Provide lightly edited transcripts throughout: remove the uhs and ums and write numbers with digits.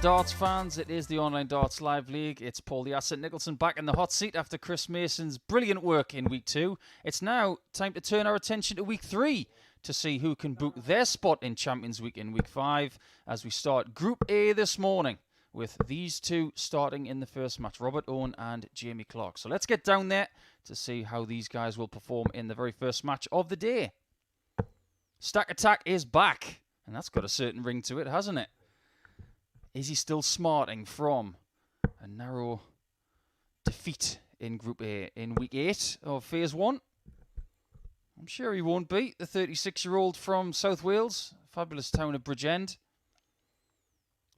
darts fans. It is the Online Darts Live League. It's Paul the Asset Nicholson back in the hot seat after Chris Mason's brilliant work in week 2. It's now time to turn our attention to week 3 to see who can book their spot in Champions Week in week 5 as we start Group A this morning with these two starting in the first match, Robert Owen and Jamie Clark. So let's get down there to see how these guys will perform in the very first match of the day. Stack Attack is back, and that's got a certain ring to it, hasn't it? Is he still smarting from a narrow defeat in Group A in Week 8 of Phase 1? I'm sure he won't be. The 36-year-old from South Wales, fabulous town of Bridgend.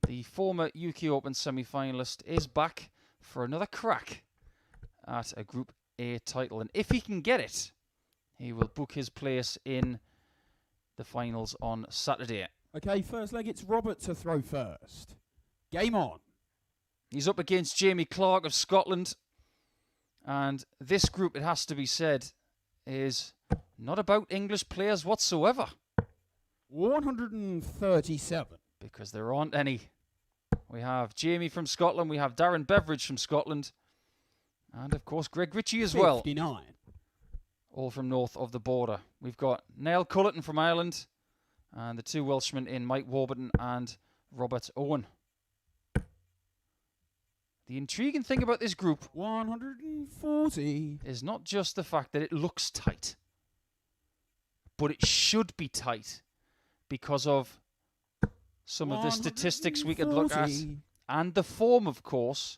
The former UK Open semi-finalist is back for another crack at a Group A title. And if he can get it, he will book his place in the finals on Saturday. Okay, first leg, it's Robert to throw first. Game on. He's up against Jamie Clark of Scotland. And this group, it has to be said, is not about English players whatsoever. 137. Because there aren't any. We have Jamie from Scotland. We have Darren Beveridge from Scotland. And, of course, Greg Richie as well. 59. All from north of the border. We've got Niall Culleton from Ireland. And the two Welshmen in Mike Warburton and Robert Owen. The intriguing thing about this group 140 is not just the fact that it looks tight, but it should be tight because of some of the statistics we could look at and the form, of course,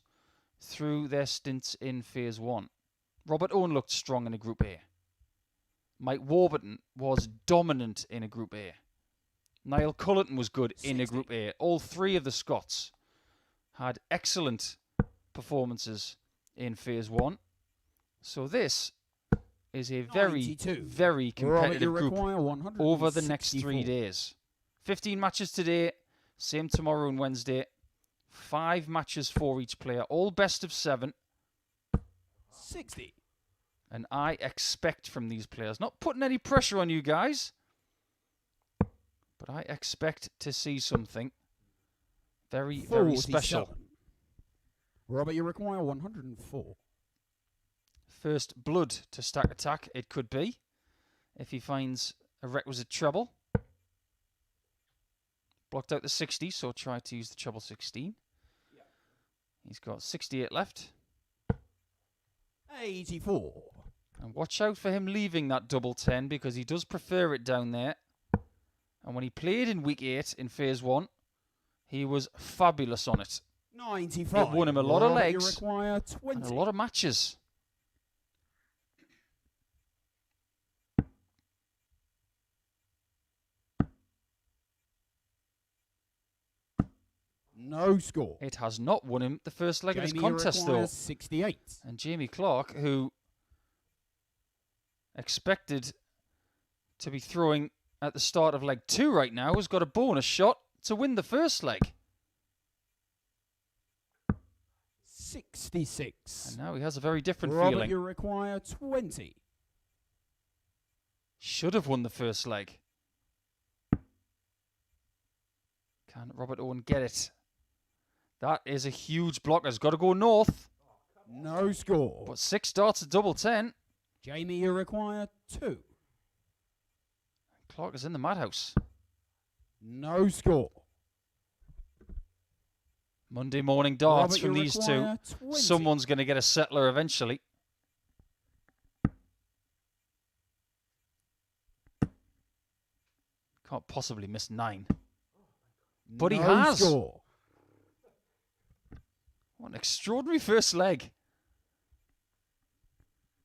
through their stints in Phase 1. Robert Owen looked strong in a Group A. Mike Warburton was dominant in a Group A. Niall Culleton was good in a Group A. All three of the Scots had excellent performances in Phase 1. So this is a very, very competitive group over the next 3 days. 15 matches today, same tomorrow and Wednesday. 5 matches for each player, all best of 7. 60. And I expect from these players, not putting any pressure on you guys, but I expect to see something very, very special. Robert, you require 104. First blood to Stack Attack, it could be, if he finds a requisite treble. Blocked out the 60, so try to use the treble 16. Yep. He's got 68 left. 84. And watch out for him leaving that double 10, because he does prefer it down there. And when he played in Week 8 in Phase 1, he was fabulous on it. 95. It won him a lot of legs you require 20. and a lot of matches. No score. It has not won him the first leg of this contest, though. 68. And Jamie Clark, who expected to be throwing at the start of leg 2 right now, has got a bonus shot to win the first leg. 66. And now he has a very different Robert, feeling. you require 20. Should have won the first leg. Can Robert Owen get it? That is a huge blocker. Has got to go north. No score. But 6 darts at double 10. Jamie, you require 2. Clark is in the madhouse. No score. Monday morning darts Robert, from these two. 20. Someone's going to get a settler eventually. Can't possibly miss 9. But no he has. Score. What an extraordinary first leg.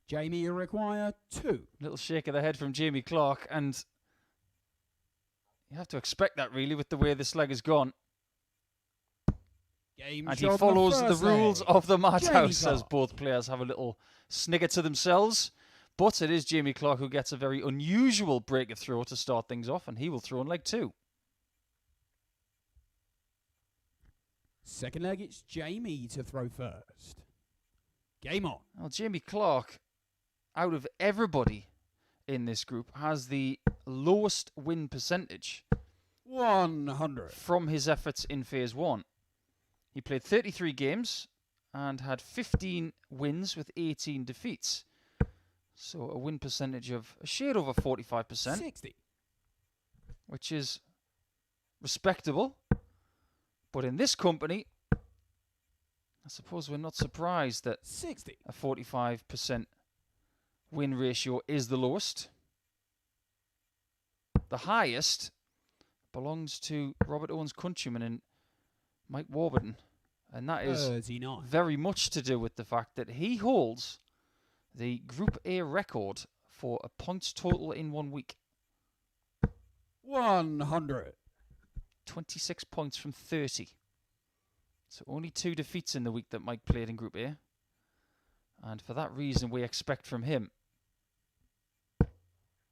Jamie, you require 2. Little shake of the head from Jamie Clark, and you have to expect that really with the way this leg has gone. And he follows the rules of the madhouse as both players have a little snigger to themselves. But it is Jamie Clark who gets a very unusual break of throw to start things off, and he will throw in leg 2. Second leg, it's Jamie to throw first. Game on. Well, Jamie Clark, out of everybody in this group, has the lowest win percentage 100 from his efforts in Phase 1. He played 33 games and had 15 wins with 18 defeats. So a win percentage of a shade over 45%. 60. Which is respectable. But in this company, I suppose we're not surprised that 60. a 45% win ratio is the lowest. The highest belongs to Robert Owen's countryman in Mike Warburton. And that is 39. very much to do with the fact that he holds the Group A record for a points total in 1 week. 100. 26 points from 30. So only 2 defeats in the week that Mike played in Group A. And for that reason, we expect from him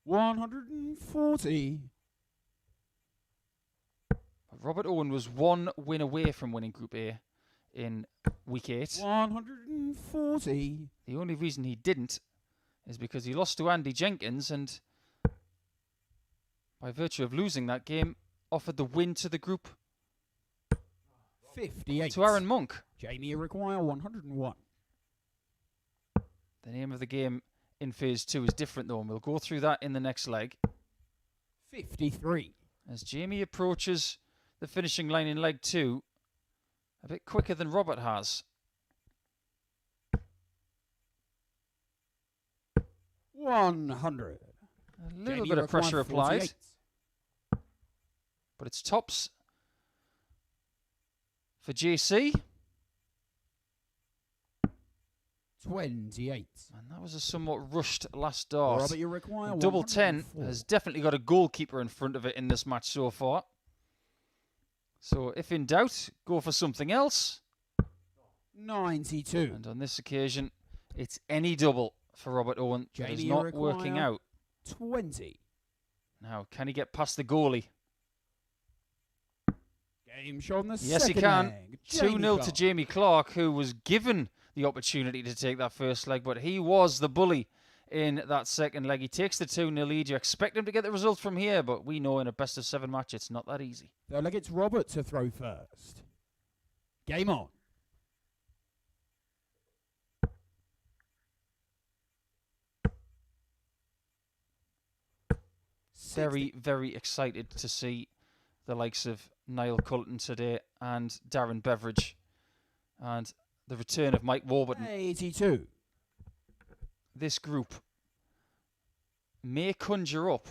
140. Robert Owen was 1 win away from winning Group A in week 8. 140. The only reason he didn't is because he lost to Andy Jenkins and by virtue of losing that game, offered the win to the group 58. to Aaron Monk. Jamie require 101. The name of the game in Phase 2 is different though, and we'll go through that in the next leg. 53. As Jamie approaches the finishing line in Leg 2, a bit quicker than Robert has. 100. A little Jamie bit of require pressure applied, 48. but it's tops for JC. 28. And that was a somewhat rushed last dart. Robert, you require Double 10 104. has definitely got a goalkeeper in front of it in this match so far. So if in doubt, go for something else. 92. And on this occasion, it's any double for Robert Owen. That is Jamie not working require out. 20. Now, can he get past the goalie? Game shot on the Yes, he second can. leg. 2-0 to Clark. Jamie Clark, who was given the opportunity to take that first leg, but he was the bully in that second leg. He takes the 2-0 lead. You expect him to get the result from here, but we know in a best-of-7 match, it's not that easy. Third leg, it's Robert to throw first. Game on. Very, very excited to see the likes of Niall Culleton today and Darren Beveridge and the return of Mike Warburton. 82. This group may conjure up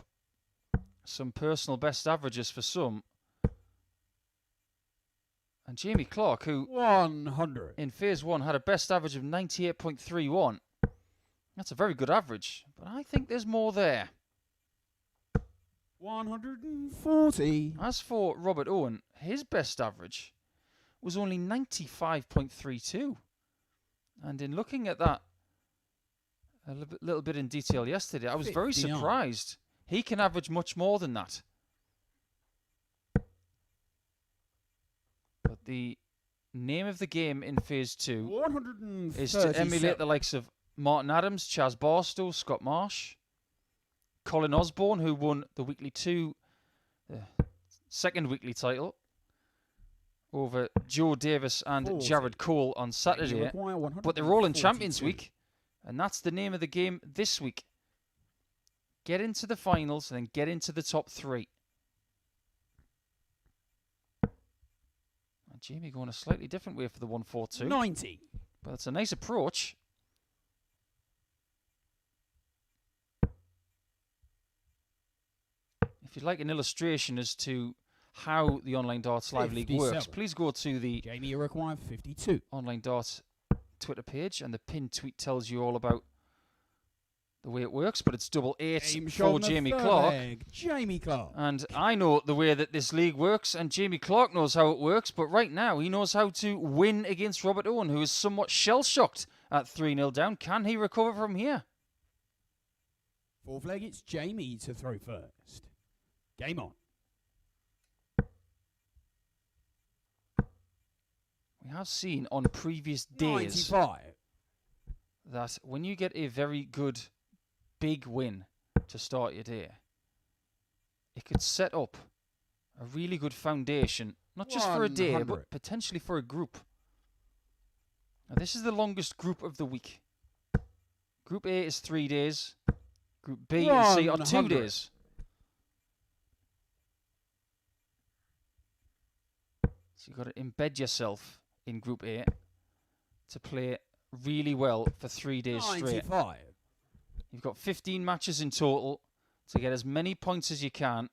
some personal best averages for some. And Jamie Clark, who 100. in Phase 1 had a best average of 98.31. That's a very good average, but I think there's more there. 140. As for Robert Owen, his best average was only 95.32. And in looking at that a little bit in detail yesterday, I was very 59. surprised. He can average much more than that. But the name of the game in Phase 2 137. is to emulate the likes of Martin Adams, Chaz Barstow, Scott Marsh, Colin Osborne, who won the weekly second weekly title over Joe Davis and 40. Jared Cole on You Saturday. require But they're all in Champions 142. Week, and that's the name of the game this week. Get into the finals and then get into the top 3. And Jamie going a slightly different way for the 1-4-2. 90. But it's a nice approach. If you'd like an illustration as to how the Online Darts Live League works, 57. please go to the Jamie, you require 52. Online Darts Twitter page, and the pinned tweet tells you all about the way it works, but it's double 8 Game shot for on the Jamie third Clark. leg. Jamie Clark. And I know the way that this league works, and Jamie Clark knows how it works, but right now he knows how to win against Robert Owen, who is somewhat shell-shocked at 3-0 down. Can he recover from here? Fourth leg, it's Jamie to throw first. Game on. We have seen on previous days 95. that when you get a very good big win to start your day, it could set up a really good foundation Not just for a day, 100. but potentially for a group. Now, this is the longest group of the week. Group A is 3 days. Group B and C are 2 100. days. So you've got to embed yourself in Group A to play really well for 3 days straight. 95. You've got 15 matches in total to get as many points as you can.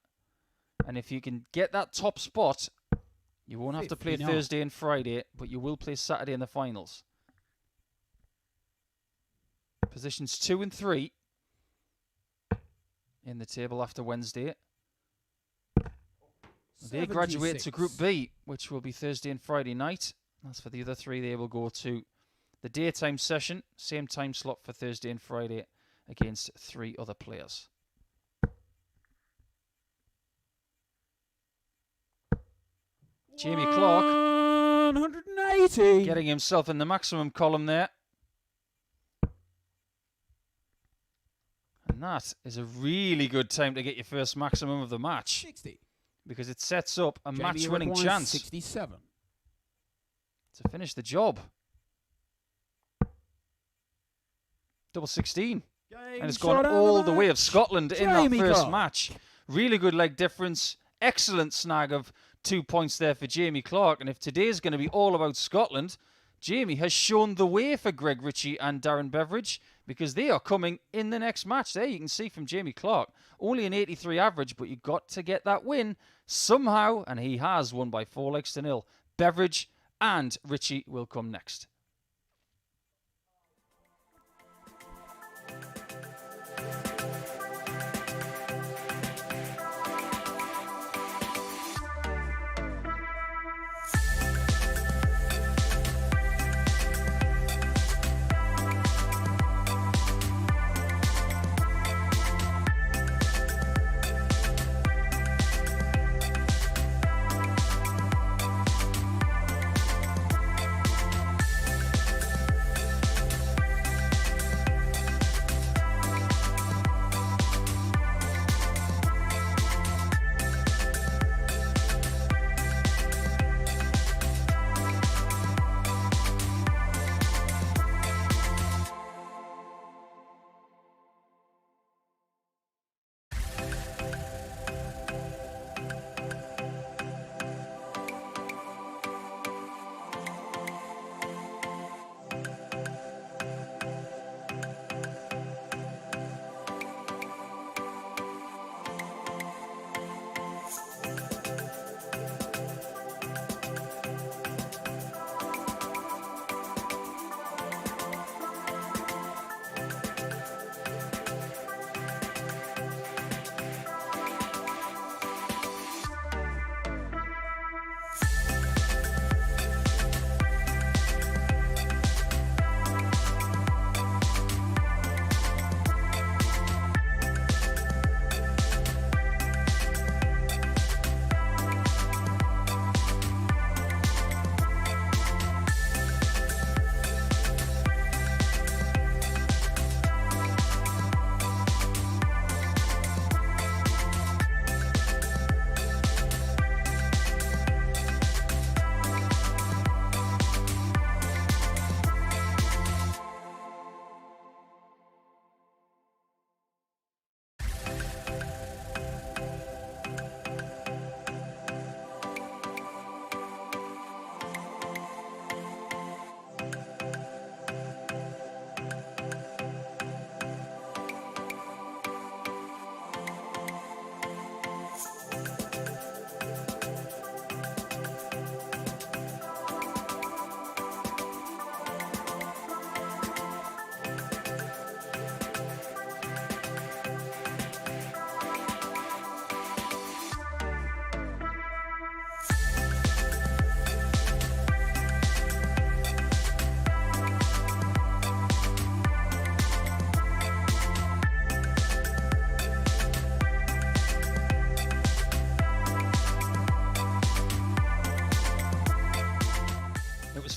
And if you can get that top spot, you won't have to play 59. Thursday and Friday, but you will play Saturday in the finals. Positions 2 and 3 in the table after Wednesday. They graduate to 76. Group B, which will be Thursday and Friday night. As for the other 3, they will go to the daytime session, same time slot for Thursday and Friday against 3 other players. Jamie Clark 180. getting himself in the maximum column there. And that is a really good time to get your first maximum of the match, 60. because it sets up a Jamie match-winning Redwine, chance 67. to finish the job. Double 16. And it's gone all the way of Scotland in that Jamie first Clark. match. Really good leg difference. Excellent snag of 2 points there for Jamie Clark. And if today's going to be all about Scotland, Jamie has shown the way for Greg Richie and Darren Beveridge, because they are coming in the next match. There you can see from Jamie Clark. Only an 83 average, but you've got to get that win somehow. And he has won by 4-0. Beveridge and Richie will come next.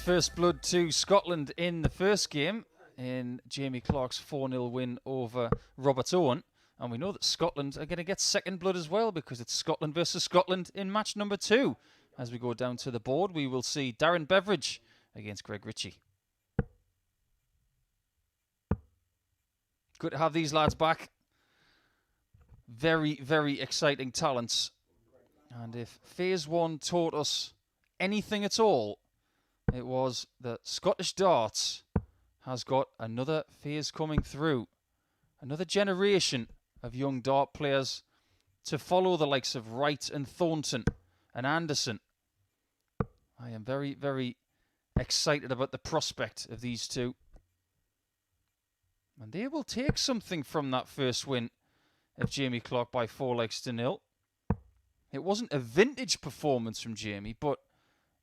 First blood to Scotland in the first game in Jamie Clark's 4-0 win over Robert Owen. And we know that Scotland are going to get second blood as well, because it's Scotland versus Scotland in match number 2 As we go down to the board, we will see Darren Beveridge against Greg Richie. Good to have these lads back. Very, very exciting talents. And if Phase 1 taught us anything at all, it was that Scottish darts has got another phase coming through. Another generation of young dart players to follow the likes of Wright and Thornton and Anderson. I am very, very excited about the prospect of these two. And they will take something from that first win of Jamie Clark by 4-0. It wasn't a vintage performance from Jamie, but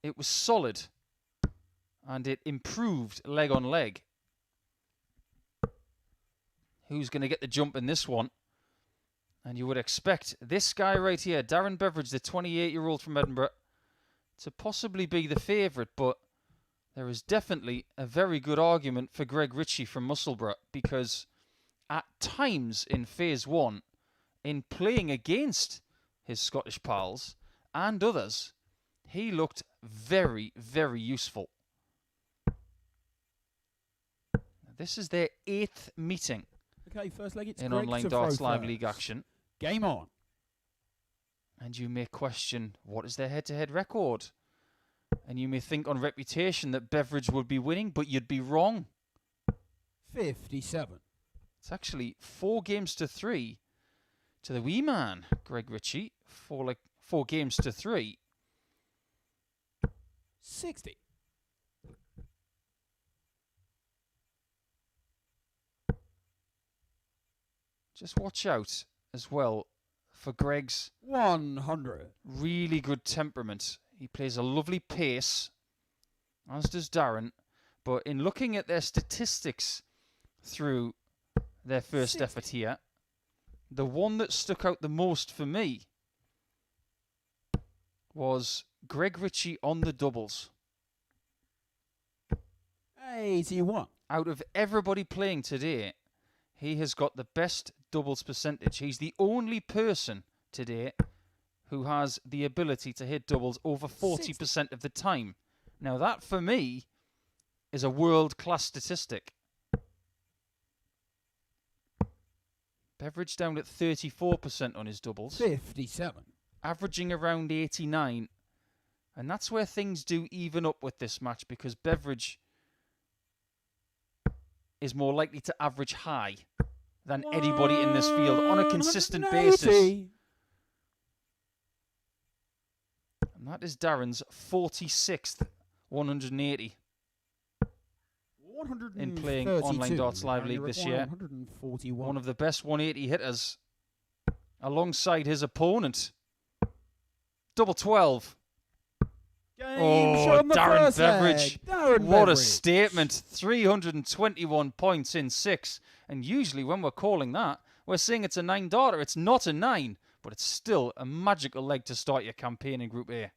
it was solid. And it improved leg on leg. Who's going to get the jump in this one? And you would expect this guy right here, Darren Beveridge, the 28-year-old from Edinburgh, to possibly be the favourite, but there is definitely a very good argument for Greg Richie from Musselburgh, because at times in Phase 1, in playing against his Scottish pals and others, he looked very, very useful. This is their 8th meeting first leg, it's in Greg Online to Darts throw Live first. League action. Game on. And you may question, what is their head-to-head record? And you may think on reputation that Beveridge would be winning, but you'd be wrong. 57. It's actually 4-3 to the wee man, Greg Richie. 4 games to 3. 60. Just watch out as well for Greg's 100. really good temperament. He plays a lovely pace, as does Darren. But in looking at their statistics through their first 60. effort here, the one that stuck out the most for me was Greg Richie on the doubles. 81. Out of everybody playing today, he has got the best doubles percentage. He's the only person today who has the ability to hit doubles over 40% of the time. Now that, for me, is a world-class statistic. Beveridge down at 34% on his doubles. 57. Averaging around 89. And that's where things do even up with this match, because Beveridge is more likely to average high than anybody in this field on a consistent 180. basis. And that is Darren's 46th 180 in playing Online Darts Live League this year. 141. One of the best 180 hitters alongside his opponent. Double 12. Oh, Darren Beveridge. What a statement. 321 points in 6. And usually when we're calling that, we're saying it's a 9-darter. It's not a 9, but it's still a magical leg to start your campaign in Group A.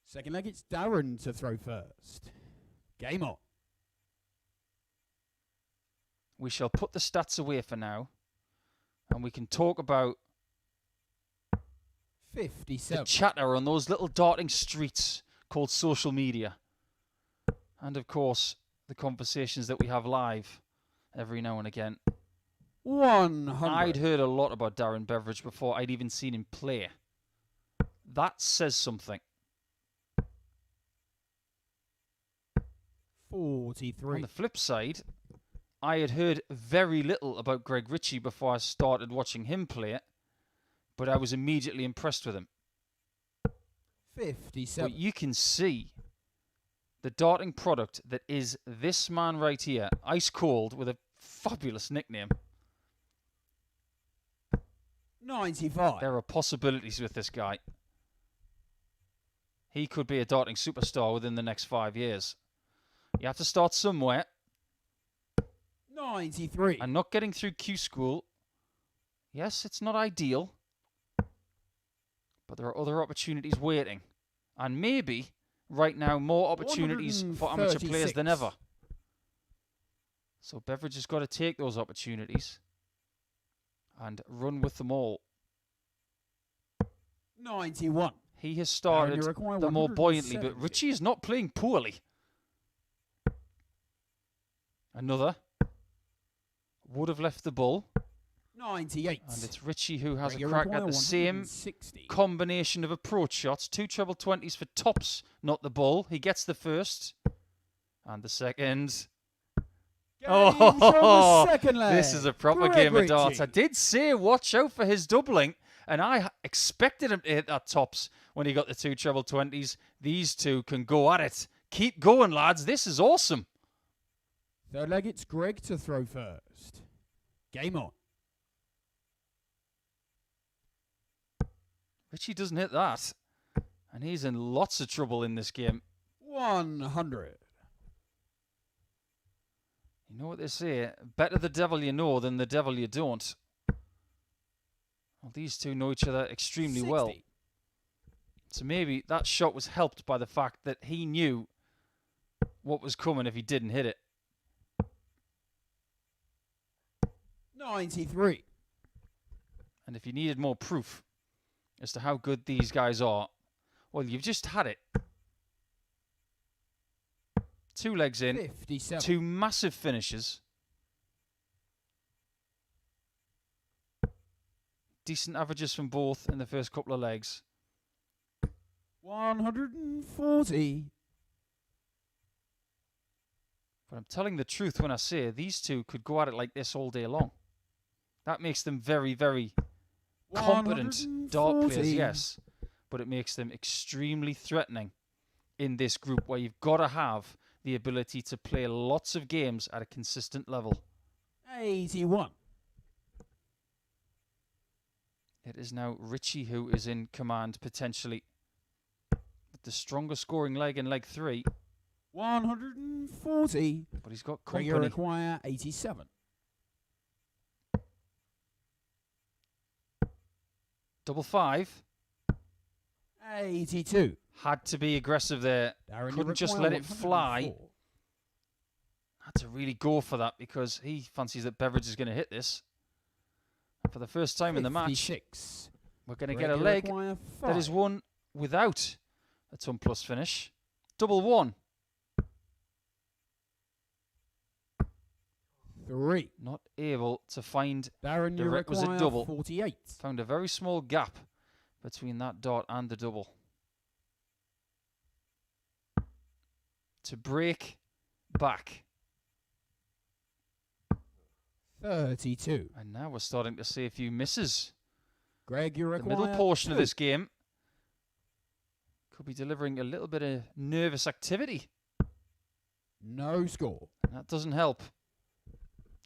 Second leg, it's Darren to throw first. Game on. We shall put the stats away for now, and we can talk about 57. the chatter on those little darting streets called social media. And of course, the conversations that we have live every now and again. 100. I'd heard a lot about Darren Beveridge before I'd even seen him play. That says something. 43. On the flip side, I had heard very little about Greg Richie before I started watching him play it, but I was immediately impressed with him. 57. But you can see the darting product that is this man right here, ice cold with a fabulous nickname. 95. There are possibilities with this guy. He could be a darting superstar within the next 5 years. You have to start somewhere. 93. And not getting through Q school, yes, it's not ideal, but there are other opportunities waiting. And maybe, right now, more opportunities for amateur players than ever. So Beveridge has got to take those opportunities and run with them all. 91. he has Darren, started you require the more buoyantly, 170. but Richie is not playing poorly. Another. Would have left the bull. 98. And it's Richie who has Greg, a you crack require at the same 160. combination of approach shots. 2 treble 20s for tops, not the bull. He gets the first. And the second. Game's on the second leg. This is a proper Greg game of darts. I Richie. did say watch out for his doubling, and I expected him to hit that tops when he got the 2 treble 20s. These two can go at it. Keep going, lads. This is awesome. Third leg, it's Greg to throw first. Game on. Richie doesn't hit that, and he's in lots of trouble in this game. 100. You know what they say, better the devil you know than the devil you don't. Well, these two know each other extremely 60. well. So maybe that shot was helped by the fact that he knew what was coming if he didn't hit it. 93. And if you needed more proof as to how good these guys are, well, you've just had it. 2 legs in, 57. 2 massive finishes. Decent averages from both in the first couple of legs. 140. But I'm telling the truth when I say these two could go at it like this all day long. That makes them very, very competent dart players, 140. yes. But it makes them extremely threatening in this group where you've got to have the ability to play lots of games at a consistent level. 81. It is now Richie who is in command potentially. With the stronger scoring leg in leg 3. 140. But he's got Greg, company. require 87. Double 5. 82. Had to be aggressive there. Darren, you Couldn't just require let it fly. 104. Had to really go for that because he fancies that Beveridge is going to hit this. And for the first time in the match, 56. we're going to Greg, get a you leg require that is 5. won without a ton plus finish. Double 1. 3. Not able to find Darren, the you requisite require double. 48. Found a very small gap between that dot and the double. To break back. 32. And now we're starting to see a few misses. Greg, you The require middle portion of 2. this game could be delivering a little bit of nervous activity. No score. And that doesn't help.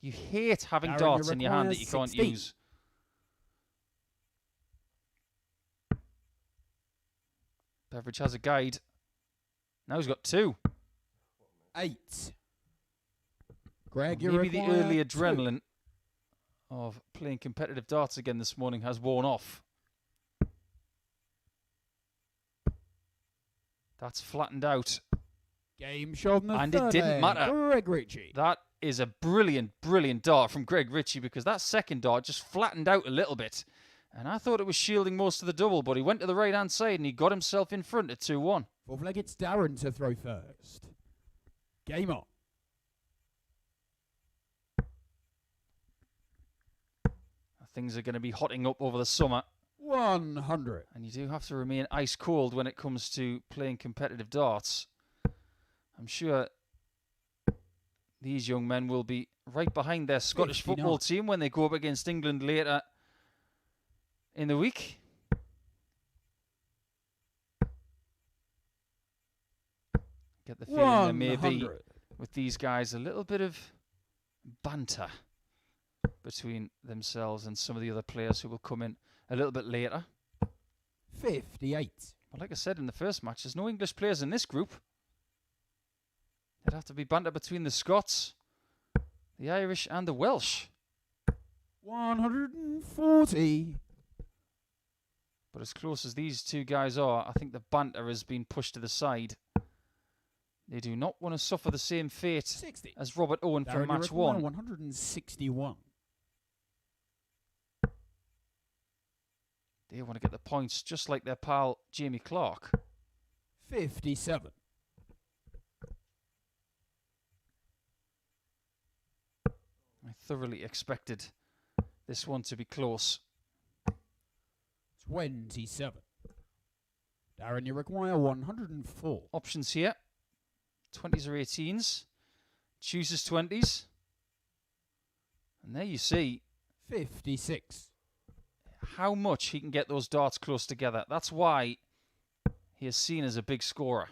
You hate having Darren, darts you in your hand require that you can't 16. use. Beveridge has a guide. Now he's got 2. 8. Greg, you Maybe the require early 2. adrenaline of playing competitive darts again this morning has worn off. That's flattened out. Game shot in the And it third didn't leg. matter. Greg Richie. That is a brilliant, brilliant dart from Greg Richie because that second dart just flattened out a little bit. And I thought it was shielding most of the double, but he went to the right-hand side and he got himself in front at 2-1. Fourth leg, it's Darren to throw first. Game on. Things are going to be hotting up over the summer. 100. And you do have to remain ice cold when it comes to playing competitive darts. I'm sure these young men will be right behind their Scottish 59. football team when they go up against England later in the week. Get the feeling there may be 100. with these guys a little bit of banter between themselves and some of the other players who will come in a little bit later. 58. But like I said in the first match, there's no English players in this group. There'd have to be banter between the Scots, the Irish and the Welsh. 140. But as close as these two guys are, I think the banter has been pushed to the side. They do not want to suffer the same fate 60. as Robert Owen from Darren, you match require 1. 161. They want to get the points just like their pal Jamie Clark. 57. I thoroughly expected this one to be close. 27. Darren, you require 104. Options here. 20s or 18s. Chooses 20s. And there you see 56. how much he can get those darts close together. That's why he is seen as a big scorer.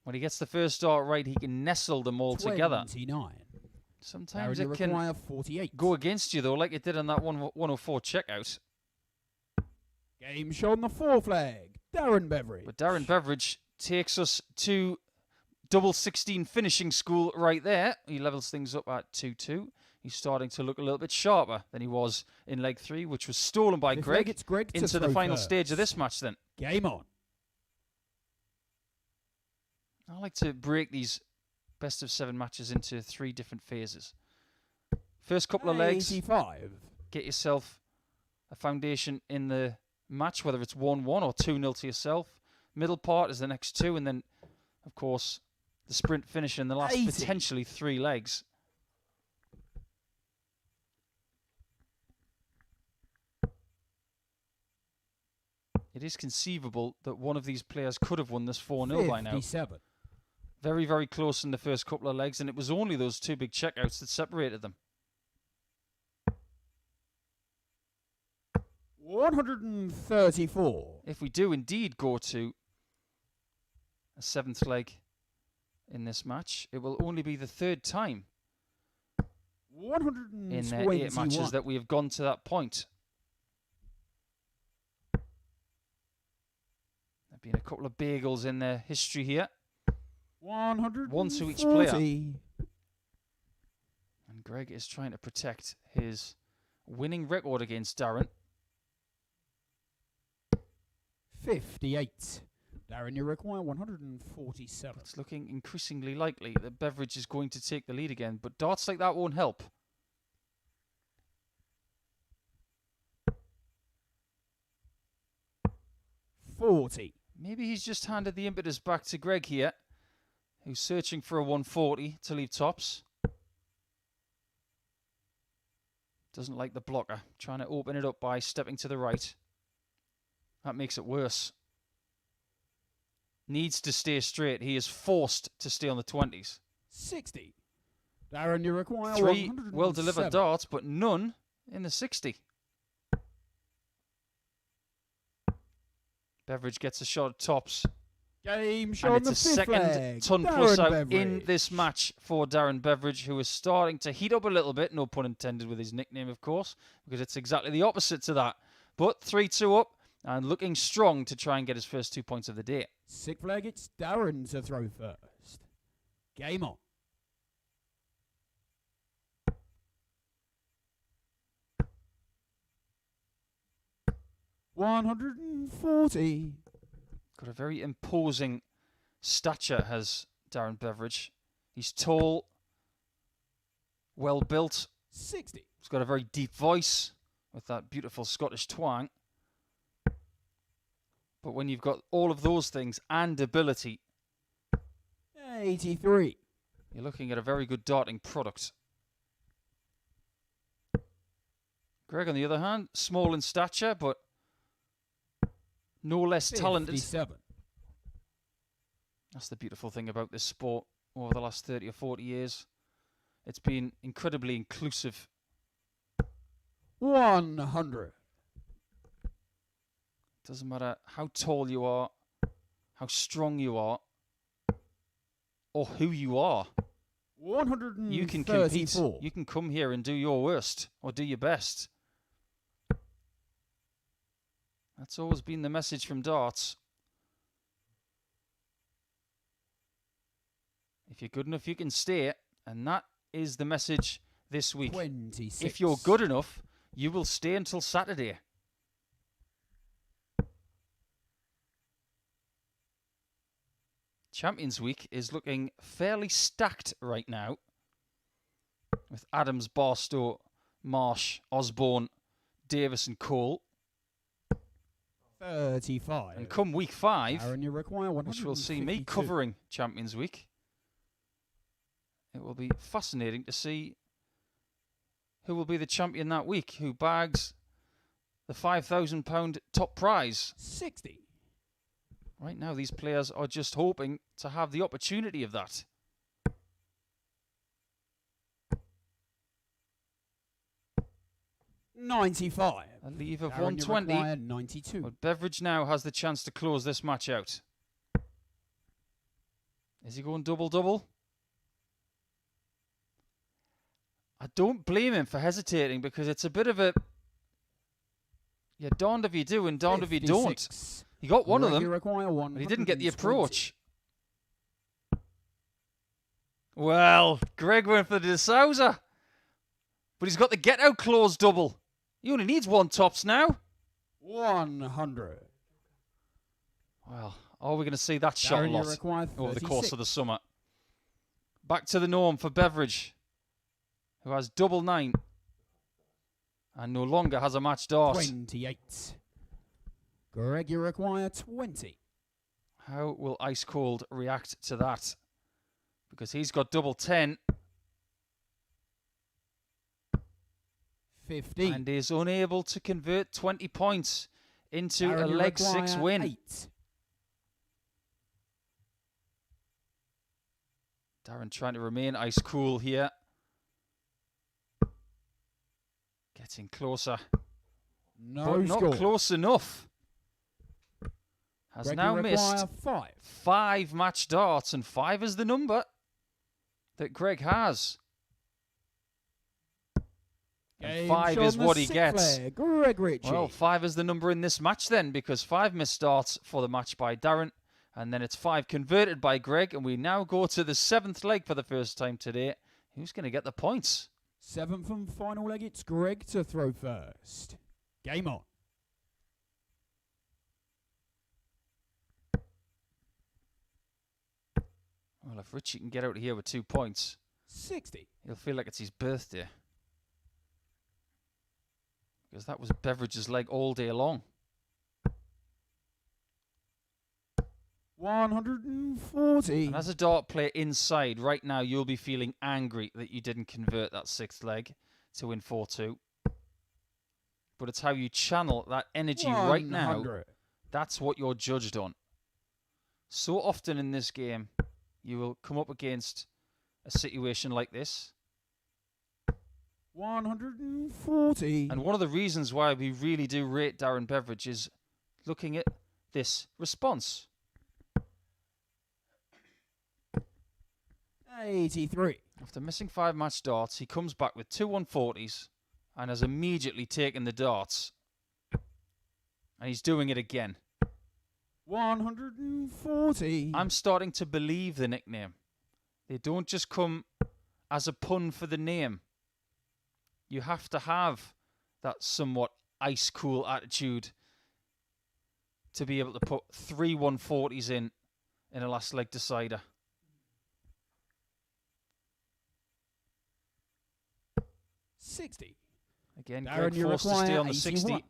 When he gets the first dart right, he can nestle them all together. 29. Sometimes Darren, it can require 48. go against you, though, like it did on that 104 checkout. Game shown the 4 flag. Darren Beveridge. But Darren Beveridge takes us to double 16 finishing school right there. He levels things up at 2-2. He's starting to look a little bit sharper than he was in leg 3, which was stolen by Greg into the final stage of this match then. Game on. I like to break these best of 7 matches into 3 different phases. First couple of legs, 85. get yourself a foundation in the match, whether it's 1-1 or 2-0 to yourself. Middle part is the next 2, and then, of course, the sprint finish in the last 80. potentially 3 legs. It is conceivable that one of these players could have won this 4-0 by now. 57. Very, very close in the first couple of legs, and it was only those 2 big checkouts that separated them. 134. If we do indeed go to a 7th leg in this match, it will only be the 3rd time in 8 matches that we have gone to that point. There have been a couple of bagels in their history here. 140. 1 to each player. And Greg is trying to protect his winning record against Darren. 58. Darren, you require 147. It's looking increasingly likely that Beveridge is going to take the lead again, but darts like that won't help. 40. Maybe he's just handed the impetus back to Greg here, who's searching for a 140 to leave tops. Doesn't like the blocker, trying to open it up by stepping to the right. That makes it worse. Needs to stay straight. He is forced to stay on the 20s. 60. Darren, you require 3 well-delivered darts, but none in the 60. Beveridge gets a shot at tops. Game And shown it's the a 5th second flag. ton plus out Darren in Beveridge. this match for Darren Beveridge, who is starting to heat up a little bit. No pun intended with his nickname, of course, because it's exactly the opposite to that. But 3-2 up and looking strong to try and get his first 2 points of the day. 6th flag, it's Darren to throw first. Game on. $140. Got a very imposing stature, has Darren Beveridge. He's tall, well built. 60. He's got a very deep voice with that beautiful Scottish twang. But when you've got all of those things and ability, 83. you're looking at a very good darting product. Greg, on the other hand, small in stature, but no less talented. 57. That's the beautiful thing about this sport over the last 30 or 40 years. It's been incredibly inclusive. 100. Doesn't matter how tall you are, how strong you are, or who you are. 134. You can compete. You can come here and do your worst or do your best. That's always been the message from darts. If you're good enough, you can stay. And that is the message this week. 26. If you're good enough, you will stay until Saturday. Champions Week is looking fairly stacked right now, with Adams, Barstow, Marsh, Osborne, Davis and Cole. 35. And come week 5, Darren, you require which will see me 152. covering Champions Week, it will be fascinating to see who will be the champion that week, who bags the £5,000 top prize. 60. Right now, these players are just hoping to have the opportunity of that. $95. A leave of Darren, you 120. require 92. But Beveridge now has the chance to close this match out. Is he going double-double? I don't blame him for hesitating, because it's a bit of a... You're darned if you do and darned if you don't. 56. He got one of You them, require but he didn't get the 120. approach. Well, Greg went for the Sousa. But he's got the get-out clause double. He only needs one tops now. 100. Well, are we going to see that shot Darren, you lot require over the course 36. of the summer? Back to the norm for Beveridge, who has double 9 and no longer has a match dart. 28. Greg, you require 20. How will Ice Cold react to that? Because he's got double 10 15. and is unable to convert 20 points into Darren, a you leg 6 require win. 8. Darren trying to remain ice cool here. Getting closer, No but not score. close enough. Has Greg, now you missed require 5. 5 match darts, and 5 is the number that Greg has. And Game 5 shot is on the what he sick gets. flag. Greg Richie. Well, 5 is the number in this match then, because 5 missed darts for the match by Darren, and then it's 5 converted by Greg, and we now go to the 7th leg for the first time today. Who's going to get the points? 7th and final leg, it's Greg to throw first. Game on. Well, if Richie can get out of here with 2 points, 60. he'll feel like it's his birthday. Because that was Beveridge's leg all day long. 140. And as a dart player inside, right now you'll be feeling angry that you didn't convert that 6th leg to win 4-2. But it's how you channel that energy right now. 100. That's what you're judged on. So often in this game, you will come up against a situation like this. 140. And one of the reasons why we really do rate Darren Beveridge is looking at this response. 83. After missing 5 match darts, he comes back with 2 140s and has immediately taken the darts. And he's doing it again. 140. I'm starting to believe the nickname. They don't just come as a pun for the name. You have to have that somewhat ice cool attitude to be able to put 3 140s in a last leg decider. 60. Again, Darren, Greg you forced to stay require on the 60 81.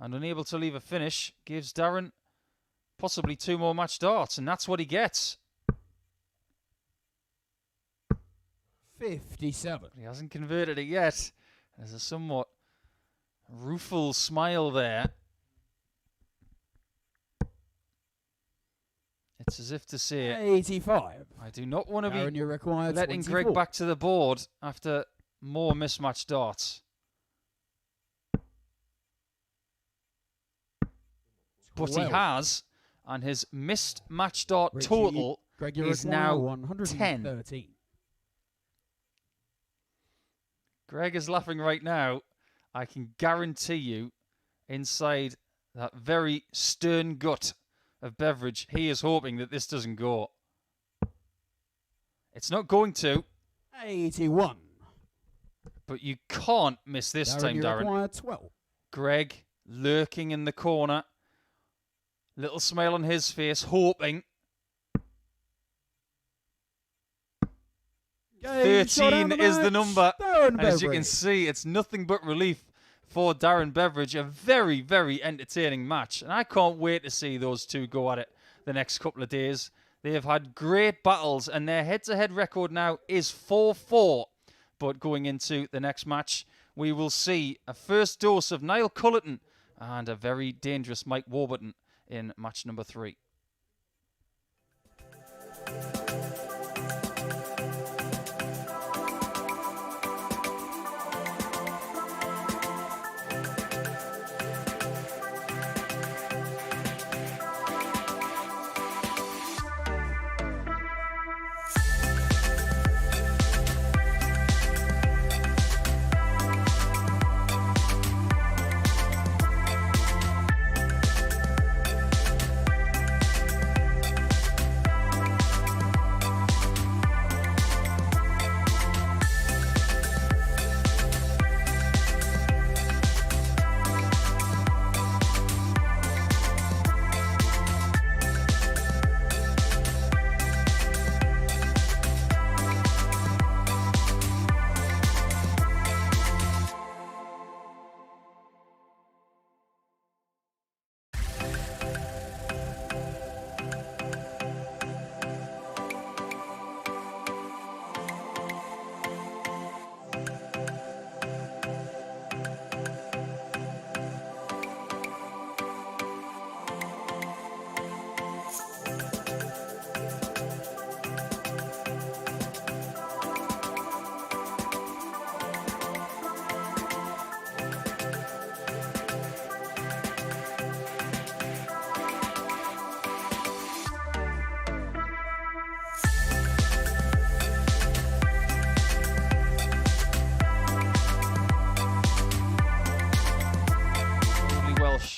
and unable to leave a finish gives Darren possibly 2 more match darts, and that's what he gets. 57. He hasn't converted it yet. There's a somewhat rueful smile there. It's as if to say, 85. I do not want to Darren, be you require letting 24. Greg back to the board after more mismatched darts. But he 12. has, and his missed match dart Richie, total Greg, you is require now 113. Greg is laughing right now. I can guarantee you, inside that very stern gut of Beveridge, he is hoping that this doesn't go. It's not going to. 81. But you can't miss this time, you Darren. require 12. Greg lurking in the corner. Little smile on his face, hoping. Game shot 13 out of is the match. Darren number. And as you can Beveridge. see, it's nothing but relief for Darren Beveridge. A very, very entertaining match. And I can't wait to see those two go at it the next couple of days. They have had great battles, and their head-to-head record now is 4-4. But going into the next match, we will see a first dose of Niall Culleton and a very dangerous Mike Warburton in match number 3.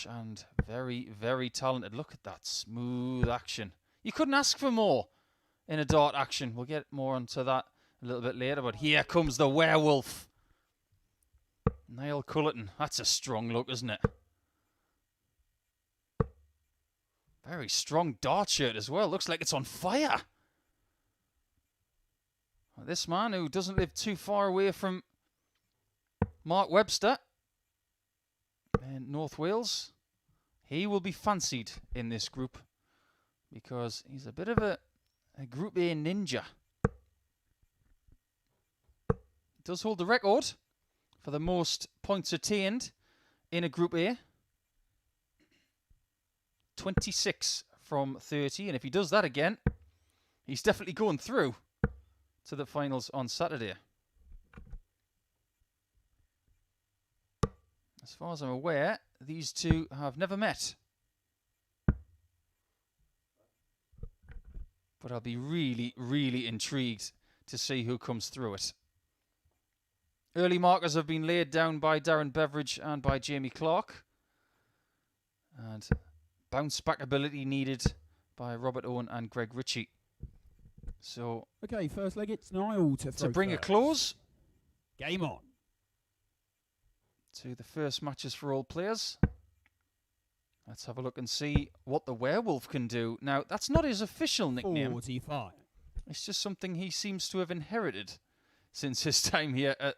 And very, very talented. Look at that smooth action. You couldn't ask for more in a dart action. We'll get more onto that a little bit later, but here comes the werewolf. Niall Culleton. That's a strong look, isn't it? Very strong dart shirt as well. Looks like it's on fire. This man, who doesn't live too far away from Mark Webster in North Wales, he will be fancied in this group because he's a bit of a Group A ninja. Does hold the record for the most points attained in a Group A. 26 from 30, and if he does that again, he's definitely going through to the finals on Saturday. As far as I'm aware, these two have never met. But I'll be really, really intrigued to see who comes through it. Early markers have been laid down by Darren Beveridge and by Jamie Clark. And bounce back ability needed by Robert Owen and Greg Richie. So, okay, first leg, it's Niall to bring first. a close. Game on. To the first matches for all players. Let's have a look and see what the werewolf can do. Now, that's not his official nickname. 45. It's just something he seems to have inherited since his time here at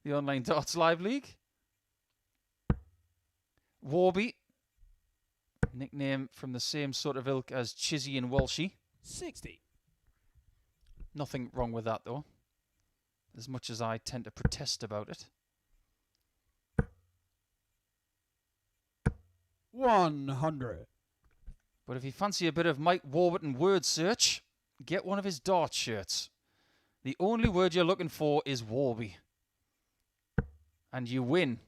the Online Darts Live League. Warby, nickname from the same sort of ilk as Chizzy and Walshy. 60. Nothing wrong with that, though, as much as I tend to protest about it. 100. But if you fancy a bit of Mike Warburton word search, get one of his dart shirts. The only word you're looking for is Warby. And you win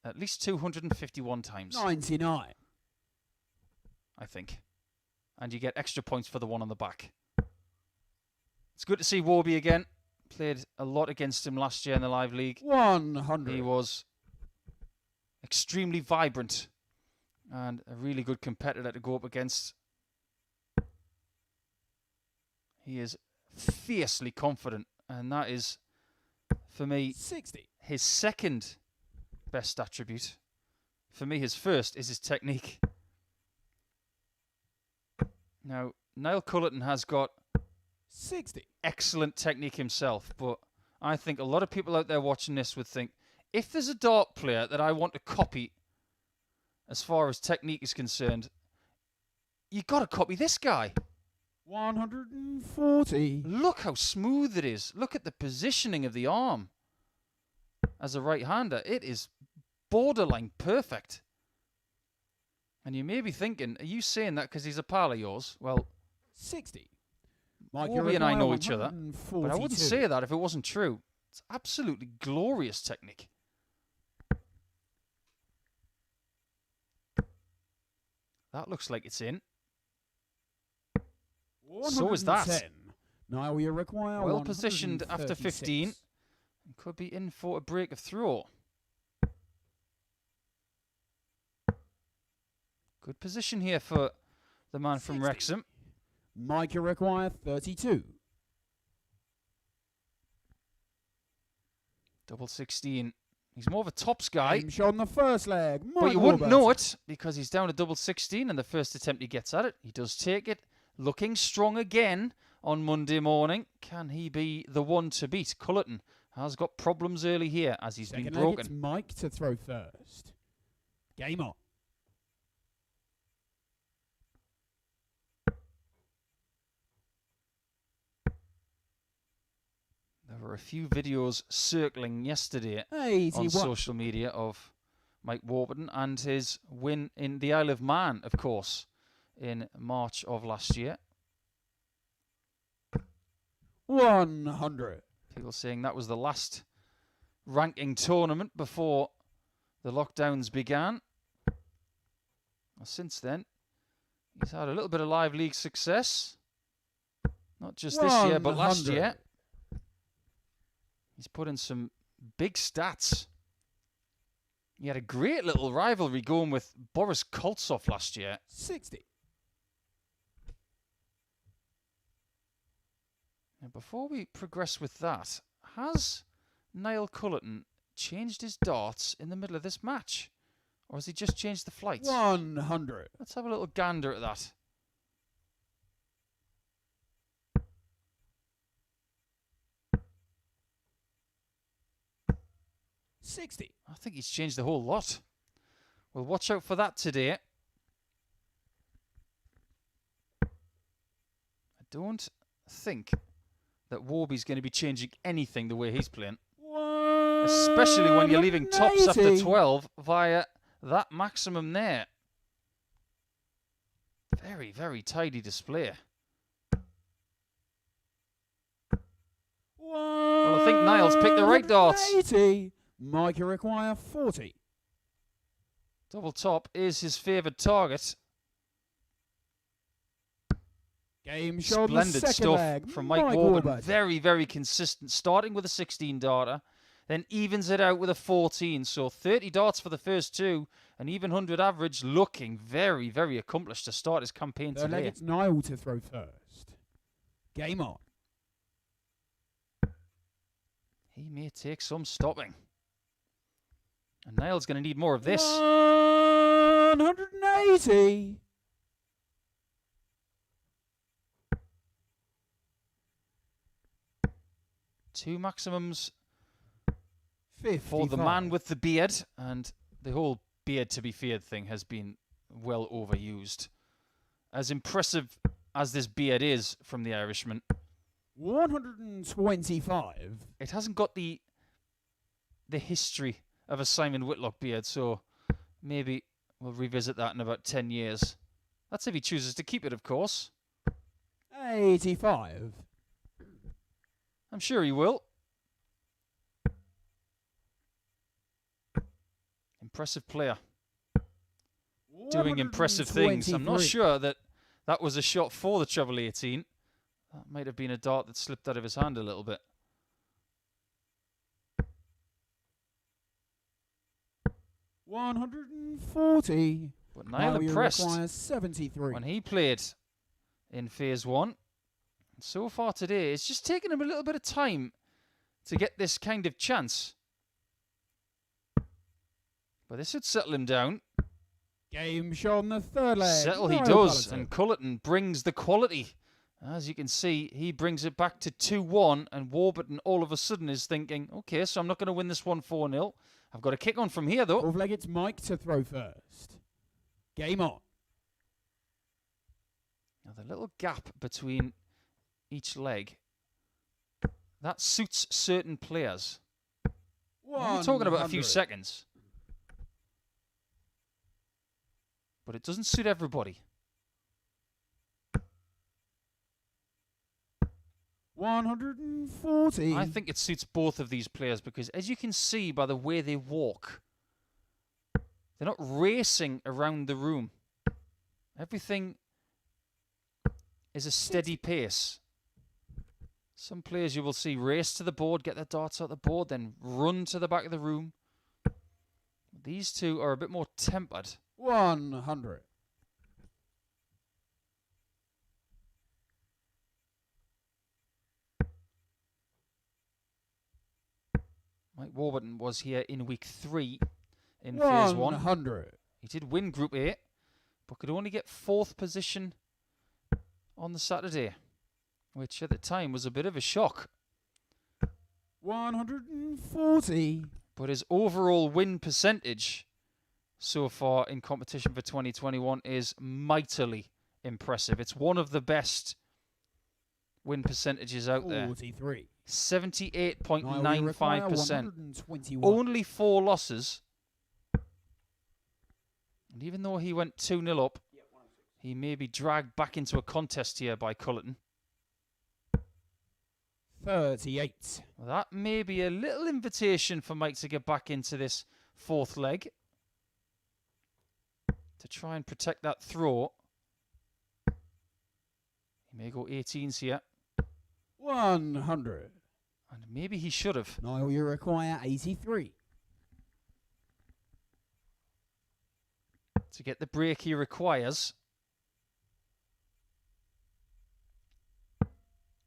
at least 251 times. 99. I think. And you get extra points for the one on the back. It's good to see Warby again. Played a lot against him last year in the Live League. 100. He was extremely vibrant and a really good competitor to go up against. He is fiercely confident, and that is, for me, 60. His second best attribute. For me, his first is his technique. Now, Niall Culleton has got 60. Excellent technique himself, but I think a lot of people out there watching this would think, If there's a dart player that I want to copy as far as technique is concerned, you got to copy this guy. 140. Look how smooth it is. Look at the positioning of the arm. As a right-hander, it is borderline perfect. And you may be thinking, are you saying that because he's a pal of yours? Well, 60. Warby and I know each other, but I wouldn't say that if it wasn't true. It's absolutely glorious technique. That looks like it's in. So is that. Niall, you require Well positioned after 15. And could be in for a break of throw. Good position here for the man 60. from Wrexham. Mike, you require 32. Double 16. He's more of a tops guy. Game shot on the first leg. But you wouldn't know it because he's down to double 16 and the first attempt he gets at it. He does take it. Looking strong again on Monday morning. Can he be the one to beat? Culleton has got problems early here as he's been broken. It's Mike to throw first. Game on. There were a few videos circling yesterday 81. on social media of Mike Warburton and his win in the Isle of Man, of course, in March of last year. 100. People saying that was the last ranking tournament before the lockdowns began. Well, since then, he's had a little bit of live league success. Not just this year, but last year. He's put in some big stats. He had a great little rivalry going with Boris Koltsov last year. 60. Now, before we progress with that, has Niall Culleton changed his darts in the middle of this match? Or has he just changed the flight? 100. Let's have a little gander at that. $60. I think he's changed the whole lot. Well, watch out for that today. I don't think that Warby's going to be changing anything the way he's playing. Especially when you're leaving tops after 12 via that maximum there. Very, very tidy display. Well, I think Niall's picked the right darts. 80. Mike, you require 40. Double top is his favoured target. Game shot. Splendid stuff leg. from Mike Warburton. Very, very consistent. Starting with a 16 darter, then evens it out with a 14. So 30 darts for the first two, an even 100 average. Looking very, very accomplished to start his campaign Third leg, today. it's Niall to throw first. Game on. He may take some stopping. And Niall's going to need more of this. 180. Two maximums 55. for the man with the beard. And the whole beard to be feared thing has been well overused. As impressive as this beard is from the Irishman, 125. it hasn't got the history of a Simon Whitlock beard, so maybe we'll revisit that in about 10 years. That's if he chooses to keep it, of course. 85. I'm sure he will. Impressive player. Doing impressive things. I'm not sure that that was a shot for the treble 18. That might have been a dart that slipped out of his hand a little bit. $140. But Niall impressed 73. when he played in Phase 1. So far today, it's just taken him a little bit of time to get this kind of chance. But this would settle him down. Game shot on the third leg. Settle he does, and Culleton brings the quality As you can see, he brings it back to 2-1, and Warburton all of a sudden is thinking, okay, so I'm not going to win this one 4-0. I've got to kick on from here, though. Fourth leg, it's Mike to throw first. Game on. Now, the little gap between each leg, that suits certain players. We're talking about a few seconds. But it doesn't suit everybody. 140. I think it suits both of these players because, as you can see by the way they walk, they're not racing around the room. Everything is a steady pace. Some players you will see race to the board, get their darts out the board, then run to the back of the room. These two are a bit more tempered. 100. Mike Warburton was here in week 3 in phase 1. 100. He did win Group A, but could only get 4th position on the Saturday, which at the time was a bit of a shock. 140. But his overall win percentage so far in competition for 2021 is mightily impressive. It's one of the best win percentages out there. 43. 78.95%. Only 4 losses. And even though he went 2-0 up, he may be dragged back into a contest here by Culleton. 38. Well, that may be a little invitation for Mike to get back into this 4th leg. To try and protect that throw. He may go 18s here. 100. And maybe he should have. Niall, you require 83. To get the break he requires.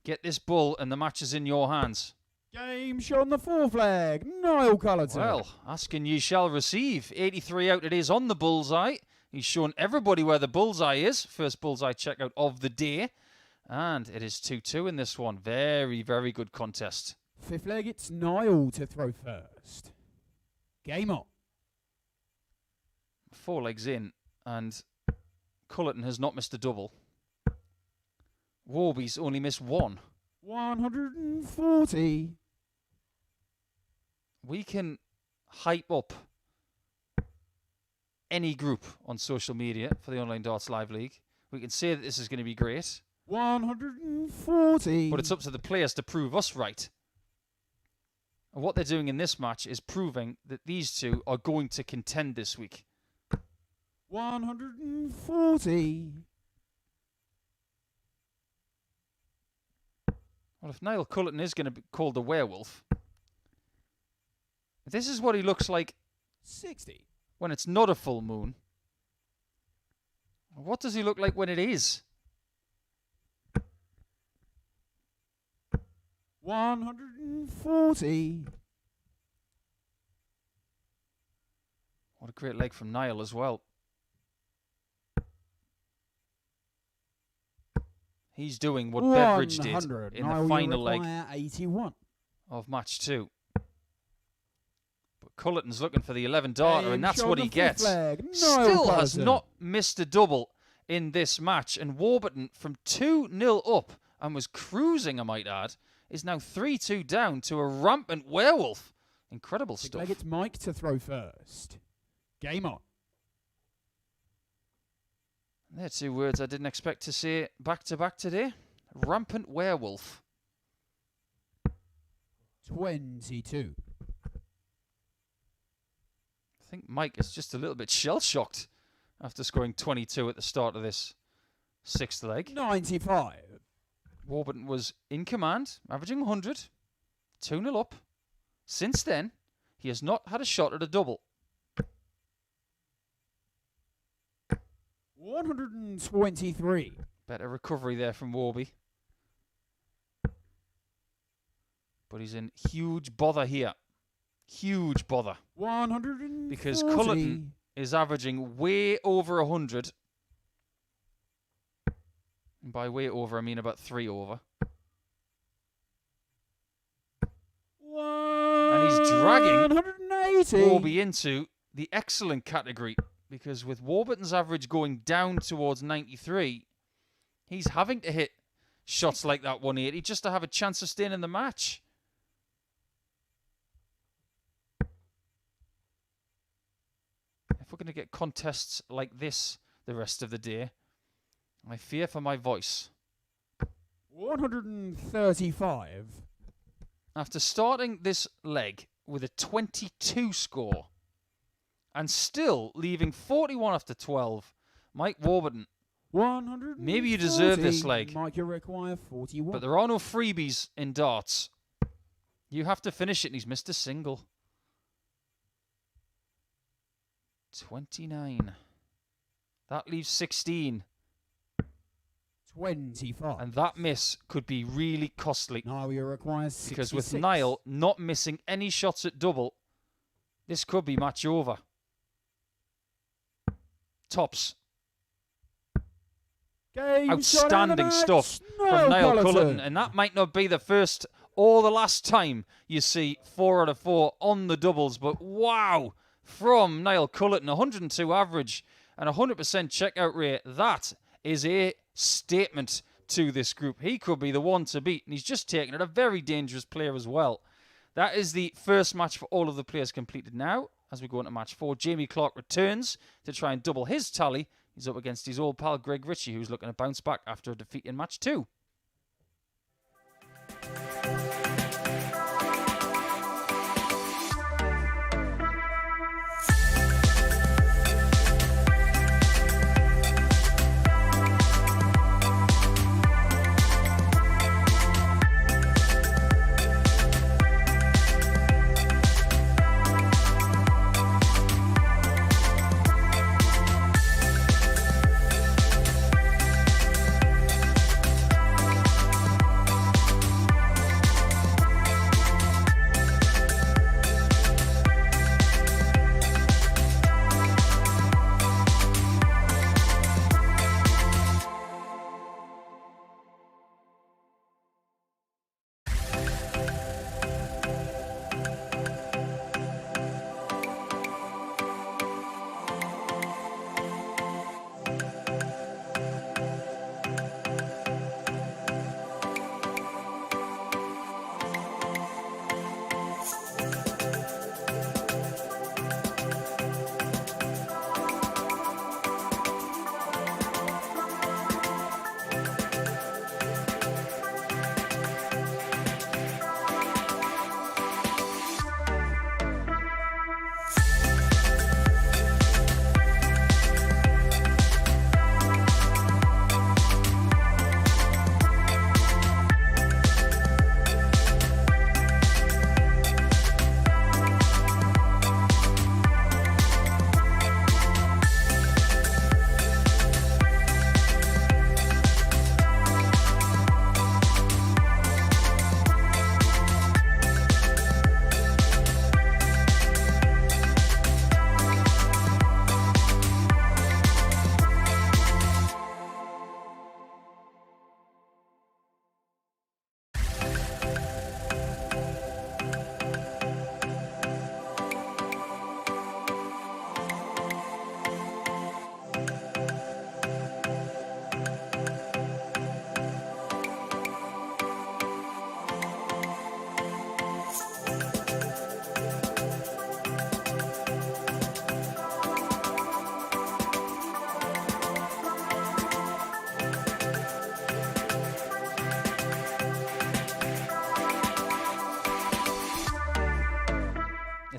Get this bull and the match is in your hands. Game shot on the 4th leg. Niall Culleton. Well, asking ye shall receive. 83 out it is on the bullseye. He's shown everybody where the bullseye is. First bullseye checkout of the day. And it is 2-2 in this one. Very, very good contest. 5th leg, it's Niall to throw first. Game on. 4 legs in, and Culleton has not missed a double. Warby's only missed 1. 140. We can hype up any group on social media for the Online Darts Live League. We can say that this is going to be great. 140. But it's up to the players to prove us right. And what they're doing in this match is proving that these two are going to contend this week. 140. Well, if Niall Culleton is going to be called the werewolf, this is what he looks like 60. when it's not a full moon. What does he look like when it is? 140. What a great leg from Niall as well. He's doing what Beveridge did in the final leg 81. of match 2. But Culleton's looking for the 11 darter, and that's what he gets. Still has not missed a double in this match, and Warburton from 2-0 up and was cruising, I might add, is now 3-2 down to a rampant werewolf. Incredible stuff. It's Mike to throw first. Game on. They're 2 words I didn't expect to say back-to-back today. Rampant werewolf. 22. I think Mike is just a little bit shell-shocked after scoring 22 at the start of this 6th leg. 95. Warburton was in command, averaging 100, 2-0 up. Since then, he has not had a shot at a double. 123. Better recovery there from Warby. But he's in huge bother here. Huge bother. 140. Because Culleton is averaging way over 100. And by way over, I mean about 3 over. And he's dragging 180. Warby into the excellent category, because with Warburton's average going down towards 93, he's having to hit shots like that 180 just to have a chance of staying in the match. If we're going to get contests like this the rest of the day, I fear for my voice. 135. After starting this leg with a 22 score and still leaving 41 after 12, Mike Warburton, 100. maybe you deserve this leg, Mike, you require 41. but there are no freebies in darts. You have to finish it, and he's missed a single. 29. That leaves 16. 25. And that miss could be really costly. Niall, you require 66. Because with Niall not missing any shots at double, this could be match over. Tops. Outstanding stuff from Niall Culleton. And that might not be the first or the last time you see 4 out of 4 on the doubles. But wow, from Niall Culleton, 102 average and 100% checkout rate. That is a statement to this group. He could be the one to beat, and he's just taken it. A very dangerous player as well. That is the first match for all of the players completed now. As we go into match 4, Jamie Clark returns to try and double his tally. He's up against his old pal Greg Richie, who's looking to bounce back after a defeat in match 2.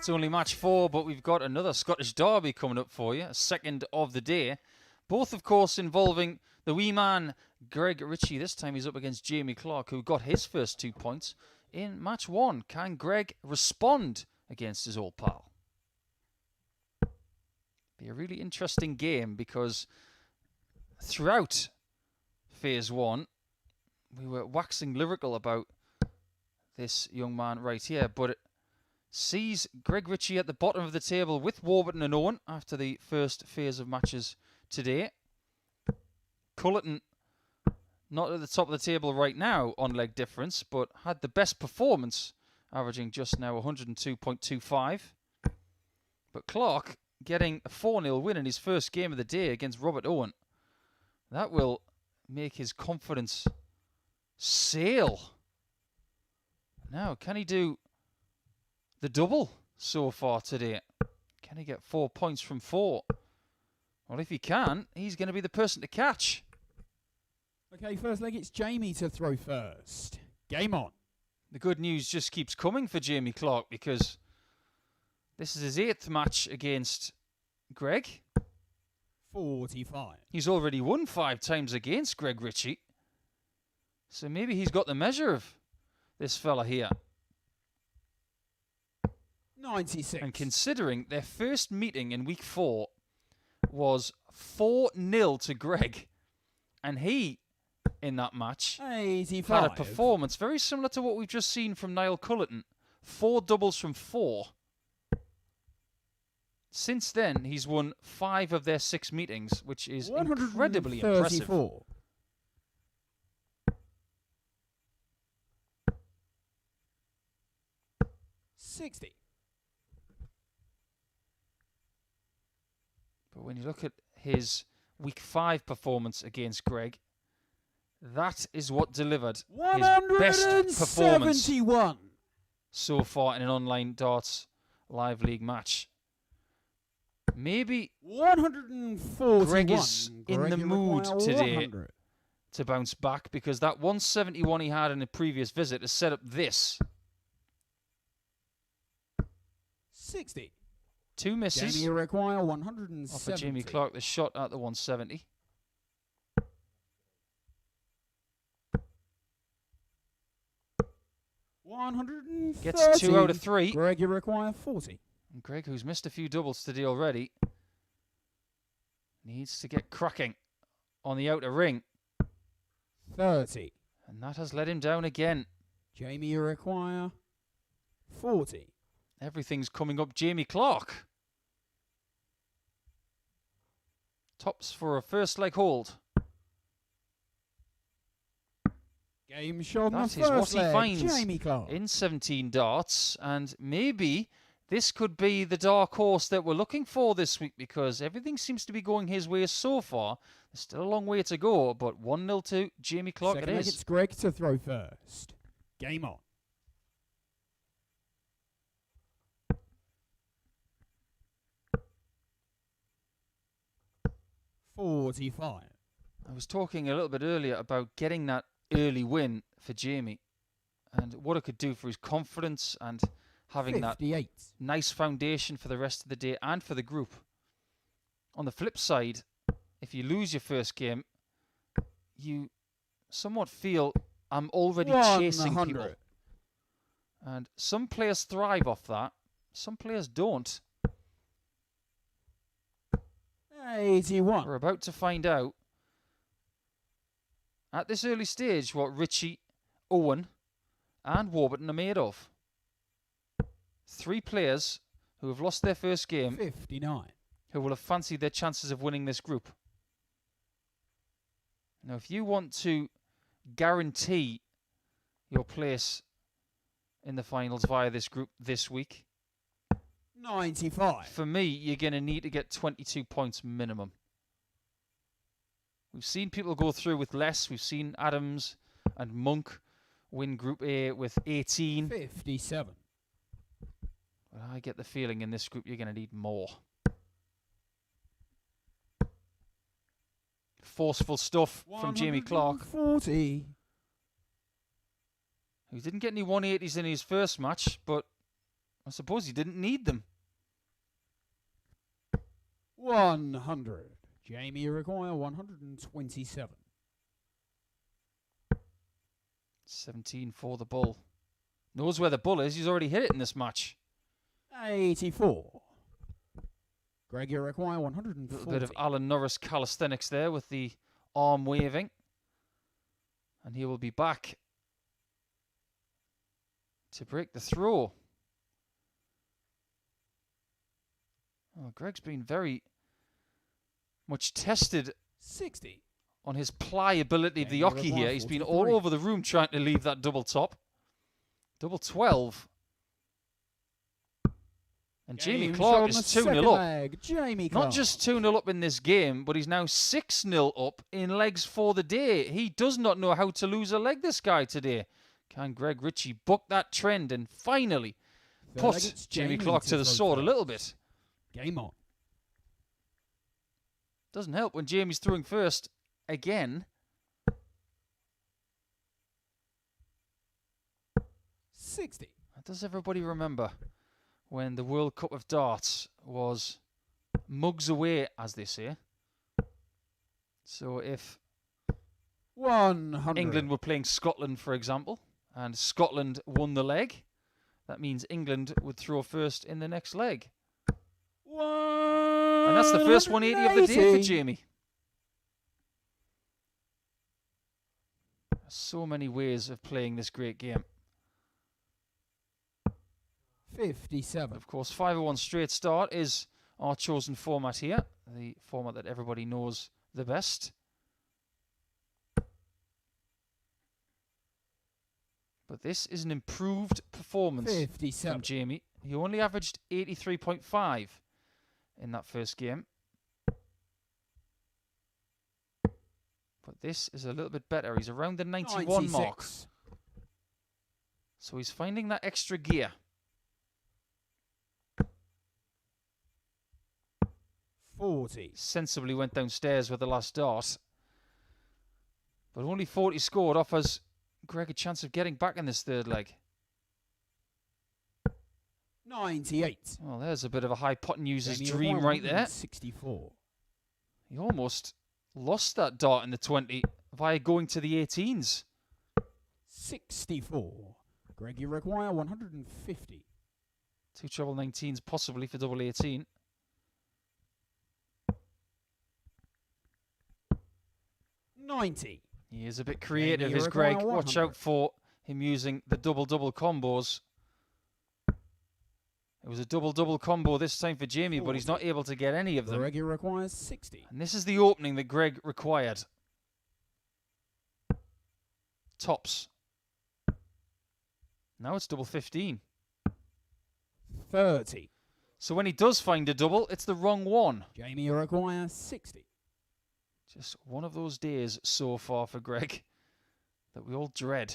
It's only match 4, but we've got another Scottish derby coming up for you, a second of the day. Both, of course, involving the wee man, Greg Richie. This time he's up against Jamie Clark, who got his first 2 points in match 1. Can Greg respond against his old pal? Be a really interesting game, because throughout Phase 1, we were waxing lyrical about this young man right here, but it sees Greg Richie at the bottom of the table with Warburton and Owen after the first phase of matches today. Culleton Not at the top of the table right now on leg difference, but had the best performance, averaging just now 102.25. But Clark getting a 4-0 win in his first game of the day against Robert Owen. That will make his confidence sail. Now, can he do the double so far today? Can he get 4 points from 4? Well, if he can, he's going to be the person to catch. Okay, first leg, it's Jamie to throw first. Game on. The good news just keeps coming for Jamie Clark because this is his 8th match against Greg. 45. He's already won 5 times against Greg Richie. So maybe he's got the measure of this fella here. 96. And considering their first meeting in week 4 was 4-0 to Greg, and he, in that match, 85. had a performance very similar to what we've just seen from Niall Culleton. 4 doubles from 4. Since then, he's won 5 of their 6 meetings, which is incredibly impressive. 60. But when you look at his week 5 performance against Greg, that is what delivered his best performance so far in an online darts live league match. Maybe 141. Greg is in the mood today to bounce back because that 171 he had in a previous visit has set up this. 60. 2 misses. Jamie require 170. Offer Jamie Clark the shot at the 170. Gets 2 out of 3. Greg, you require 40. And Greg, who's missed a few doubles today already, needs to get cracking on the outer ring. 30. And that has let him down again. Jamie, you require 40. Everything's coming up Jamie Clark. Tops for a first leg hold. Game shot. That is what he finds Jamie Clark in 17 darts. And maybe this could be the dark horse that we're looking for this week because everything seems to be going his way so far. There's still a long way to go, but 1-0 to Jamie Clark Second it leg, is. it's Greg to throw first. Game on. 45. I was talking a little bit earlier about getting that early win for Jamie and what it could do for his confidence and having 58. that nice foundation for the rest of the day and for the group. On the flip side, if you lose your first game, you somewhat feel I'm already chasing people. And some players thrive off that. Some players don't. 81. We're about to find out at this early stage what Richie, Owen and Warburton are made of. 3 players who have lost their first game, 59. who will have fancied their chances of winning this group. Now, if you want to guarantee your place in the finals via this group this week, 95. for me, you're going to need to get 22 points minimum. We've seen people go through with less. We've seen Adams and Monk win Group A with 18. 57. But I get the feeling in this group you're going to need more. Forceful stuff from Jamie Clark, 40. who didn't get any 180s in his first match, but I suppose he didn't need them. 100. Jamie, you require 127. 17 for the bull. Knows where the bull is. He's already hit it in this match. 84. Greg, you require A 140. little bit of Alan Norris calisthenics there with the arm waving. And he will be back to break the throw. Oh, Greg's been very much tested 60. on his pliability of the Jamie ocky here. requires He's been 43. all over the room trying to leave that double top. Double 12. And Jamie Game Clark shot on is the 2-0 second up. leg. Jamie Clark. Not just 2-0 up in this game, but he's now 6-0 up in legs for the day. He does not know how to lose a leg, this guy, today. Can Greg Richie buck that trend and finally Third leg, put it's Jamie Jamie Clark to the throw sword a first. little bit? Game on. Doesn't help when Jamie's throwing first again. 60. Does everybody remember when the World Cup of Darts was mugs away, as they say? So if 100. England were playing Scotland, for example, and Scotland won the leg, that means England would throw first in the next leg. And that's the first 180 of the day for Jamie. So many ways of playing this great game. 57. Of course, 501 straight start is our chosen format here, the format that everybody knows the best. But this is an improved performance 57. from Jamie. He only averaged 83.5 in that first game. But this is a little bit better. He's around the 91 mark. 96. So he's finding that extra gear. 40. Sensibly went downstairs with the last dart. But only 40 scored offers Greg a chance of getting back in this third leg. 98. Well, there's a bit of a high pot user's Jamie dream O'Brien, right there. 64. He almost lost that dart in the 20 via going to the 18s. 64. Greg, you require 150. Two treble 19s possibly for double 18. 90. He is a bit creative, Jamie, is you Greg. require Watch 100. out for him using the double-double combos. It was a double-double combo this time for Jamie, but he's not able to get any of them. Greg, you requires 60. And this is the opening that Greg required. Tops. Now it's double 15. 30. So when he does find a double, it's the wrong one. Jamie, you require 60. Just one of those days so far for Greg that we all dread.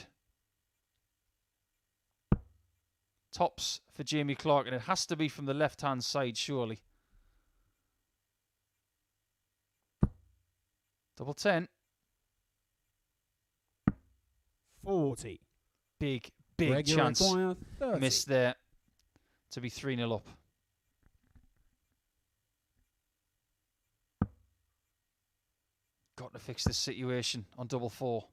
Tops for Jamie Clark, and it has to be from the left-hand side, surely. Double 10. 40. Big Greg, chance. you require 30. Missed there to be 3-0 up. Got to fix this situation on double 4.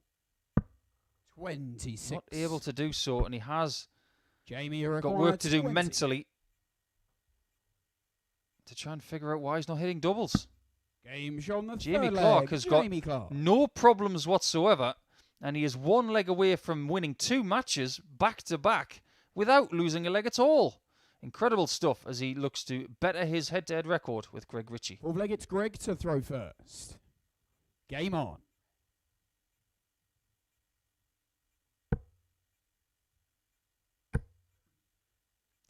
26. Not able to do so, and he has Jamie, you require got work to do 20. mentally to try and figure out why he's not hitting doubles. Game shot on the Jamie third Clark leg. has Jamie got Clark. no problems whatsoever, and he is one leg away from winning 2 matches back-to-back without losing a leg at all. Incredible stuff as he looks to better his head-to-head record with Greg Richie. Fourth leg, it's Greg to throw first. Game on.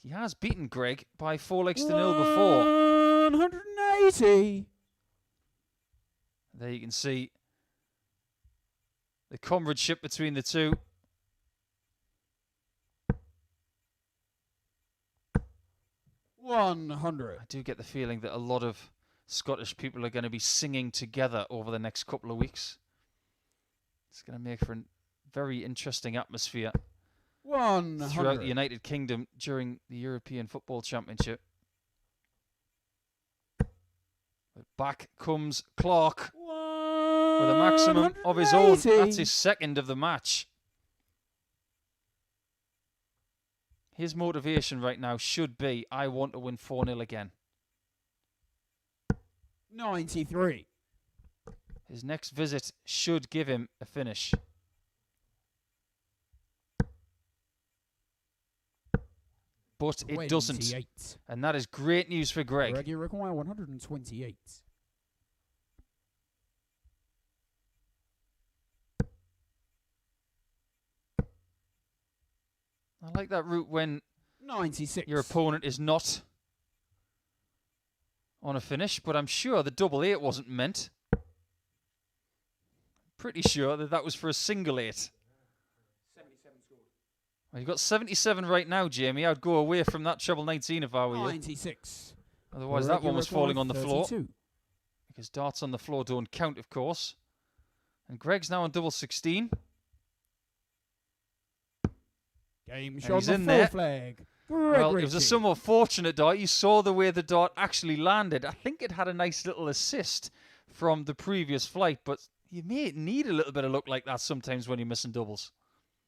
He has beaten Greg by 4 legs to 0 before. 180. There you can see the comradeship between the two. $100. I do get the feeling that a lot of Scottish people are going to be singing together over the next couple of weeks. It's going to make for a very interesting atmosphere 100. throughout the United Kingdom during the European Football Championship. But back comes Clark with a maximum of his own. 180. That's his second of the match. His motivation right now should be, I want to win 4-0 again. 93. His next visit should give him a finish. But it doesn't. 28. And that is great news for Greg. Greg, you require 128. I like that route when 96. your opponent is not on a finish, but I'm sure the double 8 wasn't meant. Pretty sure that was for a single 8. 77 scored. Well, you've got 77 right now, Jamie. I'd go away from that treble 19 if I were you. 96. Otherwise, that one was falling on the 32. floor. Because darts on the floor don't count, of course. And Greg's now on double 16. Game And shot he's the in full there. flag. Well, Greg it was a Richie. somewhat fortunate dart. You saw the way the dart actually landed. I think it had a nice little assist from the previous flight, but you may need a little bit of luck like that sometimes when you're missing doubles.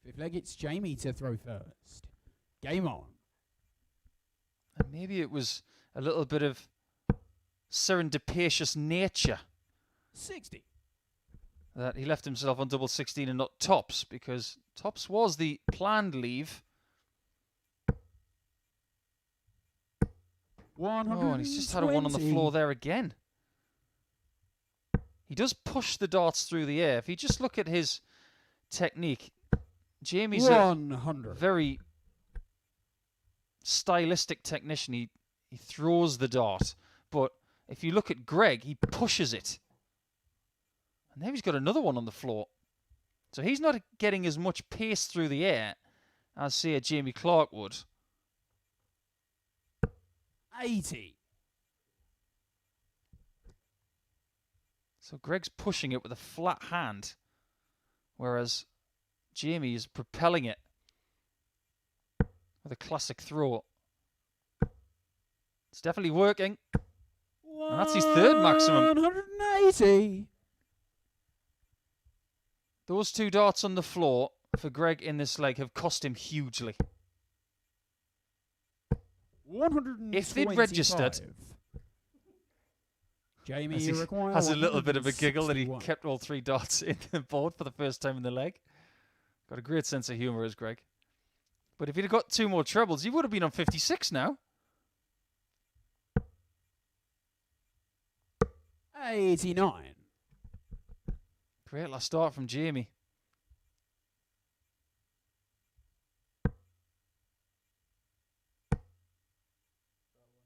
Fifth leg, it's Jamie to throw first. Game on. And maybe it was a little bit of serendipitous nature 60. that he left himself on double 16 and not tops, because tops was the planned leave. 120. Oh, and he's just had a one on the floor there again. He does push the darts through the air. If you just look at his technique, Jamie's 100. a very stylistic technician. He throws the dart, but if you look at Greg, he pushes it. And now he's got another one on the floor. So he's not getting as much pace through the air as, say, a Jamie Clark would. 80. So Greg's pushing it with a flat hand, whereas Jamie is propelling it with a classic throw. It's definitely working. And that's his third maximum. 180. Those two darts on the floor for Greg in this leg have cost him hugely. 125. If they'd registered, Jamie, as he you require has a little bit of a giggle that he 161. kept all three darts in the board for the first time in the leg. Got a great sense of humour as Greg. But if he'd have got two more trebles, he would have been on 56 now. 89. Great last start from Jamie.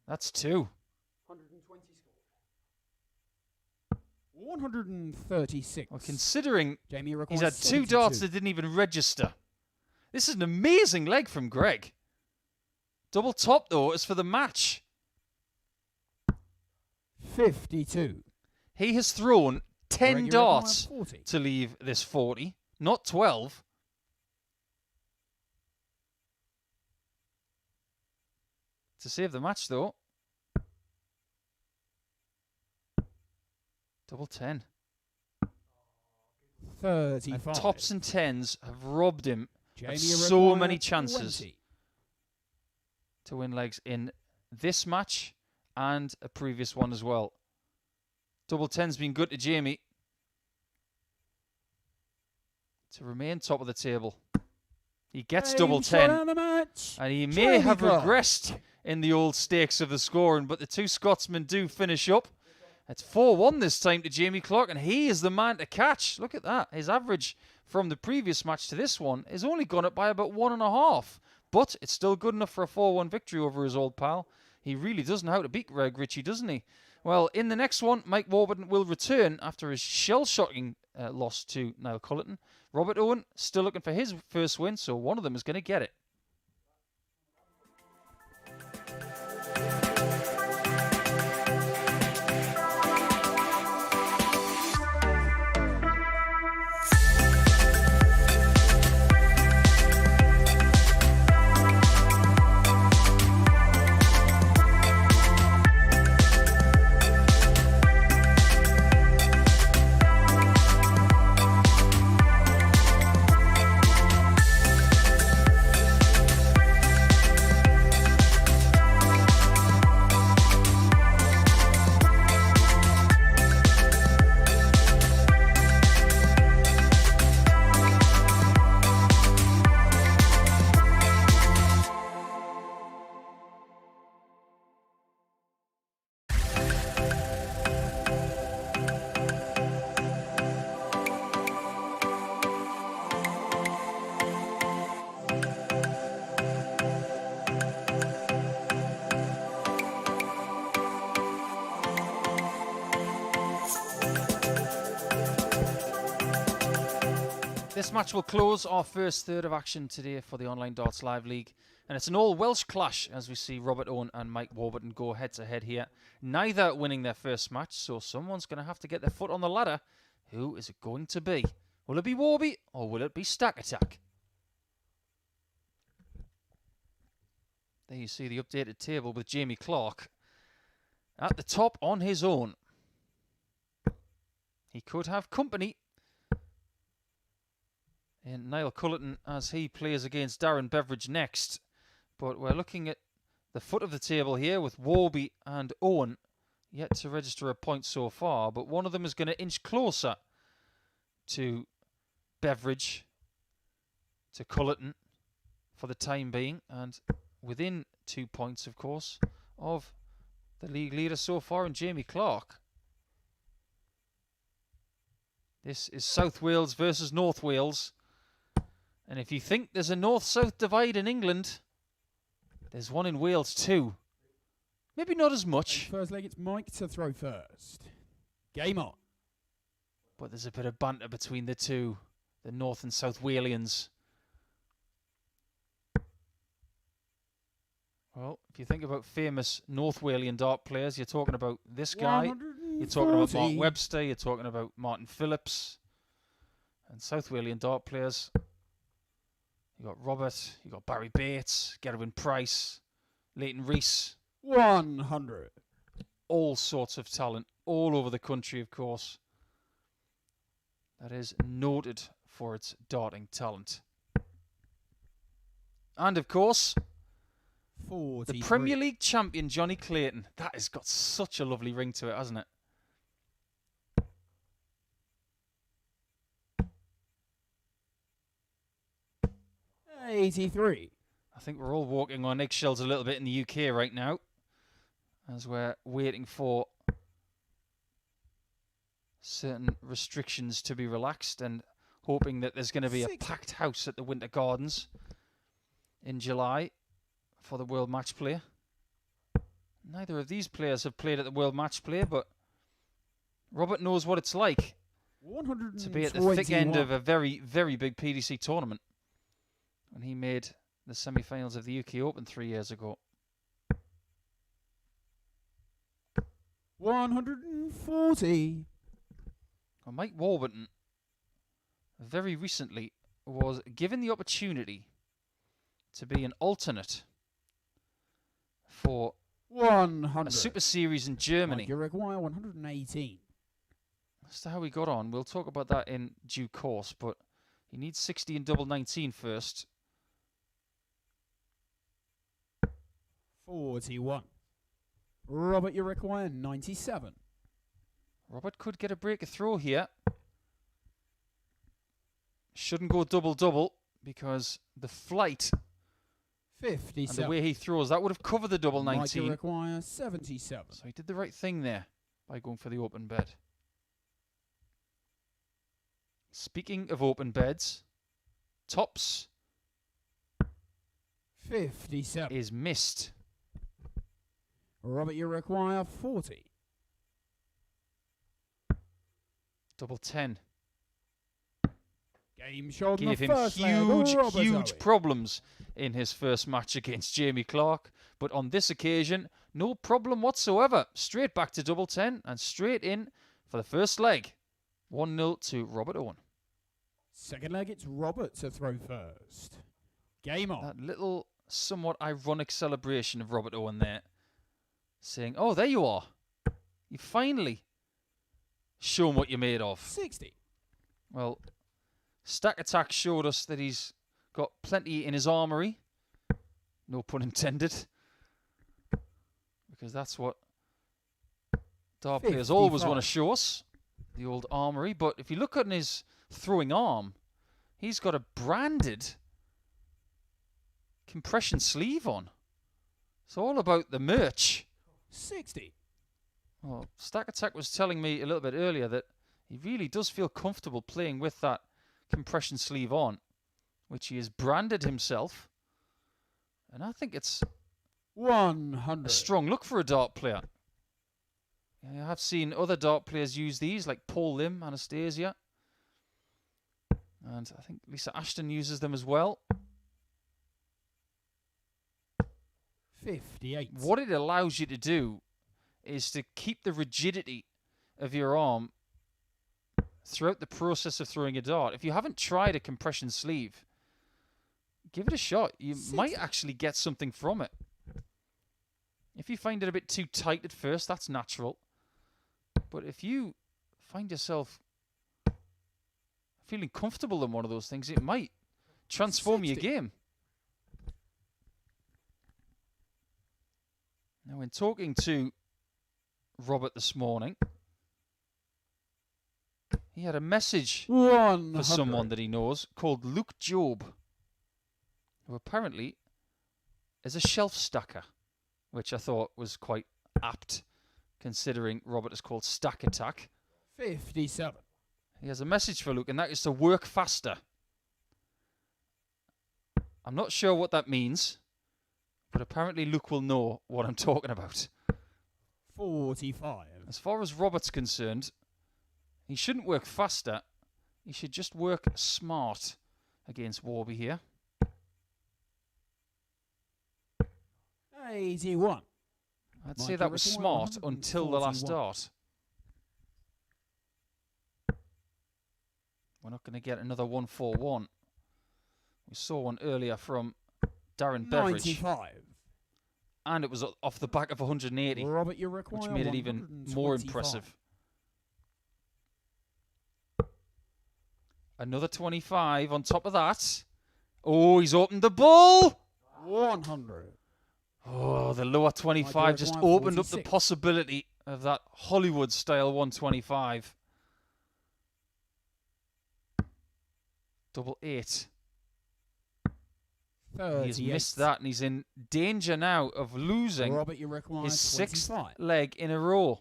That's two. 120 score. 136. Well, considering Jamie he's had two darts that didn't even register. This is an amazing leg from Greg. Double top, though, is for the match. 52. He has thrown 10 Greg, you darts require 40. to leave this 40, not 12. To save the match, though. Double 10. 35. And tops and tens have robbed him Jamie, of you so require many chances 20. to win legs in this match and a previous one as well. Double 10's been good to Jamie to remain top of the table. He gets double 10, and he may have regressed in the old stakes of the scoring, but the two Scotsmen do finish up. It's 4-1 this time to Jamie Clark, and he is the man to catch. Look at that. His average from the previous match to this one is only gone up by about 1.5, but it's still good enough for a 4-1 victory over his old pal. He really does know how to beat Greg Richie, doesn't he? Well, in the next one, Mike Warburton will return after his shell-shocking loss to Niall Culleton. Robert Owen still looking for his first win, so one of them is going to get it. This match will close our first third of action today for the Online Darts Live League. And it's an all-Welsh clash as we see Robert Owen and Mike Warburton go head-to-head here. Neither winning their first match, so someone's going to have to get their foot on the ladder. Who is it going to be? Will it be Warby or will it be Stack Attack? There you see the updated table with Jamie Clark at the top on his own. He could have company in Niall Culleton as he plays against Darren Beveridge next. But we're looking at the foot of the table here with Warby and Owen yet to register a point so far. But one of them is going to inch closer to Beveridge, to Culleton for the time being. And within 2 points, of course, of the league leader so far in Jamie Clark. This is South Wales versus North Wales. And if you think there's a north-south divide in England, there's one in Wales too. Maybe not as much. First leg, it's Mike to throw first. Game on. But there's a bit of banter between the two, the North and South Walians. Well, if you think about famous North Walian dart players, you're talking about this guy. You're talking about Mark Webster. You're talking about Martin Phillips. And South Walian dart players. You got Robert, you got Barry Bates, Gerwin Price, Leighton Rees. 100. All sorts of talent, all over the country, of course. That is noted for its darting talent. And, of course, 43. the Premier League champion, Johnny Clayton. That has got such a lovely ring to it, hasn't it? 83. I think we're all walking on eggshells a little bit in the UK right now as we're waiting for certain restrictions to be relaxed and hoping that there's going to be a packed house at the Winter Gardens in July for the World Match Play. Neither of these players have played at the World Match Play, but Robert knows what it's like to be at the thick end of a very, very big PDC tournament. When he made the semi-finals of the UK Open 3 years ago. 140. Well, Mike Warburton very recently was given the opportunity to be an alternate for 100. a Super Series in Germany. You require 118. As to how he got on, we'll talk about that in due course, but he needs 60 in double 19 first. 41. Robert, you require 97. Robert could get a break of throw here. Shouldn't go double-double because the flight 57. and the way he throws, that would have covered the double 19. You require 77. So he did the right thing there by going for the open bed. Speaking of open beds, tops 57 is missed. Robert, you require 40. Double 10. Game shot. Gave him huge problems in his first match against Jamie Clark. But on this occasion, no problem whatsoever. Straight back to double 10 and straight in for the first leg. 1-0 to Robert Owen. Second leg, it's Robert to throw first. Game on. That little somewhat ironic celebration of Robert Owen there. Saying, oh, there you are. You finally shown what you're made of. 60. Well, Stack Attack showed us that he's got plenty in his armoury. No pun intended. Because that's what dart players always want to show us. The old armoury. But if you look at his throwing arm, he's got a branded compression sleeve on. It's all about the merch. 60. Well, Stack Attack was telling me a little bit earlier that he really does feel comfortable playing with that compression sleeve on, which he has branded himself. And I think it's 100. a strong look for a dart player. I have seen other dart players use these, like Paul Lim, Anastasia. And I think Lisa Ashton uses them as well. 58. What it allows you to do is to keep the rigidity of your arm throughout the process of throwing a dart. If you haven't tried a compression sleeve, give it a shot. You might actually get something from it. If you find it a bit too tight at first, that's natural. But if you find yourself feeling comfortable in one of those things, it might transform your game. Now, in talking to Robert this morning, he had a message for someone that he knows called Luke Job, who apparently is a shelf stacker, which I thought was quite apt, considering Robert is called Stack Attack. 57. He has a message for Luke, and that is to work faster. I'm not sure what that means, but apparently Luke will know what I'm talking about. 45. As far as Robert's concerned, he shouldn't work faster. He should just work smart against Warby here. 81. I'd say that was smart until the last dart. We're not going to get another 141. We saw one earlier from Darren Beveridge. 95. And it was off the back of 180, Robert, you require which made it even more impressive. Another 25 on top of that. Oh, he's opened the ball. 100. Oh, the lower 25 just opened up the possibility of that Hollywood-style 125. Double 8. He's missed that, and he's in danger now of losing Robert, you require his 6th 25. leg in a row.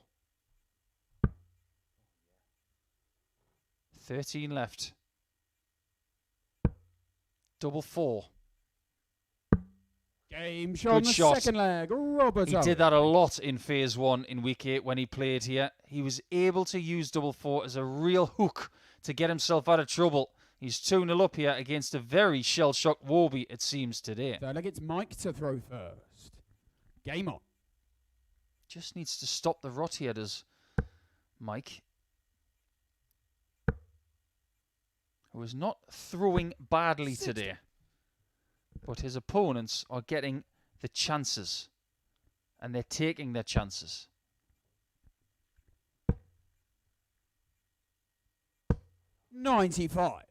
13 left. Double 4. Game shot on the second leg. Robert He did that a lot in Phase 1 in Week 8 when he played here. He was able to use double 4 as a real hook to get himself out of trouble. He's 2-0 up here against a very shell-shocked Warby, it seems, today. Third leg, it's Mike to throw first. Game on. Just needs to stop the rot here, does Mike. Who is not throwing badly today. But his opponents are getting the chances. And they're taking their chances. 95.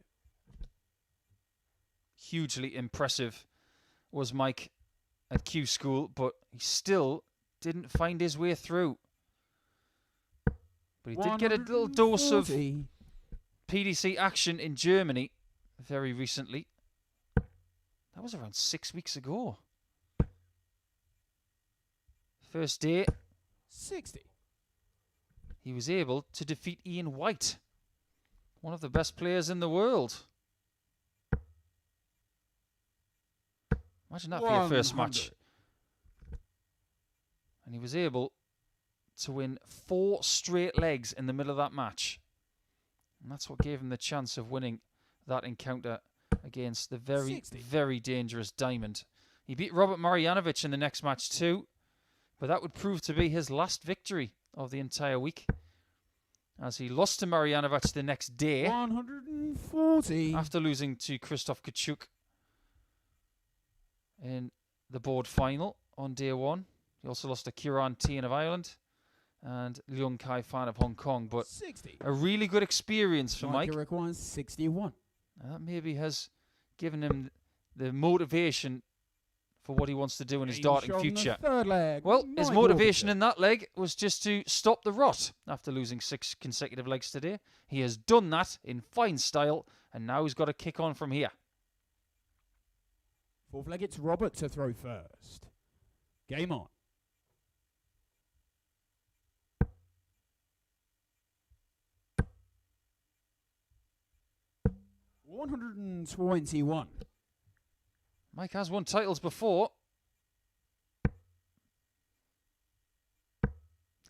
Hugely impressive was Mike at Q School, but he still didn't find his way through. But he did get a little dose of PDC action in Germany very recently. That was around 6 weeks ago. First day, 60. He was able to defeat Ian White, one of the best players in the world. Imagine that for your first match. And he was able to win 4 straight legs in the middle of that match. And that's what gave him the chance of winning that encounter against the very dangerous Diamond. He beat Robert Marjanovic in the next match too, but that would prove to be his last victory of the entire week, as he lost to Marjanovic the next day 140 after losing to Krzysztof Kachuk in the board final on day 1. He also lost to Kieran Tian of Ireland and Leung Kai Fan of Hong Kong. But 60. A really good experience for Mike. Requires 61. That maybe has given him the motivation for what he wants to do in his darting future. Well, his motivation in that leg was just to stop the rot after losing 6 consecutive legs today. He has done that in fine style, and now he's got to kick on from here. Fourth leg, it's Robert to throw first. Game on. 121. Mike has won titles before.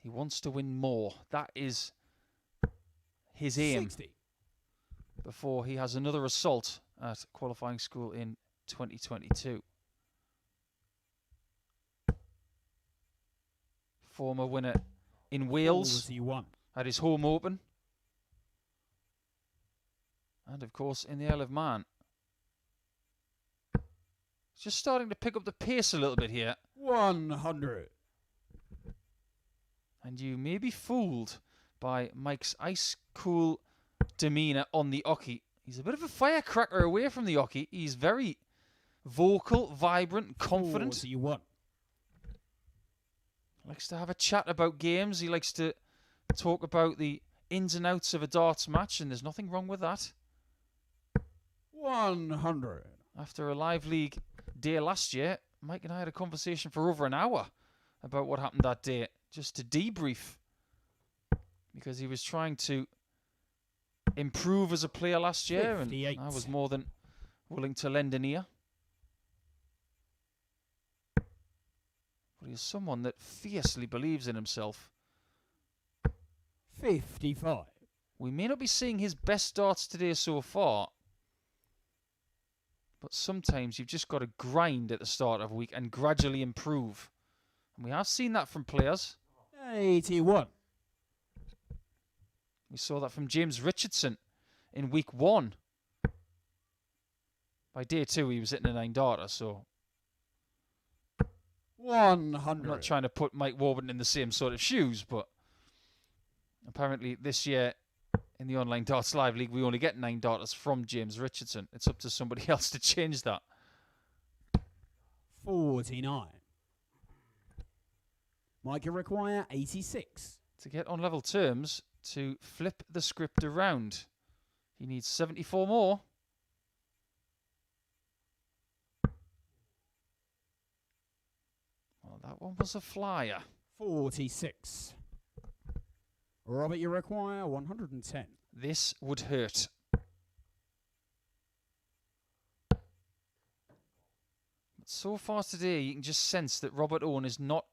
He wants to win more. That is his aim. 60. before he has another assault at qualifying school in 2022. Former winner in Wales 41. at his home open. And of course in the Isle of Man. It's just starting to pick up the pace a little bit here. 100. And you may be fooled by Mike's ice cool demeanour on the oche. He's a bit of a firecracker away from the oche. He's very vocal, vibrant, confident. 41. Likes to have a chat about games. He likes to talk about the ins and outs of a darts match, and there's nothing wrong with that. 100. After a live league day last year, Mike and I had a conversation for over an hour about what happened that day, just to debrief, because he was trying to improve as a player last year, 58. and I was more than willing to lend an ear. But he's someone that fiercely believes in himself. 55. We may not be seeing his best darts today so far, but sometimes you've just got to grind at the start of a week and gradually improve. And we have seen that from players. 81. We saw that from James Richardson in week 1. By day 2, he was hitting a 9-darter, so 100. I'm not trying to put Mike Warburton in the same sort of shoes, but apparently this year in the Online Darts Live League, we only get 9-darters from James Richardson. It's up to somebody else to change that. 49. Mike require 86. To get on level terms, to flip the script around, he needs 74 more. Well, that one was a flyer. 46. Robert, you require 110. This would hurt. But so far today, you can just sense that Robert Owen is not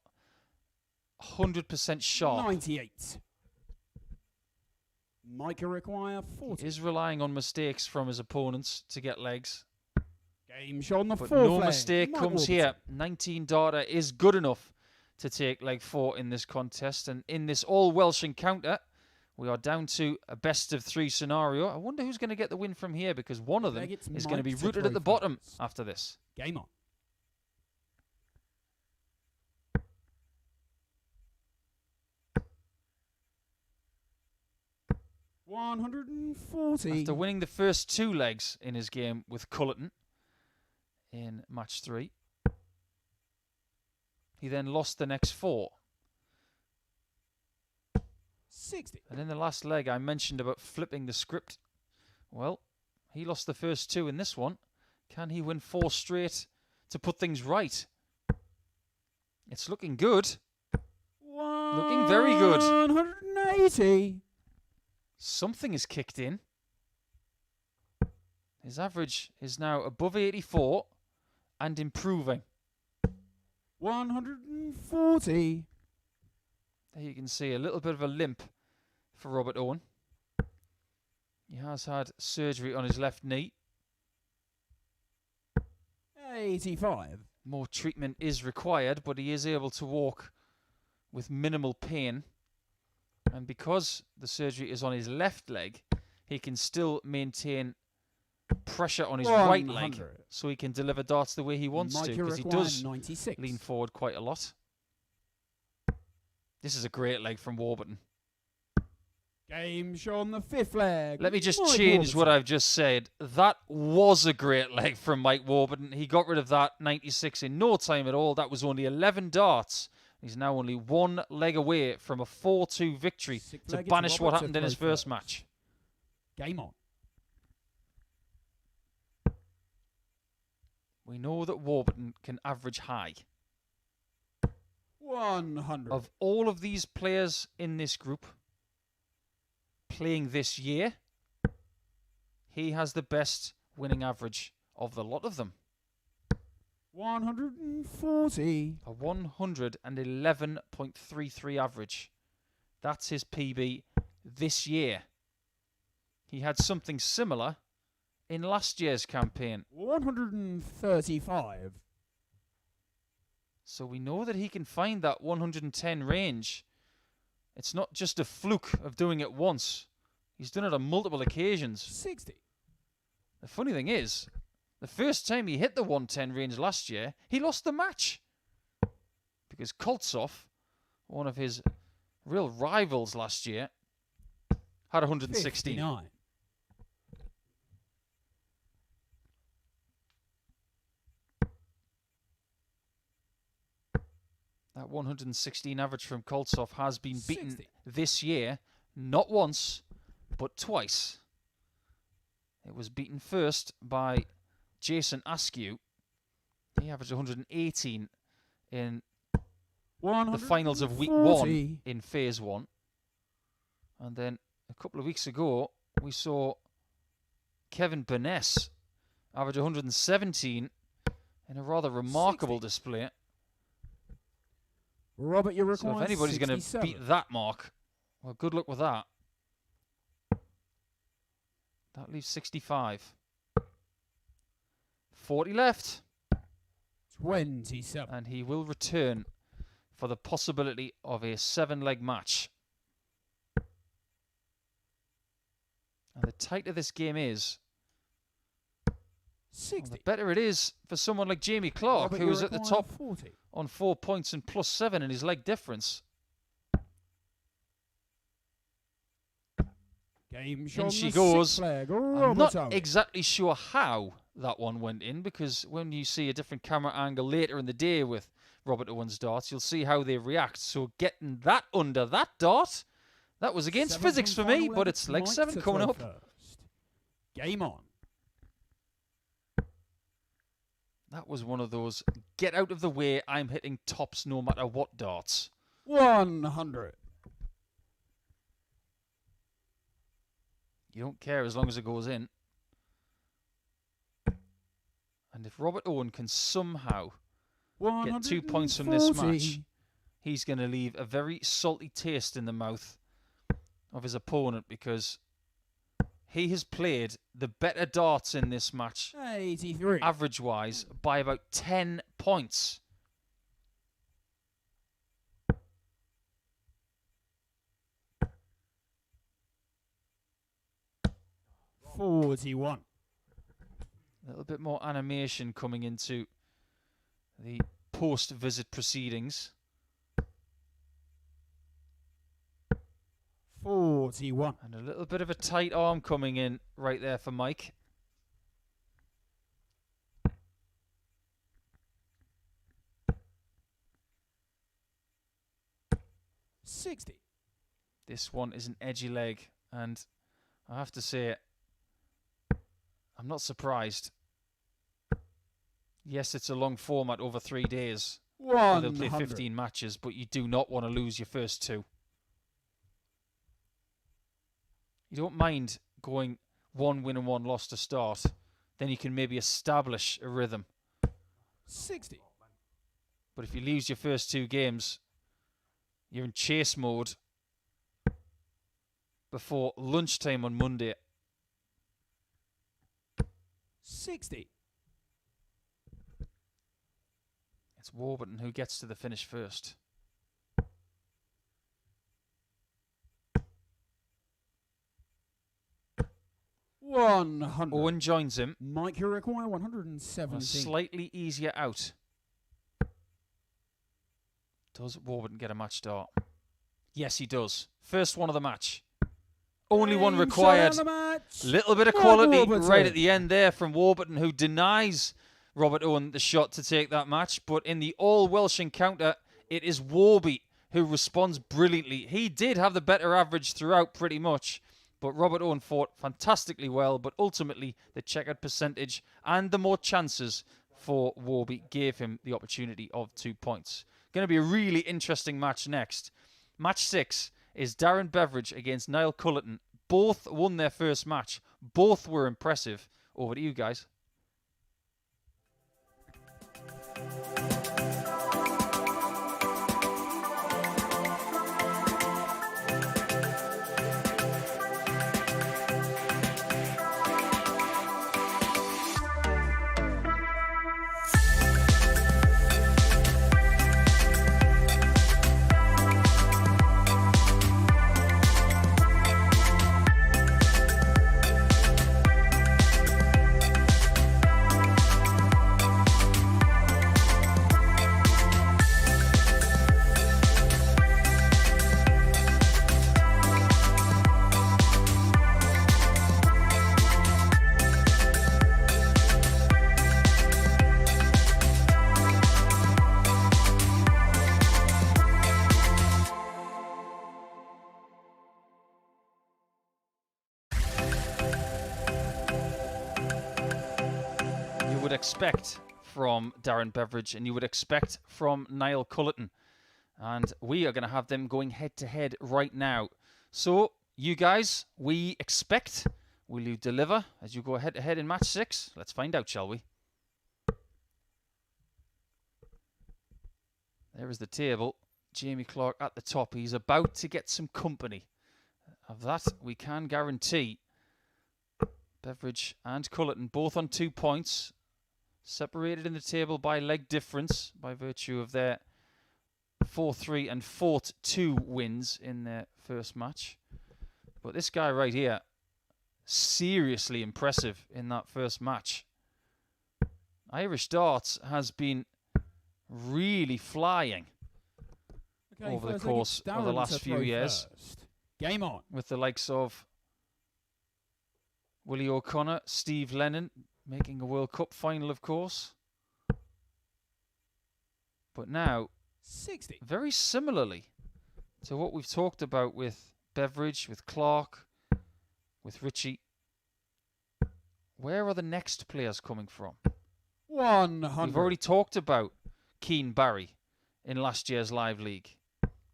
100% sharp. 98. Mike require 40. He is relying on mistakes from his opponents to get legs. Game shot on the But fourth no leg. mistake Mike comes Warburton. here. 19-darter is good enough to take leg 4 in this contest. And in this all-Welsh encounter, we are down to a best-of-3 scenario. I wonder who's going to get the win from here, because one of them is going to be rooted at the bottom after this. Game on. 140. After winning the first 2 legs in his game with Culleton in match 3, he then lost the next 4. 60. And in the last leg, I mentioned about flipping the script. Well, he lost the first 2 in this one. Can he win 4 straight to put things right? It's looking good. Looking very good. 180. Something is kicked in. His average is now above 84 and improving. 140. There you can see a little bit of a limp for Robert Owen. He has had surgery on his left knee. 85. More treatment is required, but he is able to walk with minimal pain. And because the surgery is on his left leg, he can still maintain pressure on his right leg, so he can deliver darts the way he wants to, because he does 96. lean forward quite a lot. This is a great leg from Warburton. Game show on the 5th leg. Let me just Mike change what Warburton. I've just said. That was a great leg from Mike Warburton. He got rid of that 96 in no time at all. That was only 11 darts. He's now only 1 leg away from a 4-2 victory to banish what happened in his first match. Game on. We know that Warburton can average high. 100. Of all of these players in this group playing this year, he has the best winning average of the lot of them. 140. A 111.33 average. That's his PB this year. He had something similar in last year's campaign. 135. So we know that he can find that 110 range. It's not just a fluke of doing it once. He's done it on multiple occasions. 60. The funny thing is, the first time he hit the 110 range last year, he lost the match. Because Culleton, one of his real rivals last year, had 116. 59. That 116 average from Culleton has been beaten 60. this year, not once, but twice. It was beaten first by Jason Askew. He averaged 118 in the finals of week 1 in phase 1. And then a couple of weeks ago, we saw Kevin Burness average 117 in a rather remarkable 60. display. Robert, you So require if anybody's going to 67. beat that mark, well, good luck with that. That leaves 65. 40 left. 27. And he will return for the possibility of a 7-leg match. And the tighter this game is, 60. the better it is for someone like Jamie Clark, Robert, who you is at the require top 40. on 4 points and +7 in his leg difference. Game In shot. she goes. Flag. I'm Robert not Owen. exactly sure how that one went in, because when you see a different camera angle later in the day with Robert Owen's darts, you'll see how they react. So getting that under that dart, that was against 7 physics from for me, final but length. it's leg Mike 7 to coming throw up. first. Game on. That was one of those get out of the way, I'm hitting tops no matter what darts. 100. You don't care as long as it goes in. And if Robert Owen can somehow get 2 points from this 140. match, he's going to leave a very salty taste in the mouth of his opponent, because he has played the better darts in this match, 83. average-wise, by about 10 points. $41. A little bit more animation coming into the post-visit proceedings. 41. And a little bit of a tight arm coming in right there for Mike. $60. This one is an edgy leg, and I have to say, I'm not surprised. Yes, it's a long format over 3 days. They'll play 100. 15 matches, but you do not want to lose your first 2. You don't mind going 1 win and 1 loss to start. Then you can maybe establish a rhythm. 60. But if you lose your first 2 games, you're in chase mode before lunchtime on Monday. 60. It's Warburton who gets to the finish first. $100. Owen joins him. Mike, you require A 117. slightly easier out. Does Warburton get a match start? Yes, he does. First one of the match. Only one Game shot required. on the match. Little bit of Mark quality Warburton. right at the end there from Warburton, who denies Robert Owen the shot to take that match. But in the all-Welsh encounter, it is Warby who responds brilliantly. He did have the better average throughout pretty much, but Robert Owen fought fantastically well. But ultimately, the checkered percentage and the more chances for Warby gave him the opportunity of 2 points. Going to be a really interesting match next. Match 6 is Darren Beveridge against Niall Culleton. Both won their first match. Both were impressive. Over to you guys. would expect from Darren Beveridge and you would expect from Niall Culleton. And we are going to have them going head-to-head right now. So, you guys, we expect, will you deliver as you go head-to-head in match 6? Let's find out, shall we? There is the table. Jamie Clark at the top. He's about to get some company. Of that, we can guarantee. Beveridge and Culleton both on 2 points. Separated in the table by leg difference by virtue of their 4-3 and 4-2 wins in their first match. But this guy right here, seriously impressive in that first match. Irish darts has been really flying over the course of the last few years. Game on. With the likes of Willie O'Connor, Steve Lennon, making a World Cup final, of course. But now, 60. Very similarly to what we've talked about with Beveridge, with Clark, with Richie, where are the next players coming from? 100. We've already talked about Keane Barry in last year's Live League.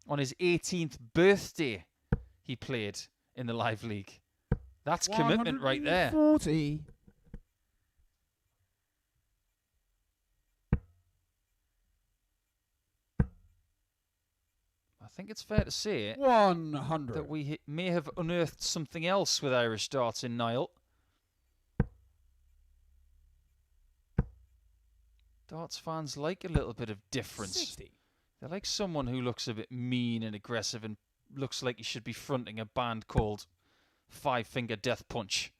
On his 18th birthday, he played in the Live League. That's commitment right there. 40. I think it's fair to say 100. that we may have unearthed something else with Irish darts in Niall. Darts fans like a little bit of difference. 60. They like someone who looks a bit mean and aggressive and looks like he should be fronting a band called Five Finger Death Punch.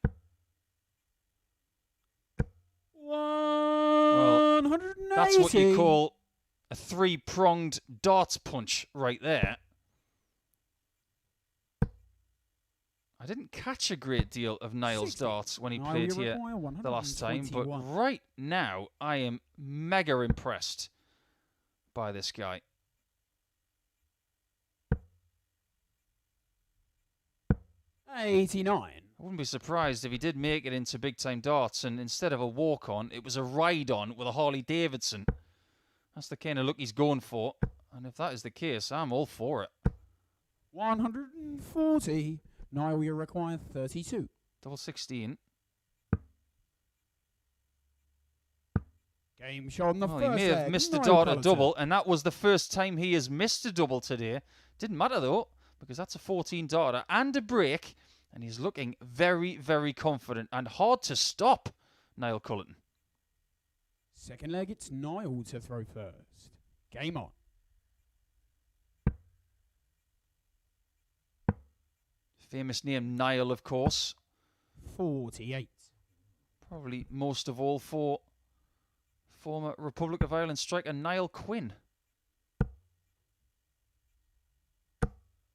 180. Well, that's what you call a three-pronged darts punch right there. I didn't catch a great deal of Niall's 60. darts when he played here the last time, but 121. right now I am mega impressed by this guy. 89. I wouldn't be surprised if he did make it into big-time darts and instead of a walk-on, it was a ride-on with a Harley Davidson. That's the kind of look he's going for. And if that is the case, I'm all for it. 140. Niall, you require 32. Double 16. Game shot on the Well, first he may have leg. missed a Niall dart, a Culleton. double, and that was the first time he has missed a double today. Didn't matter, though, because that's a 14 darter and a break, and he's looking very, very confident and hard to stop, Niall Culleton. Second leg, it's Niall to throw first. Game on. Famous name Niall, of course. 48. Probably most of all for former Republic of Ireland striker Niall Quinn.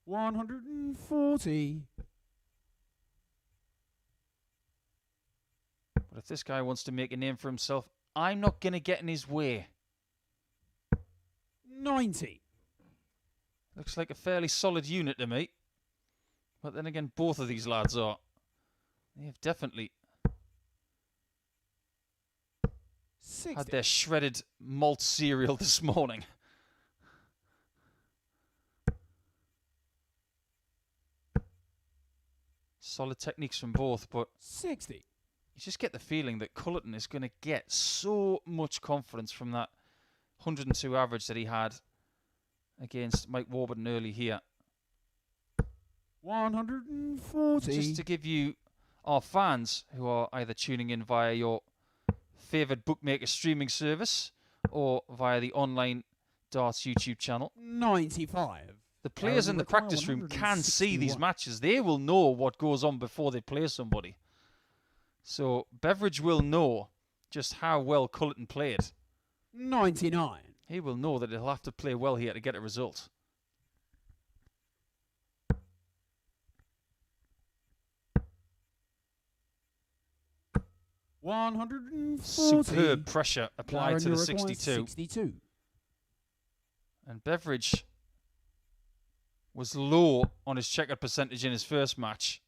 140. But if this guy wants to make a name for himself, I'm not going to get in his way. 90. Looks like a fairly solid unit to me. But then again, both of these lads are. They have definitely 60. had their shredded malt cereal this morning. Solid techniques from both, but 60. you just get the feeling that Culleton is going to get so much confidence from that 102 average that he had against Mike Warburton early here. 140. Just to give you, our fans who are either tuning in via your favoured bookmaker streaming service or via the online darts YouTube channel, 95. the players in the practice room can see these matches. They will know what goes on before they play somebody. So Beveridge will know just how well Culleton played. 99. He will know that he'll have to play well here to get a result. 140. Superb pressure applied Darren, to the you require 62. 62. And Beveridge was low on his checkered percentage in his first match.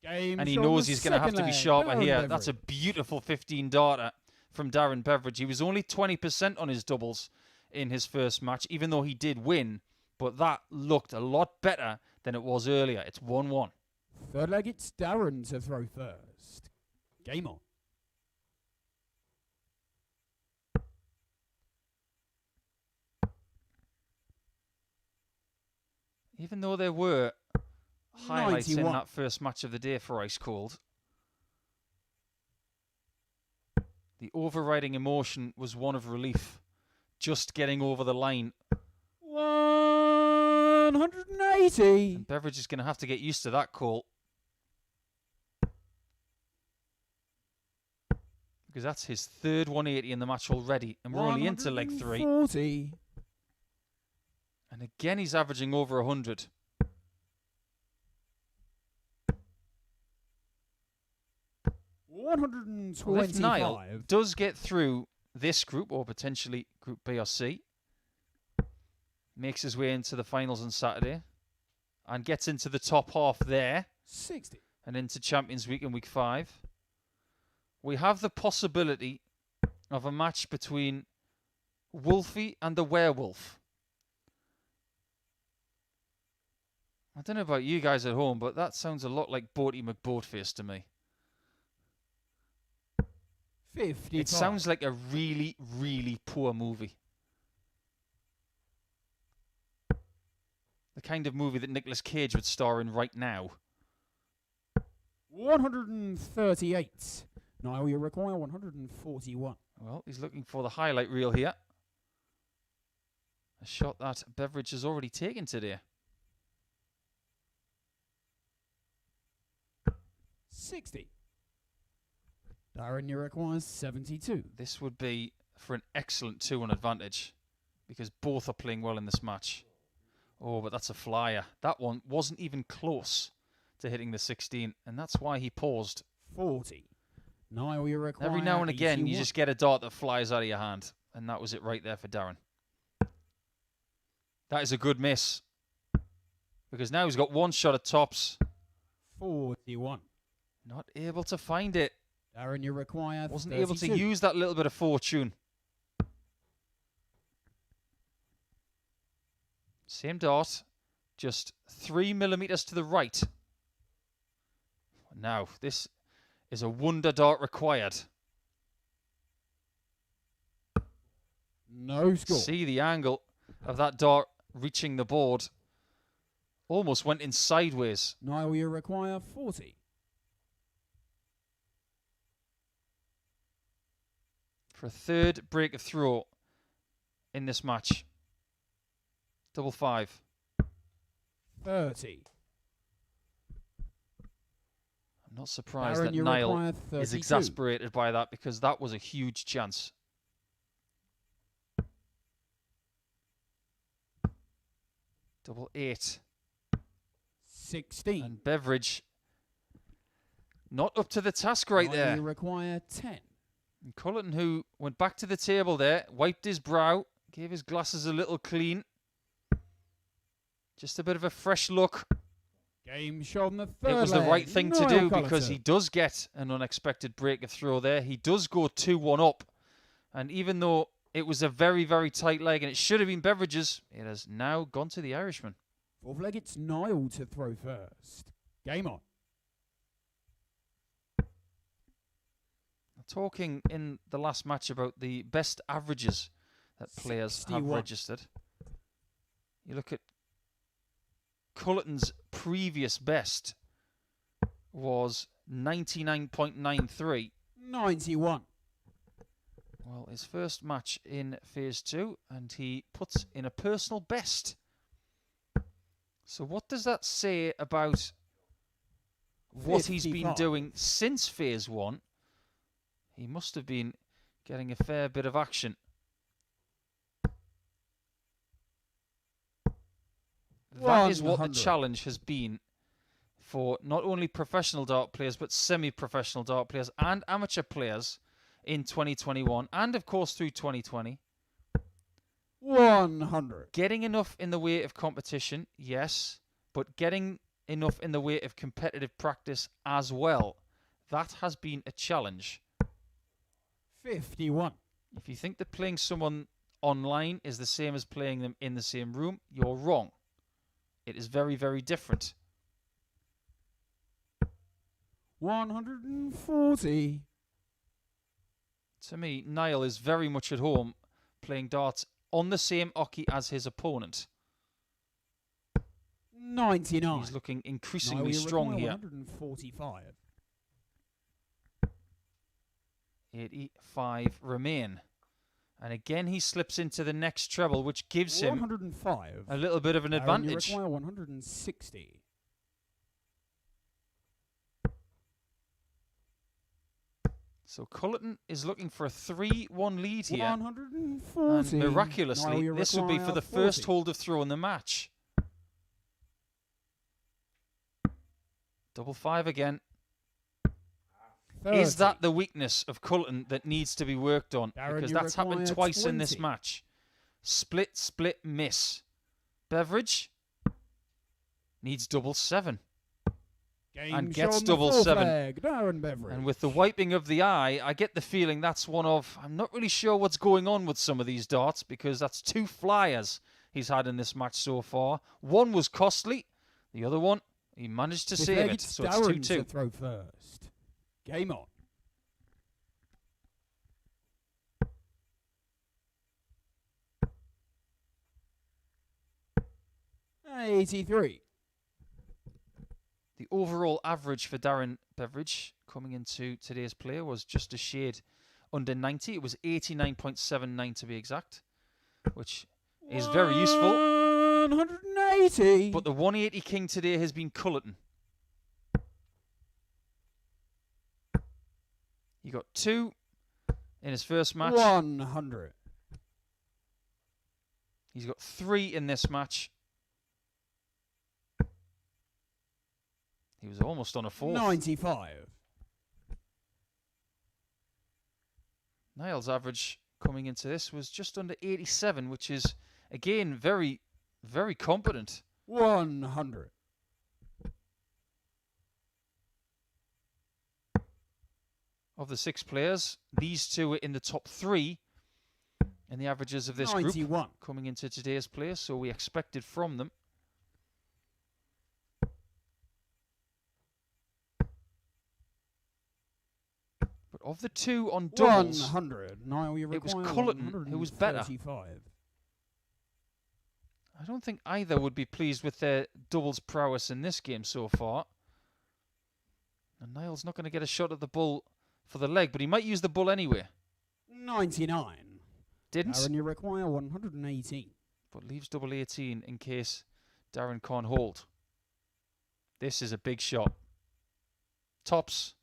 Game And he shot knows on the he's going to have to second be leg. sharper Darren here. Beveridge. That's a beautiful 15 darter from Darren Beveridge. He was only 20% on his doubles in his first match, even though he did win. But that looked a lot better than it was earlier. It's 1-1. Third leg, it's Darren to throw first. Game on. Even though there were highlights 91. in that first match of the day for Ice Cold, the overriding emotion was one of relief. Just getting over the line. 180. And Beveridge is going to have to get used to that call. Because that's his third 180 in the match already. And we're only into leg 3. 40. And again, he's averaging over 100. Well, if Niall does get through this group, or potentially Group B or C, makes his way into the finals on Saturday, and gets into the top half there, 60. And into Champions Week in Week 5, we have the possibility of a match between Wolfie and the Werewolf. I don't know about you guys at home, but that sounds a lot like Boaty McBoatface to me. 55. It sounds like a really, really poor movie. The kind of movie that Nicolas Cage would star in right now. 138. Niall, you require 141. Well, he's looking for the highlight reel here. A shot that Beveridge has already taken today. 60. Darren, you require 72. This would be for an excellent 2-1 advantage because both are playing well in this match. Oh, but that's a flyer. That one wasn't even close to hitting the 16, and that's why he paused. 40. Niall, you require Every now and again, 81. you just get a dart that flies out of your hand, and that was it right there for Darren. That is a good miss because now he's got one shot at tops. 41. Not able to find it. Darren, you require Wasn't 32. able to use that little bit of fortune. Same dart, just 3 millimeters to the right. Now, this is a wonder dart required. No score. See the angle of that dart reaching the board. Almost went in sideways. Niall, you require 40. For a third break of throw in this match. Double 5. 30. I'm not surprised Darren, that you Niall require is 32. exasperated by that because that was a huge chance. Double 8. 16. And Beveridge not up to the task right Niall, there. you require 10. And Culleton, who went back to the table there, wiped his brow, gave his glasses a little clean. Just a bit of a fresh look. Game shot on the third It was the leg. right thing to Niall do Culleton. because he does get an unexpected break of throw there. He does go 2-1 up. And even though it was a very, very tight leg and it should have been Beveridge's, it has now gone to the Irishman. Fourth leg, it's Niall to throw first. Game on. Talking in the last match about the best averages that players 61. have registered. You look at Culleton's previous best was 99.93. 91. Well, his first match in Phase 2, and he puts in a personal best. So what does that say about what he's been 55. doing since Phase 1? He must have been getting a fair bit of action. That is what the 100. challenge has been for not only professional dart players, but semi-professional dart players and amateur players in 2021, and of course through 2020. 100. Getting enough in the way of competition, yes, but getting enough in the way of competitive practice as well. That has been a challenge. 51. If you think that playing someone online is the same as playing them in the same room, you're wrong. It is very, very different. 140. To me, Niall is very much at home playing darts on the same oche as his opponent. 99. He's looking increasingly strong here. 145. 85 remain. And again, he slips into the next treble, which gives him 105. a little bit of an advantage. You require 160. So Culleton is looking for a 3-1 lead here. 140. And miraculously, this would be for the first hold of throw in the match. Double 5 again. 30. Is that the weakness of Culleton that needs to be worked on? Darren, Because that's happened twice 20. in this match. Split, split, miss. Beveridge needs double 7. And gets double 7. Darren Beveridge. And with the wiping of the eye, I get the feeling that's one of... I'm not really sure what's going on with some of these darts, because that's 2 flyers he's had in this match so far. One was costly. The other one, he managed to save it. So it's 2-2. To throw first. Game on. $83. The overall average for Darren Beveridge coming into today's play was just a shade under 90. It was 89.79 to be exact, which is very useful. 180. But the 180 king today has been Culleton. He got 2 in his first match. 100. He's got 3 in this match. He was almost on a 4th. 95. Niall's average coming into this was just under 87, which is, again, very, very competent. 100. Of the 6 players, these 2 are in the top 3 in the averages of this 91. group coming into today's play, so we expected from them. But of the 2 on doubles, 100. Niall, you it was require Culleton who was better. 135. I don't think either would be pleased with their doubles prowess in this game so far. And Niall's not going to get a shot at the bull for the leg, but he might use the bull anyway. 99. Didn't. Darren, you require 118. But leaves double 18 in case Darren can't hold. This is a big shot. Tops.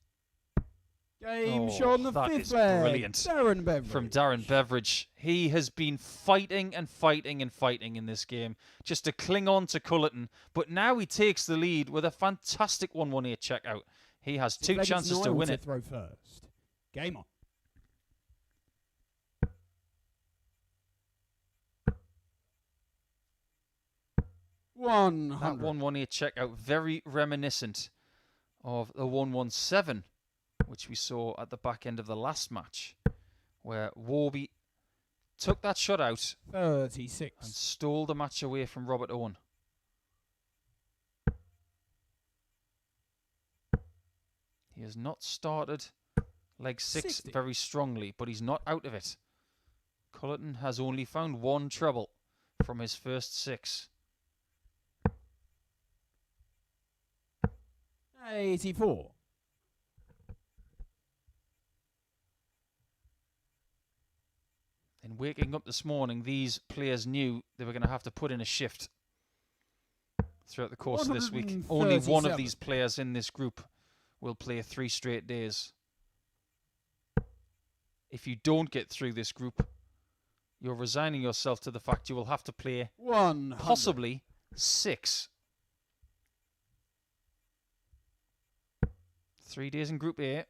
Game shot on the that 5th is leg. brilliant. Darren Beveridge. From Darren Beveridge. He has been fighting and fighting and fighting in this game just to cling on to Culleton. But now he takes the lead with a fantastic 118 checkout. He has 2 chances to win it. Throw first. Game on. That 118 checkout, very reminiscent of the 117, which we saw at the back end of the last match, where Warby took that shot out 36 and stole the match away from Robert Owen. He has not started leg 6 60. very strongly, but he's not out of it. Culleton has only found 1 treble from his first 6. 84. In waking up this morning, these players knew they were going to have to put in a shift throughout the course of this week. Only one of these players in this group will play 3 straight days. If you don't get through this group, you're resigning yourself to the fact you will have to play 100. possibly 6. 3 days in Group A,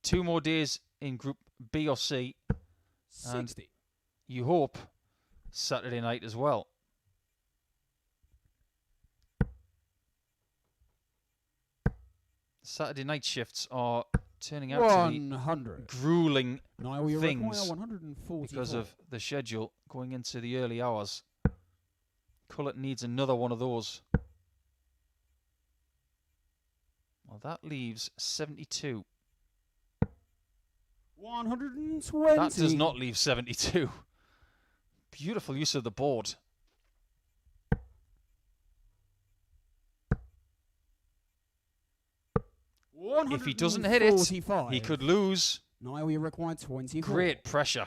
2 more days in Group B or C, 60. and you hope Saturday night as well. Saturday night shifts are turning out to be 100. grueling Niall, you things require 144. because of the schedule going into the early hours. Culleton needs another one of those. Well, that leaves 72. 120. That does not leave 72. Beautiful use of the board. If he doesn't hit it, he could lose. Niall, you require 24. Great pressure.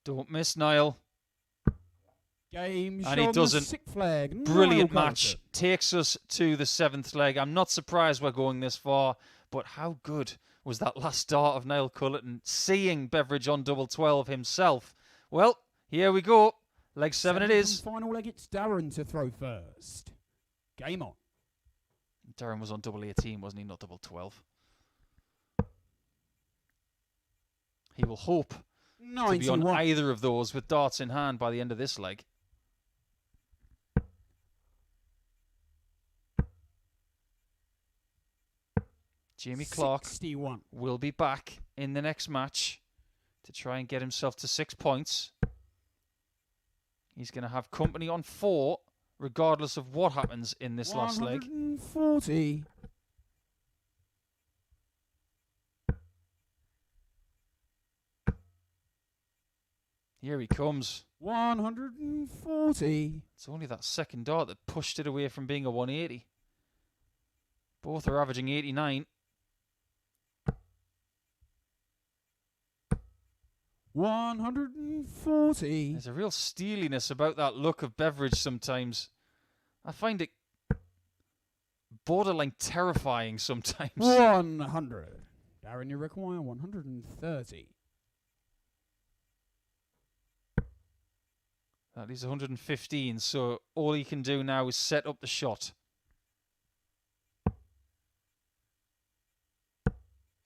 Don't miss, Niall. Game And he doesn't. Sixth flag. Brilliant Niall match. Culleton. Takes us to the 7th leg. I'm not surprised we're going this far, but how good was that last start of Niall Culleton, seeing Beveridge on double 12 himself? Well, here we go. Leg 7 it is. Final leg, it's Darren to throw first. Game on. Darren was on double 18, wasn't he? Not double 12. He will hope to be on either of those with darts in hand by the end of this leg. Jamie Clark 61. will be back in the next match to try and get himself to 6 points. He's going to have company on 4, regardless of what happens in this last leg. 140. Here he comes. 140. It's only that second dart that pushed it away from being a 180. Both are averaging 89. 140. There's a real steeliness about that look of Beveridge sometimes. I find it borderline terrifying sometimes. 100. Darren, you require 130. That is 115, so all he can do now is set up the shot.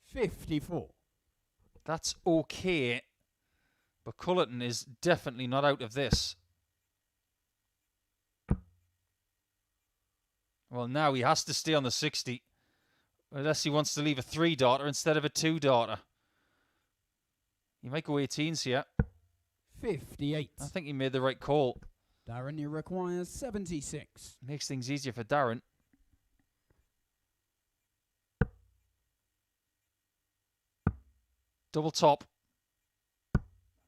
54. That's okay, but Culleton is definitely not out of this. Well, now he has to stay on the 60, unless he wants to leave a 3-darter instead of a 2-darter. He might go 18s here. 58. I think he made the right call. Darren, you require 76. Makes things easier for Darren. Double top.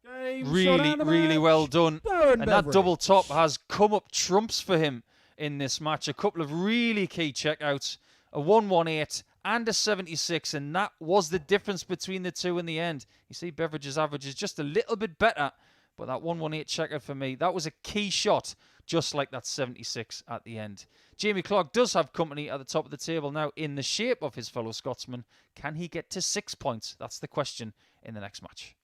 Really well done. Darren And Beveridge. that double top has come up trumps for him in this match. A couple of really key checkouts. A 118 and a 76. And that was the difference between the two in the end. You see Beveridge's average is just a little bit better. But that 118 checkout for me, that was a key shot, just like that 76 at the end. Jamie Clark does have company at the top of the table now in the shape of his fellow Scotsman. Can he get to 6 points? That's the question in the next match.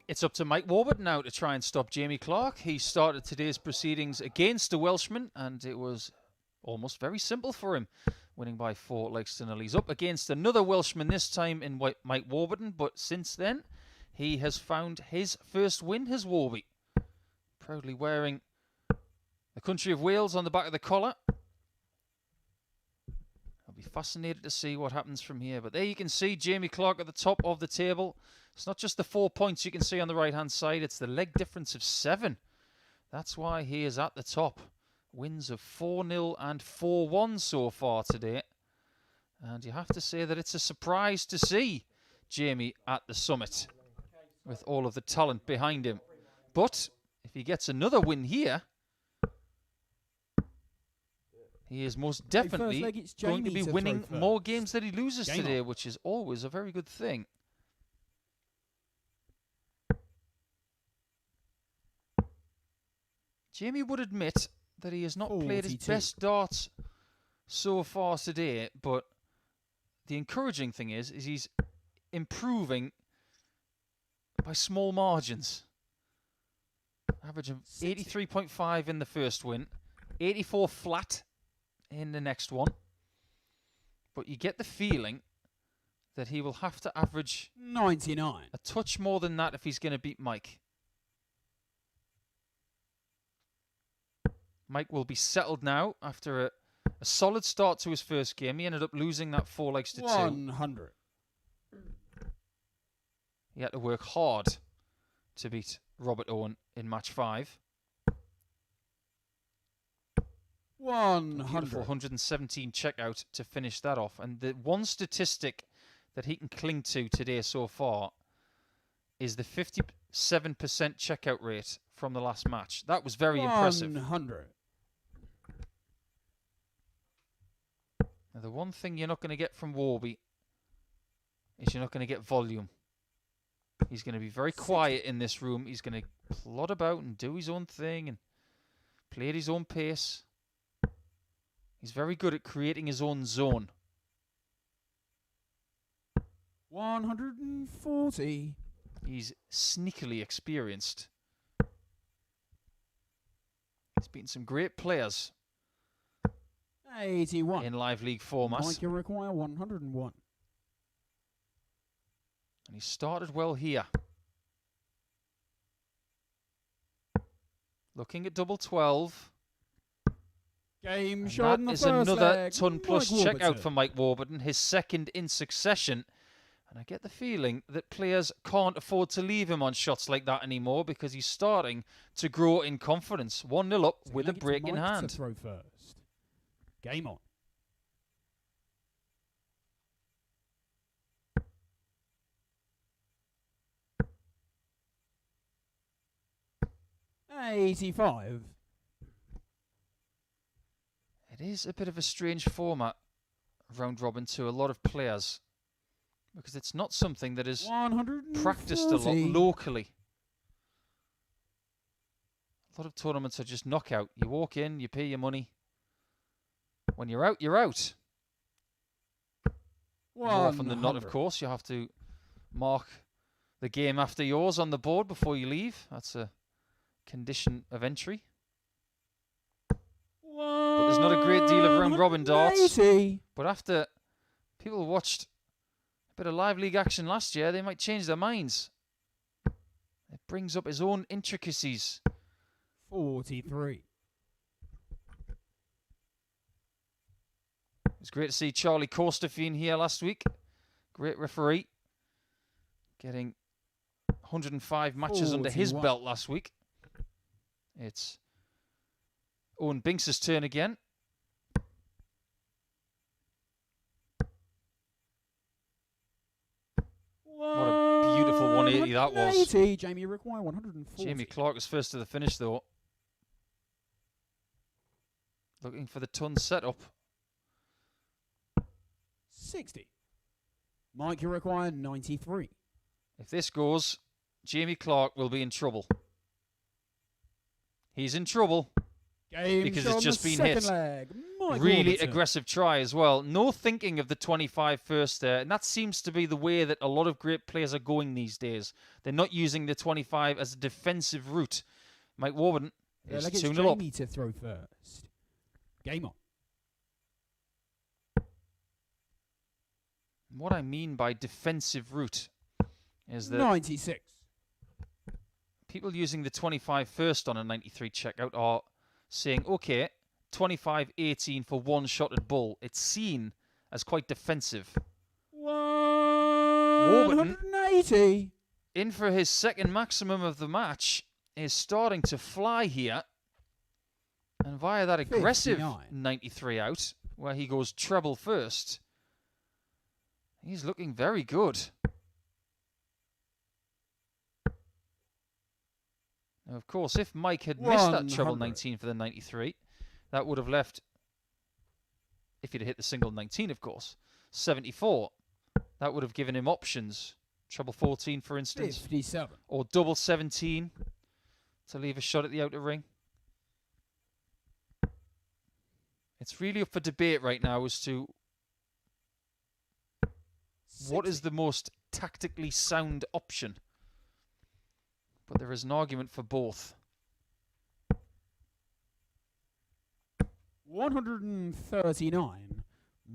It's up to Mike Warburton now to try and stop Jamie Clark. He started today's proceedings against the Welshman, and it was almost very simple for him. Winning by 4 legs to 0. He's up against another Welshman, this time in Mike Warburton, but since then, he has found his first win, has Warby. Proudly wearing the country of Wales on the back of the collar. I'll be fascinated to see what happens from here. But there you can see Jamie Clark at the top of the table. It's not just the 4 points you can see on the right-hand side. It's the leg difference of 7. That's why he is at the top. Wins of 4-0 and 4-1 so far today. And you have to say that it's a surprise to see Jamie at the summit with all of the talent behind him. But if he gets another win here, he is most definitely going to be winning more games than he loses today, which is always a very good thing. Jamie would admit that he has not played his best darts so far today, but the encouraging thing is he's improving by small margins. Average of 83.5 in the first win, 84 flat in the next one. But you get the feeling that he will have to average 99. A touch more than that if he's going to beat Mike. Mike will be settled now after a solid start to his first game. He ended up losing that 4 legs to 2. 100. He had to work hard to beat Robert Owen in match 5. 100. Beautiful 117 checkout to finish that off. And the one statistic that he can cling to today so far is the 57% checkout rate from the last match. That was very impressive. 100. Now, the one thing you're not going to get from Warby is you're not going to get volume. He's going to be very quiet in this room. He's going to plod about and do his own thing and play at his own pace. He's very good at creating his own zone. 140. He's sneakily experienced. He's beaten some great players 81. in live league format. Mike, you require 101. And he started well here. Looking at double 12. Game shot in the first first another leg. ton plus Mike checkout Warburton. for Mike Warburton, his second in succession. And I get the feeling that players can't afford to leave him on shots like that anymore because he's starting to grow in confidence. 1-0 up with a break in hand. To throw first. Game on. $85. It is a bit of a strange format, round robin, to a lot of players because it's not something that is practiced a lot locally. A lot of tournaments are just knockout. You walk in, you pay your money. When you're out, you're out. More often than not, of course, you have to mark the game after yours on the board before you leave. That's a condition of entry. But there's not a great deal of round robin darts. But after people watched a bit of live league action last year, they might change their minds. It brings up his own intricacies. 43. It was great to see Charlie Corstefine here last week. Great referee. Getting 105 matches under his belt last week. It's Owen Binks' turn again. What a beautiful 180 that was. Jamie require 140. Jamie Clark was first to the finish though. Looking for the ton setup. 60. Mike, you require 93. If this goes, Jamie Clark will be in trouble. He's in trouble. Because it's just been hit. Really aggressive try as well. No thinking of the 25 first there. And that seems to be the way that a lot of great players are going these days. They're not using the 25 as a defensive route. Mike Warburton is 2-0 up. Jamie to throw first. Game on. What I mean by defensive route is that 96. people using the 25 first on a 93 checkout are saying, okay, 25-18 for one-shotted bull. It's seen as quite defensive. 180. In for his second maximum of the match, is starting to fly here. And via that aggressive 59. 93 out, where he goes treble first, he's looking very good. Now, of course, if Mike had missed that treble 19 for the 93, that would have left, if he'd hit the single 19, of course, 74. That would have given him options. Treble 14, for instance. 57. Or double 17 to leave a shot at the outer ring. It's really up for debate right now as to 60. what is the most tactically sound option. But there is an argument for both. 139.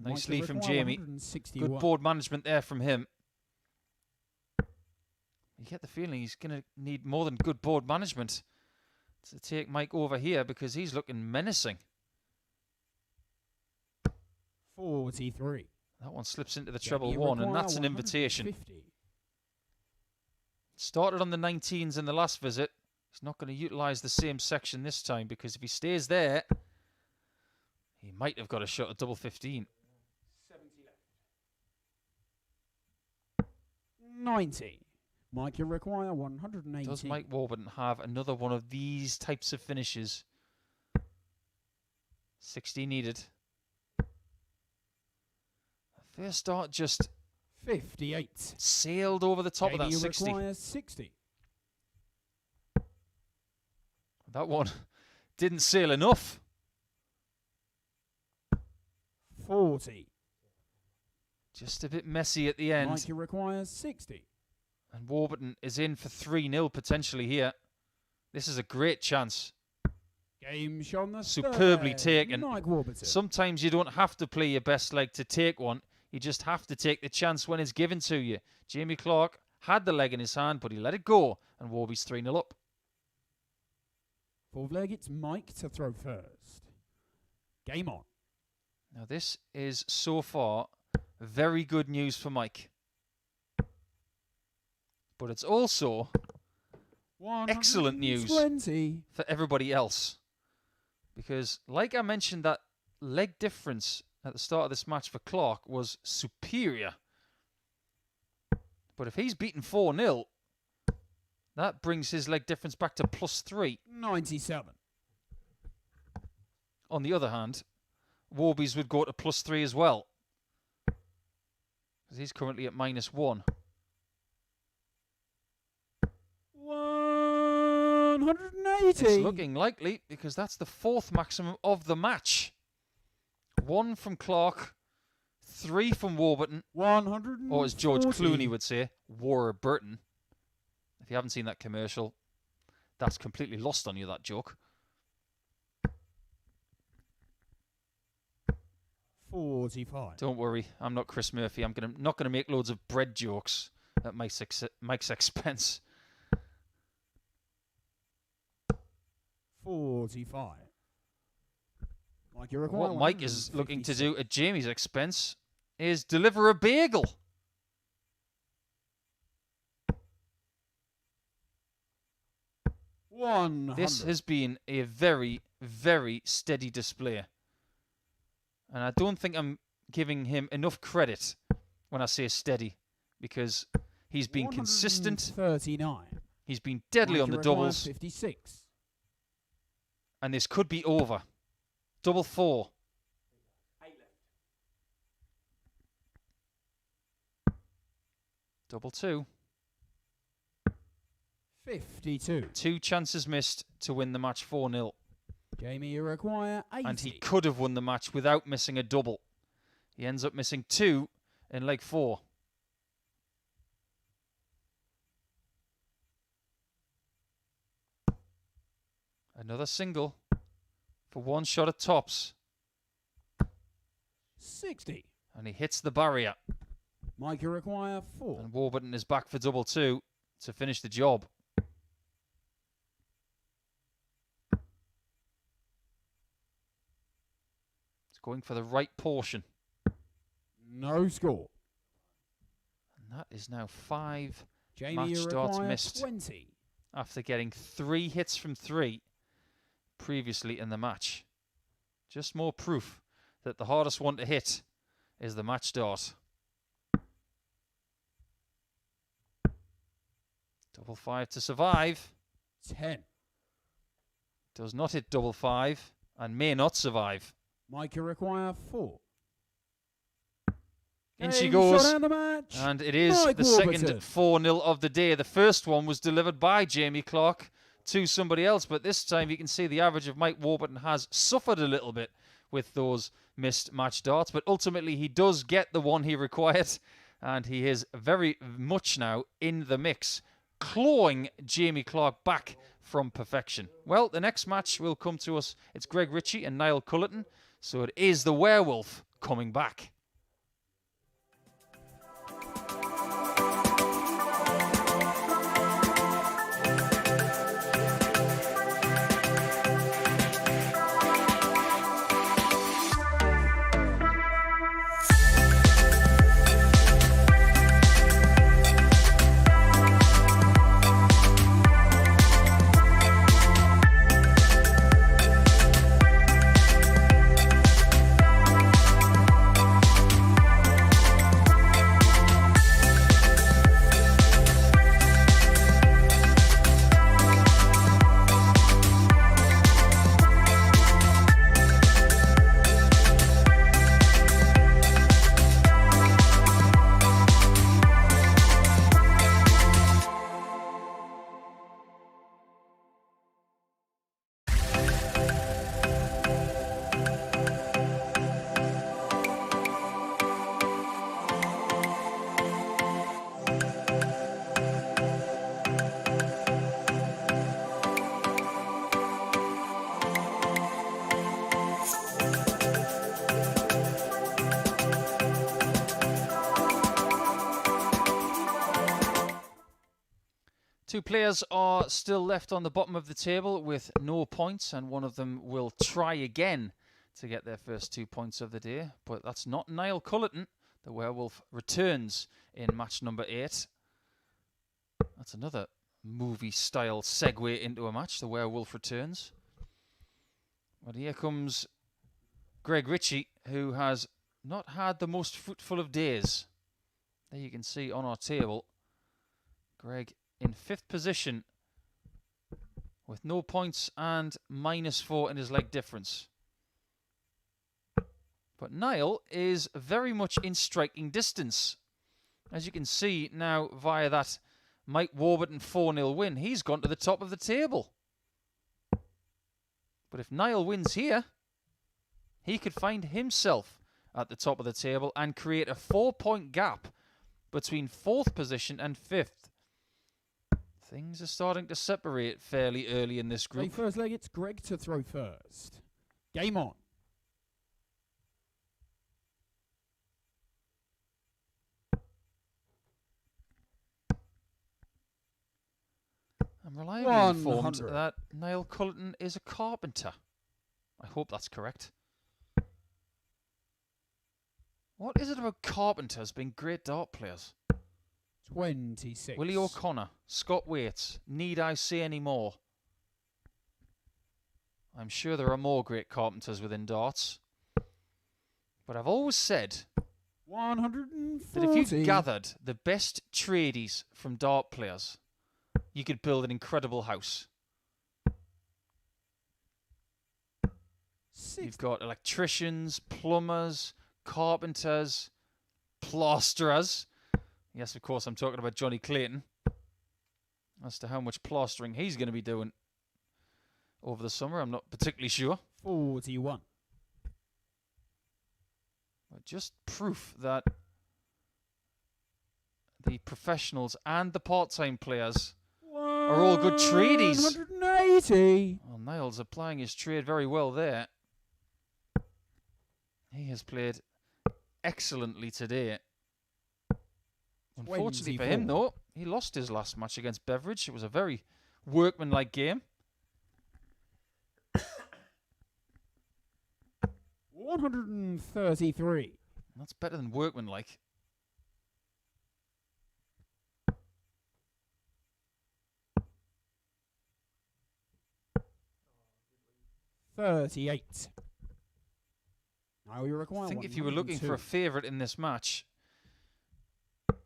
Nicely from require Jamie. 161. Good board management there from him. You get the feeling he's going to need more than good board management to take Mike over here because he's looking menacing. 43. That one slips into the Jamie treble one, and require that's an invitation. 150. Started on the 19s in the last visit. He's not going to utilise the same section this time because if he stays there, he might have got a shot at double 15. 70 left. 90. Mike, you require 180. Does Mike Warburton have another one of these types of finishes? 60 needed. First start just 58. sailed over the top of that Jamie 60. requires 60. That one didn't sail enough. 40. Just a bit messy at the end. Mike, you requires 60. And Warburton is in for 3-0 potentially here. This is a great chance. Game shot on the Superbly third. taken. Mike Warburton. Sometimes you don't have to play your best leg to take one. You just have to take the chance when it's given to you. Jamie Clark had the leg in his hand, but he let it go. And Warby's 3-0 up. Fourth leg, it's Mike to throw first. Game on. Now this is so far very good news for Mike. But it's also excellent news 120. for everybody else. Because like I mentioned, that leg difference at the start of this match for Clark was superior. But if he's beaten 4-0, that brings his leg difference back to +3. 97. On the other hand, Warby's would go to +3 as well. Because he's currently at -1. 180. It's looking likely because that's the fourth maximum of the match. 1 from Clark, 3 from Warburton, 140. or as George Clooney would say, Warburton. If you haven't seen that commercial, that's completely lost on you, that joke. 45. Don't worry, I'm not Chris Murphy. I'm not gonna make loads of bread jokes at Mike's expense. 45. Mike, you require What Mike is looking to 156. do at Jamie's expense is deliver a bagel. This has been a very, very steady display. And I don't think I'm giving him enough credit when I say steady, because he's been consistent. 39. He's been deadly Mike, on you the require doubles. 56. And this could be over. Double 4. 8 left. Double 2. 52. 2 chances missed to win the match 4-0. Jamie, you require 80. And he could have won the match without missing a double. He ends up missing 2 in leg 4. Another single for one shot at tops. 60. And he hits the barrier. Mike, you require 4. And Warburton is back for double 2 to finish the job. It's going for the right portion. No score. And that is now 5 Jamie, you match darts require missed 20. after getting 3 hits from 3 previously in the match. Just more proof that the hardest one to hit is the match dart. Double 5 to survive. 10. Does not hit double 5 and may not survive. Mike, you require 4. In she Game, goes. shot out the match. And it is Mike the Warburton. second 4-0 of the day. The first one was delivered by Jamie Clark to somebody else, but this time you can see the average of Mike Warburton has suffered a little bit with those missed match darts, but ultimately he does get the one he required, and he is very much now in the mix, clawing Jamie Clark back from perfection. Well, the next match will come to us. It's Greg Richie and Niall Culleton, so it is the werewolf coming back. Two players are still left on the bottom of the table with no points, and one of them will try again to get their first 2 points of the day. But that's not Niall Culleton. The werewolf returns in match number 8. That's another movie-style segue into a match. The werewolf returns. But here comes Greg Richie, who has not had the most fruitful of days. There you can see on our table, Greg in 5th position with no points and -4 in his leg difference. But Niall is very much in striking distance. As you can see now via that Mike Warburton 4-0 win, he's gone to the top of the table. But if Niall wins here, he could find himself at the top of the table and create a 4-point gap between 4th position and 5th. Things are starting to separate fairly early in this group. First leg, it's Greg to throw first. Game on. I'm reliably 100. informed that Niall Culleton is a carpenter. I hope that's correct. What is it about carpenters being great dart players? 26. Willie O'Connor, Scott Waits, need I say any more? I'm sure there are more great carpenters within darts. But I've always said 140. that if you gathered the best tradies from dart players, you could build an incredible house. You've got electricians, plumbers, carpenters, plasterers. Yes, of course, I'm talking about Johnny Clayton. As to how much plastering he's going to be doing over the summer, I'm not particularly sure. 41. But just proof that the professionals and the part-time players are all good tradies. 180. Well, Niall's applying his trade very well there. He has played excellently today. Unfortunately for him, though, he lost his last match against Beveridge. It was a very workmanlike game. 133. That's better than workmanlike. 38. Now you require I think if you were looking for a favourite in this match,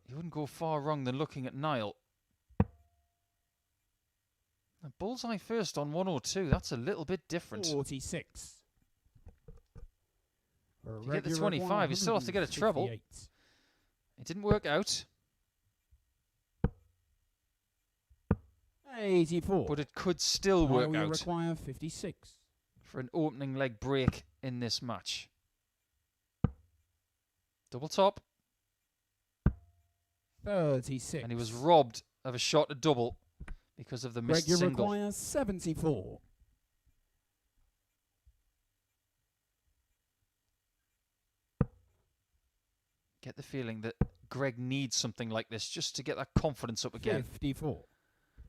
you wouldn't go far wrong than looking at Niall. A bullseye first on 102. That's a little bit different. 46. You get the 25. You still have to get a treble. It didn't work out. 84. But it could still work out. You require 56. For an opening leg break in this match. Double top. 36. And he was robbed of a shot at double because of the missed Greg, you single. require 74. Get the feeling that Greg needs something like this just to get that confidence up again. 54.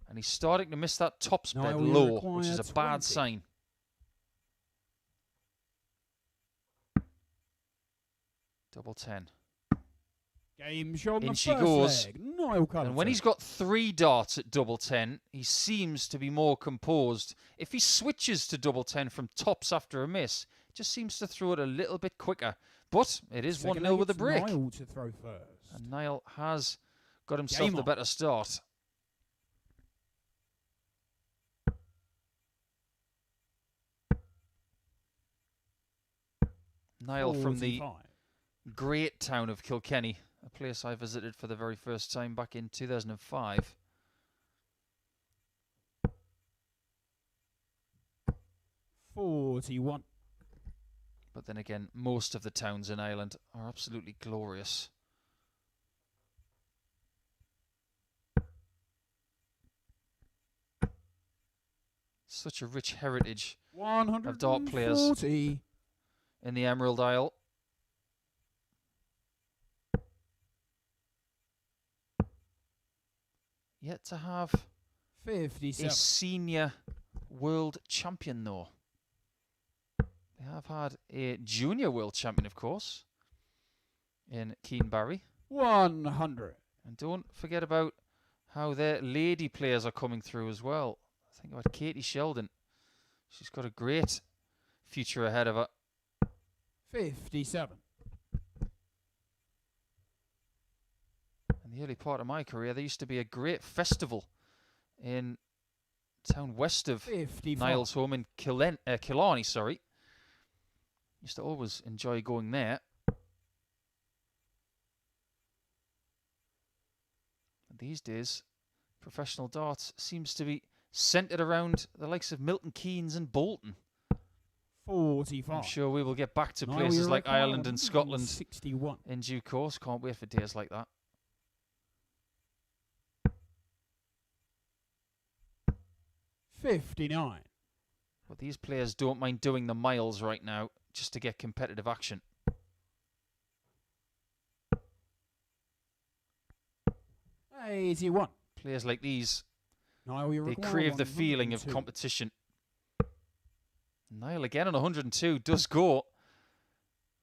And he's starting to miss that top spread Niall, low, which is a 20. bad sign. Double 10. Game shot In she goes. Niall Culleton. And when he's got 3 darts at double 10, he seems to be more composed. If he switches to double 10 from tops after a miss, it just seems to throw it a little bit quicker. But it is 1-0 with a break. Niall to throw first. And Niall has got himself the better start. Niall from the great town of Kilkenny, a place I visited for the very first time back in 2005. $41. But then again, most of the towns in Ireland are absolutely glorious. Such a rich heritage of dart players in the Emerald Isle. Yet to have 57. a senior world champion, though. They have had a junior world champion, of course, in Keane Barry. 100. And don't forget about how their lady players are coming through as well. Think about Katie Sheldon. She's got a great future ahead of her. 57. In the early part of my career, there used to be a great festival in town west of 55. Niall's home in Killarney, sorry. Used to always enjoy going there. And these days, professional darts seems to be centred around the likes of Milton Keynes and Bolton. 45. I'm sure we will get back to Niall, places you like require Ireland and Scotland 61. in due course. Can't wait for days like that. 59. But these players don't mind doing the miles right now just to get competitive action. 81. Players like these, Niall, they crave the feeling of competition. Niall again on 102 does go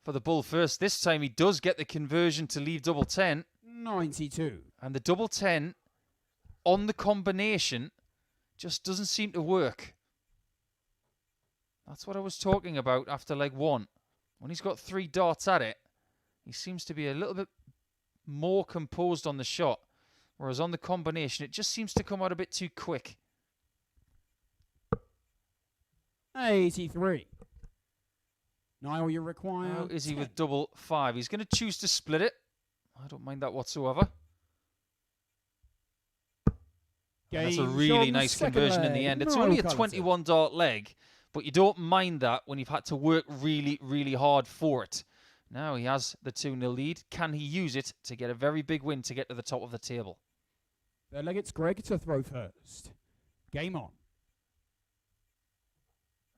for the bull first. This time he does get the conversion to leave double 10. 92. And the double 10 on the combination just doesn't seem to work. That's what I was talking about after leg 1. When he's got 3 darts at it, he seems to be a little bit more composed on the shot. Whereas on the combination, it just seems to come out a bit too quick. 83. Niall, you require. How is he 10. with double 5? He's going to choose to split it. I don't mind that whatsoever. And that's a really nice conversion in the end. It's only a 21 dart leg, but you don't mind that when you've had to work really, really hard for it. Now he has the 2-0 lead. Can he use it to get a very big win to get to the top of the table? Third leg, it's Greg to throw first. Game on.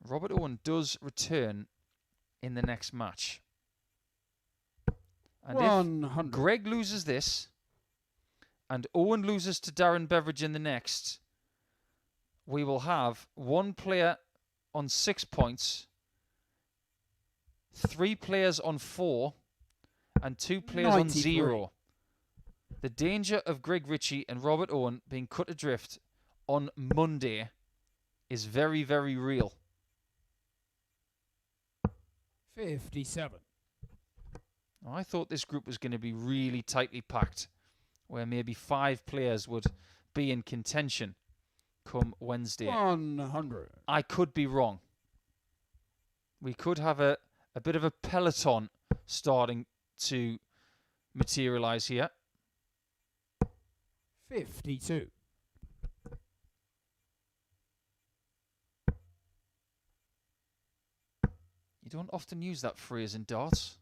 Robert Owen does return in the next match. And 100. if Greg loses this, and Owen loses to Darren Beveridge in the next, we will have one player on 6 points, 3 players on 4, and 2 players on 0. The danger of Greg Richie and Robert Owen being cut adrift on Monday is very, very real. 57. Now, I thought this group was going to be really tightly packed, where maybe 5 players would be in contention come Wednesday. 100. I could be wrong. We could have a bit of a peloton starting to materialise here. 52. You don't often use that phrase in darts.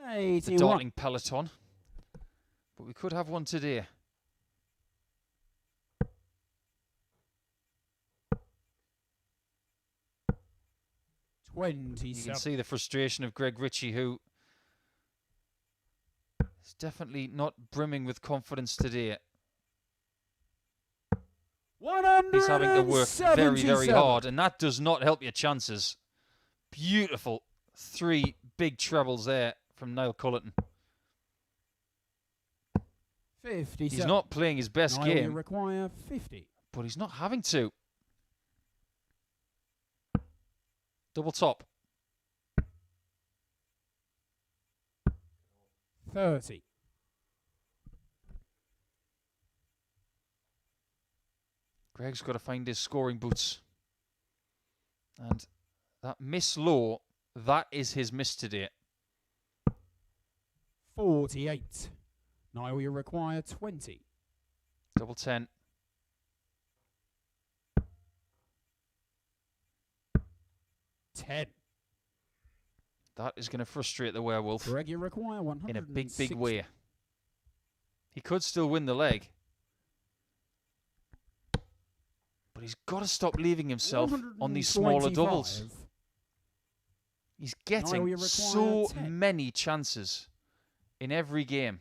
81. The darting peloton. But we could have one today. 27. You can see the frustration of Greg Richie, who is definitely not brimming with confidence today. 177. He's having to work very, very hard, and that does not help your chances. Beautiful 3 big trebles there from Niall Culleton. 57. He's not playing his best Niall, game, you require 50. but he's not having to. Double top. 30. Greg's got to find his scoring boots. And that miss low, that is his miss today. 48. Niall, you require 20. Double 10. 10. That is going to frustrate the werewolf Greg, you require 100. in a big, big way. He could still win the leg. But he's got to stop leaving himself on these smaller doubles. He's getting so many chances in every game.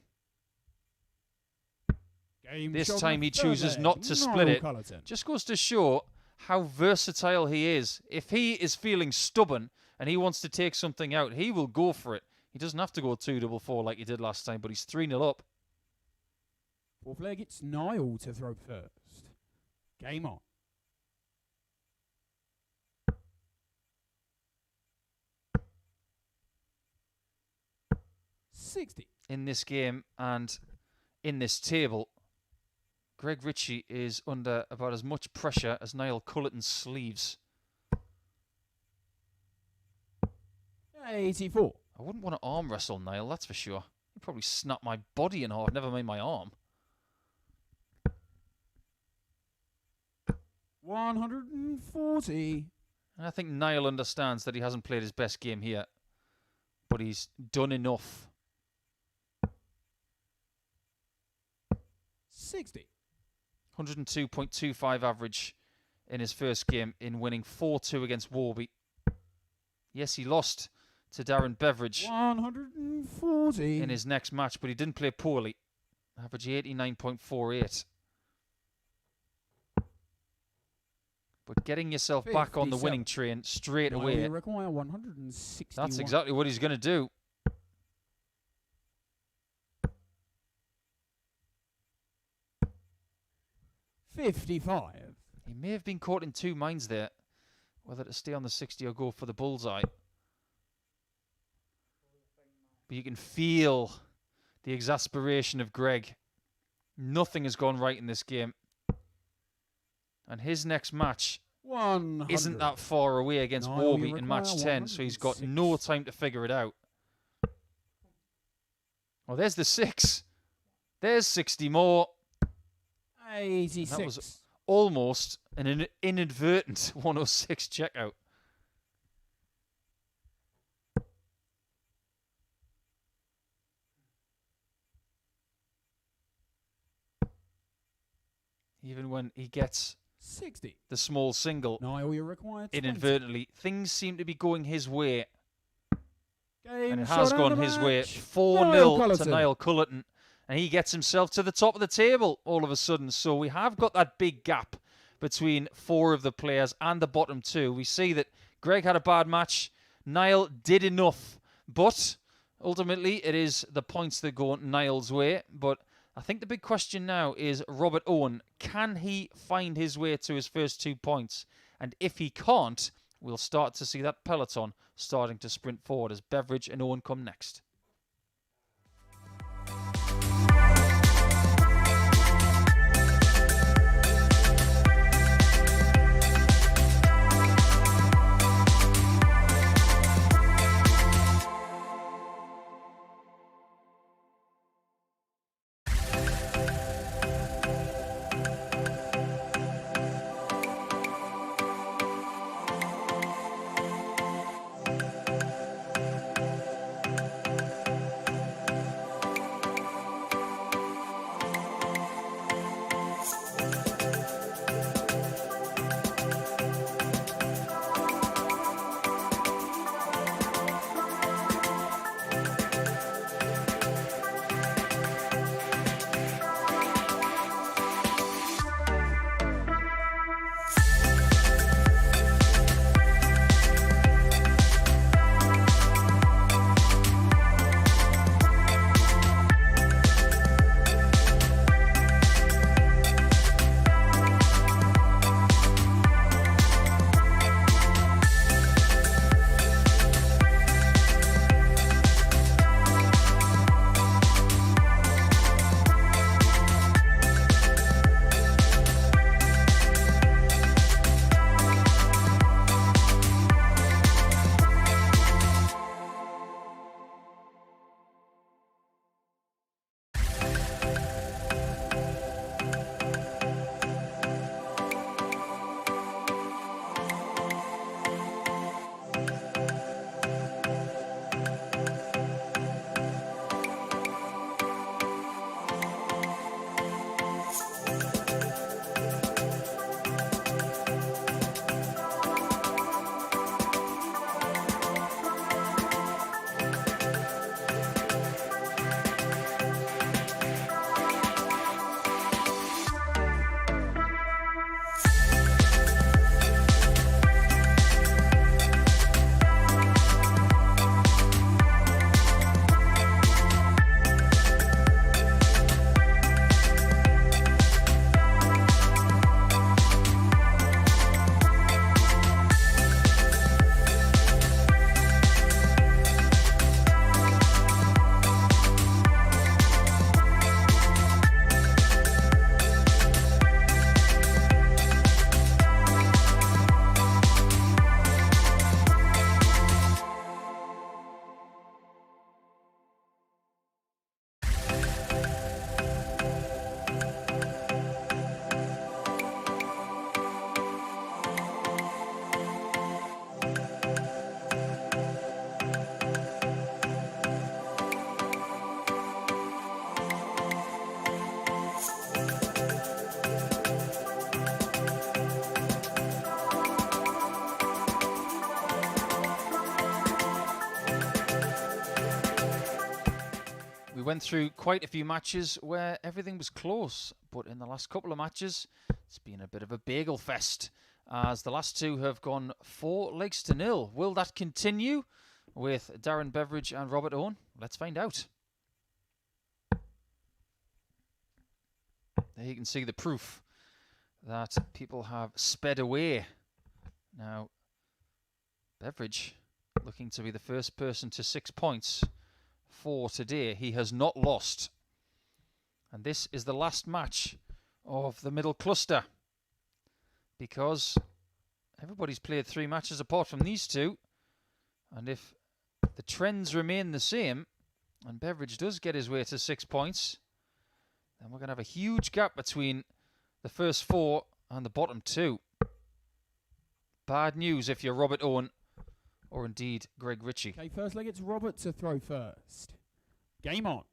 This time he chooses not to split it. Just goes to show how versatile he is. If he is feeling stubborn and he wants to take something out, he will go for it. He doesn't have to go 2-4 like he did last time, but he's 3-0 up. Fourth leg, it's Niall to throw first. Game on. 60. In this game and in this table, Greg Richie is under about as much pressure as Niall Culleton's sleeves. 84. I wouldn't want to arm wrestle Niall, that's for sure. He'd probably snap my body in half, never mind my arm. 140. And I think Niall understands that he hasn't played his best game here, but he's done enough. 60. 102.25 average in his first game in winning 4-2 against Warby. Yes, he lost to Darren Beveridge 140 in his next match, but he didn't play poorly. Average 89.48. But getting yourself back on the winning train straight away, you require 161. that's exactly what he's going to do. $55. He may have been caught in 2 minds there, whether to stay on the 60 or go for the bullseye. But you can feel the exasperation of Greg. Nothing has gone right in this game. And his next match 100. isn't that far away against Warby in match 10, so he's got no time to figure it out. Well, there's the 6. There's 60 more. 86. That was almost an inadvertent 106 checkout. Even when he gets 60. the small single Niall, you require 20. inadvertently, things seem to be going his way. Game And it has shot gone out of his way. match. 4-0 to Culleton. Niall Culleton. And he gets himself to the top of the table all of a sudden. So we have got that big gap between 4 of the players and the bottom 2. We see that Greg had a bad match. Niall did enough. But ultimately, it is the points that go Niall's way. But I think the big question now is Robert Owen. Can he find his way to his first 2 points? And if he can't, we'll start to see that peloton starting to sprint forward as Beveridge and Owen come next. went through quite a few matches where everything was close, but in the last couple of matches, it's been a bit of a bagel fest, as the last two have gone 4-0. Will that continue with Darren Beveridge and Robert Owen? Let's find out. There you can see the proof that people have sped away. Now, Beveridge looking to be the first person to 6 points for today. He has not lost. And this is the last match of the middle cluster, because everybody's played 3 matches apart from these two. And if the trends remain the same and Beveridge does get his way to 6 points, then we're going to have a huge gap between the first 4 and the bottom 2. Bad news if you're Robert Owen or indeed Greg Richie. Okay, first leg, it's Robert to throw first. Game on.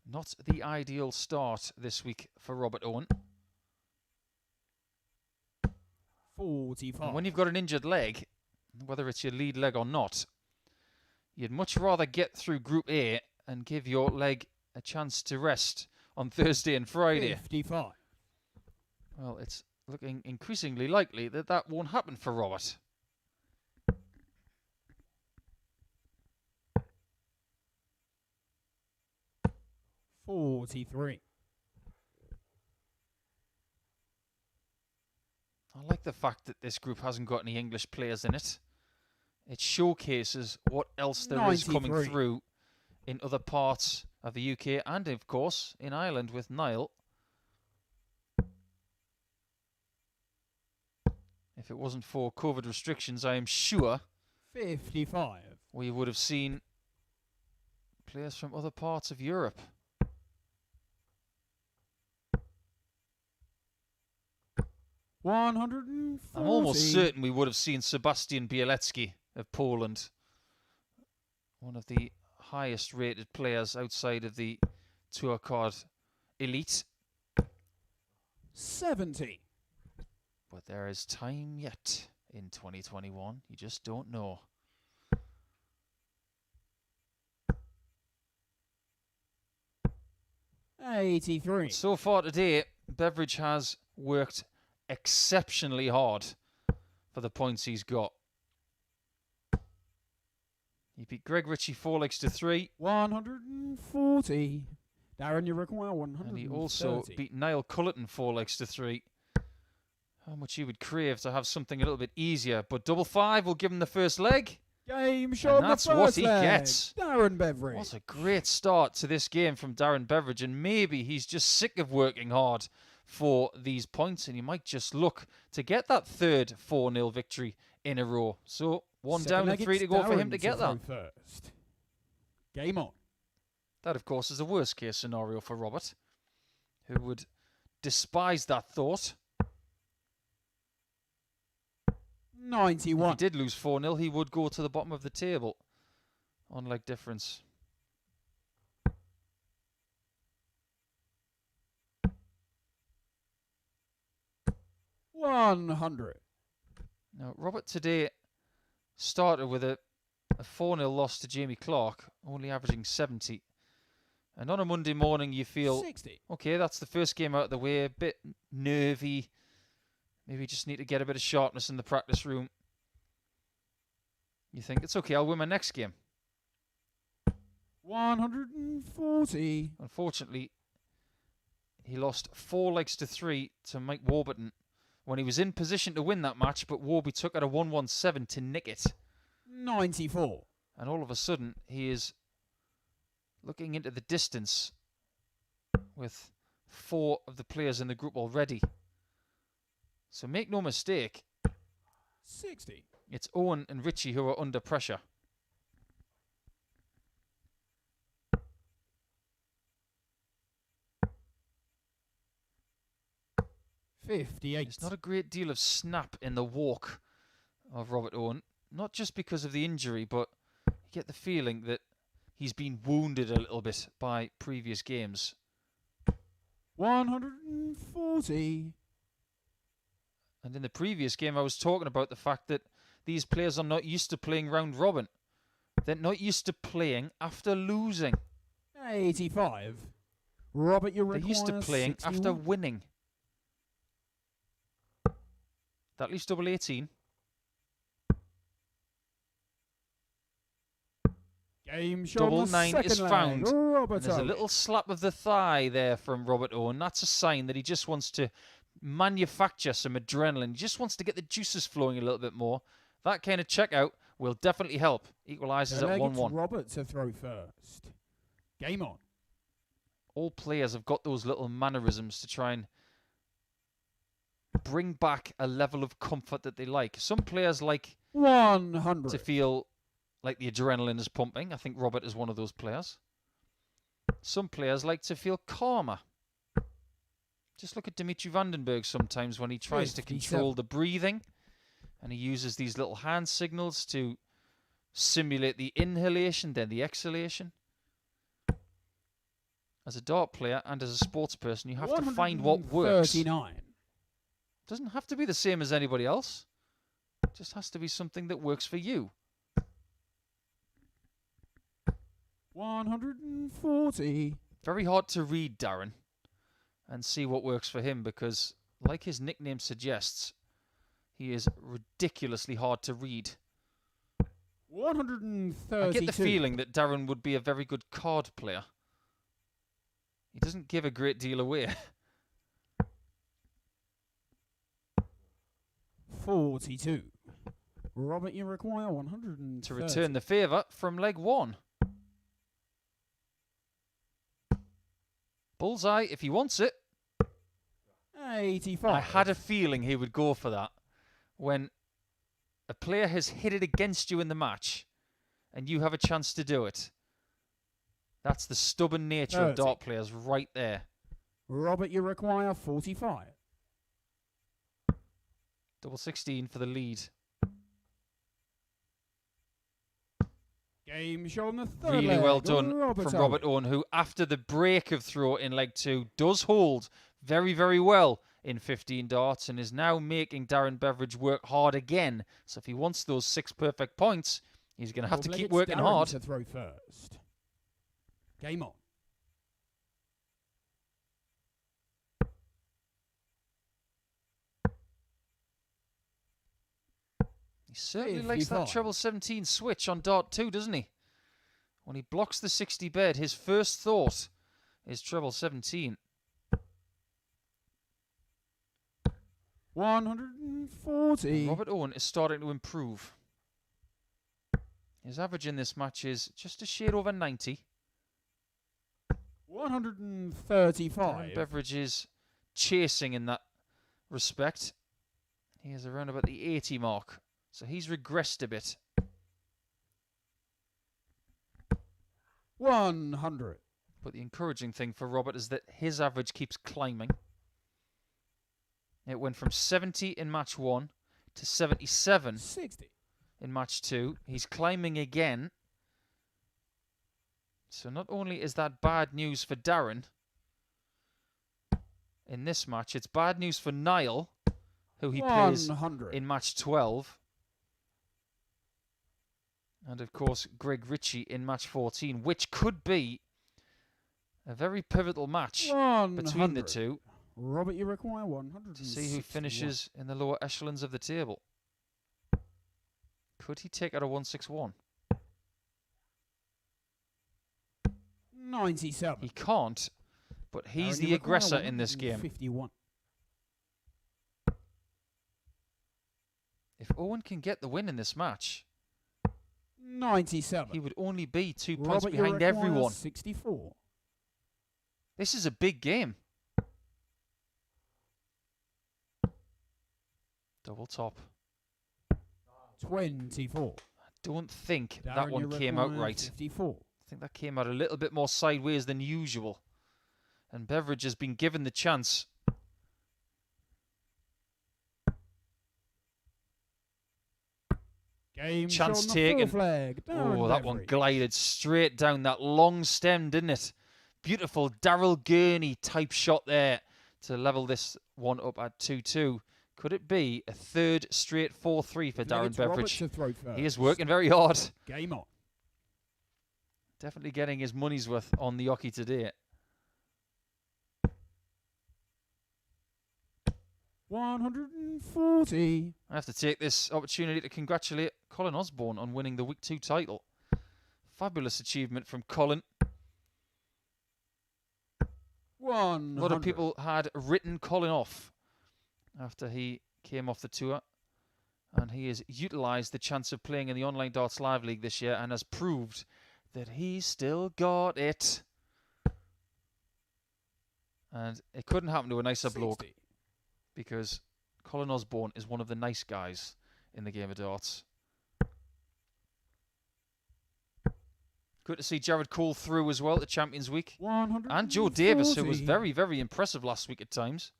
Not the ideal start this week for Robert Owen. 45. And when you've got an injured leg, whether it's your lead leg or not, You'd much rather get through Group A and give your leg a chance to rest on Thursday and Friday. 55. Well, it's looking increasingly likely that that won't happen for Robert. $43. I like the fact that this group hasn't got any English players in it. It showcases what else there is coming 93. through in other parts of the UK and, of course, in Ireland with Niall. If it wasn't for COVID restrictions, I am sure 55. we would have seen players from other parts of Europe. $140. I'm almost certain we would have seen Sebastian Bielecki of Poland, one of the highest rated players outside of the Tour Card elite. 70. But there is time yet in 2021. You just don't know. $83. So far today, Beveridge has worked exceptionally hard for the points he's got. He beat Greg Richie 4-3. 140. Darren, you require 130. And he also beat Niall Culleton 4-3. How much he would crave to have something a little bit easier. But double five will give him the first leg. Game shot. And that's what he gets. Darren Beveridge. What a great start to this game from Darren Beveridge. And maybe he's just sick of working hard for these points. And he might just look to get that third 4-0 victory in a row. So one Second down and leg, three to it's go for Darren him to get that. First. Game on. That, of course, is a worst case scenario for Robert, who would despise that thought. 91. If he did lose 4-0, he would go to the bottom of the table on leg difference. $100. Now, Robert today started with a 4-0 loss to Jamie Clark, only averaging 70. And on a Monday morning, you feel, 60. okay, that's the first game out of the way, a bit nervy. Maybe you just need to get a bit of sharpness in the practice room. You think, it's okay, I'll win my next game. 140. Unfortunately, he lost 4-3 to Mike Warburton when he was in position to win that match, but Warby took out a 1-1-7 to nick it. 94. And all of a sudden, he is looking into the distance with 4 of the players in the group already. So make no mistake, 60. it's Owen and Richie who are under pressure. $58. There's not a great deal of snap in the walk of Robert Owen. Not just because of the injury, but you get the feeling that he's been wounded a little bit by previous games. 140. And in the previous game, I was talking about the fact that these players are not used to playing round robin. They're not used to playing after losing. 85. Robert, you They're require used to playing 61. after winning. That leaves double 18. Game shot. Double on the 9 is second found. leg. Robert And there's a Owen. little slap of the thigh there from Robert Owen. That's a sign that he just wants to manufacture some adrenaline. He just wants to get the juices flowing a little bit more. That kind of checkout will definitely help. Equalises at 1-1. Robert to throw first. Game on. All players have got those little mannerisms to try and bring back a level of comfort that they like. Some players like 100. to feel like the adrenaline is pumping. I think Robert is one of those players. Some players like to feel calmer. Just look at Dimitri Vandenberg sometimes when he tries to 57. control the breathing, and he uses these little hand signals to simulate the inhalation, then the exhalation. As a dart player and as a sports person, you have to find what works. 39. Doesn't have to be the same as anybody else. It just has to be something that works for you. 140. Very hard to read Darren and see what works for him because, like his nickname suggests, he is ridiculously hard to read. 132. I get the feeling that Darren would be a very good card player. He doesn't give a great deal away. 42. Robert, you require 130. To return the favour from leg 1. Bullseye if he wants it. 85. I had a feeling he would go for that. When a player has hit it against you in the match and you have a chance to do it. That's the stubborn nature 30. of dart players right there. Robert, you require 45. Double 16 for the lead. Game show on the third Really leg. well done Robert from Owen. Robert Owen, who after the break of throw in leg 2 does hold very, very well in 15 darts and is now making Darren Beveridge work hard again. So if he wants those 6 perfect points, he's going to have to keep working Darren hard. To throw first. Game on. He certainly likes that 55. treble 17 switch on dart 2, doesn't he? When he blocks the 60 bed, his first thought is treble 17. 140. Robert Owen is starting to improve. His average in this match is just a shade over 90. 135. Beveridge is chasing in that respect. He is around about the 80 mark. So he's regressed a bit. 100. But the encouraging thing for Robert is that his average keeps climbing. It went from 70 in match 1 to 77 60. in match 2. He's climbing again. So not only is that bad news for Darren in this match, it's bad news for Niall, who he plays 100. in match 12. And of course, Richie in match 14, which could be a very pivotal match 100. between the two Robert, you require 100. to see who finishes in the lower echelons of the table. Could he take out a 161? 97. He can't, but he's Darren, you the require aggressor in this game. 51. If Owen can get the win in this match, 97. he would only be 2 points Robert, you behind require everyone. 64. This is a big game. Double top. 24. I don't think that Darren, one you came out require right. 54. I think that came out a little bit more sideways than usual. And Beveridge has been given the chance. Game Chance shot on the taken. fourth leg. Darren Oh, that one Beveridge. glided straight down that long stem, didn't it? Beautiful Daryl Gurney type shot there to level this one up at 2-2. Could it be a third straight 4-3 for Darren It's Robert Beveridge? to throw first. He is working very hard. Game on. Definitely getting his money's worth on the hockey today. 140. I have to take this opportunity to congratulate Colin Osborne on winning the Week 2 title. Fabulous achievement from Colin. 100. A lot of people had written Colin off after he came off the tour. And he has utilised the chance of playing in the Online Darts Live League this year and has proved that he's still got it. And it couldn't happen to a nicer 60. bloke, because Colin Osborne is one of the nice guys in the game of darts. Good to see Jared Cole through as well to Champions Week. 140. And Joe Davis, who was very, very impressive last week at times.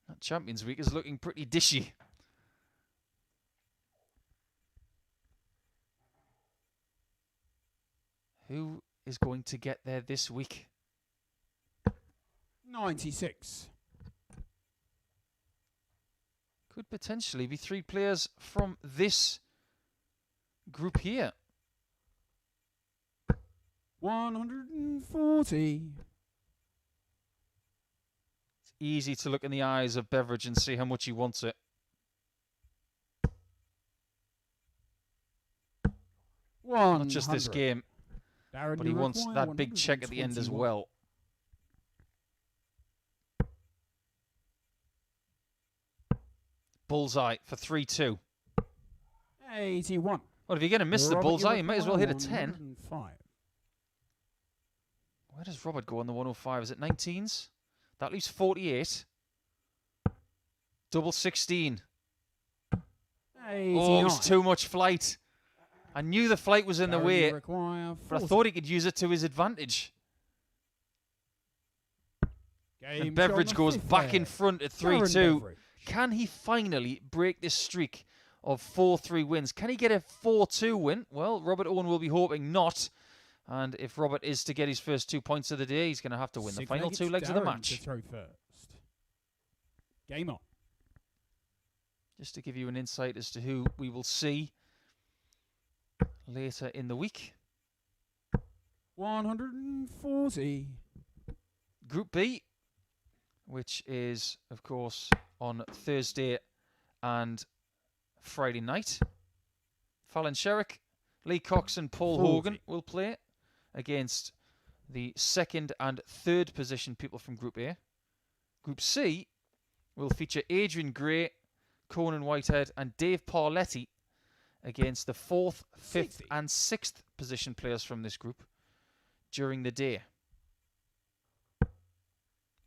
That Champions Week is looking pretty dishy. Who is going to get there this week? 96. Could potentially be 3 players from this group here. 140. It's easy to look in the eyes of Beveridge and see how much he wants it. Not just this game, Darren, but he wants that big check at the end as well. Bullseye for 3-2. 81. Well, if you're going to miss the bullseye, you might as well hit a 10. 105. Where does Robert go on the 105? Is it 19s? That leaves 48. Double 16. 89. Oh, it was too much flight. I knew the flight was in the way, but I thought he could use it to his advantage. And Beveridge goes back in front at 3-2. Can he finally break this streak of 4-3 wins? Can he get a 4-2 win? Well, Robert Owen will be hoping not. And if Robert is to get his first 2 points of the day, he's going to have to win the final 2 legs of the match. To throw first. Game on. Just to give you an insight as to who we will see later in the week. 140. Group B, which is, of course, on Thursday and Friday night. Fallon Sherrick, Lee Cox and Paul Hogan will play against the second and third position people from Group A. Group C will feature Adrian Gray, Conan Whitehead and Dave Parletti against the 4th, 5th and 6th position players from this group during the day.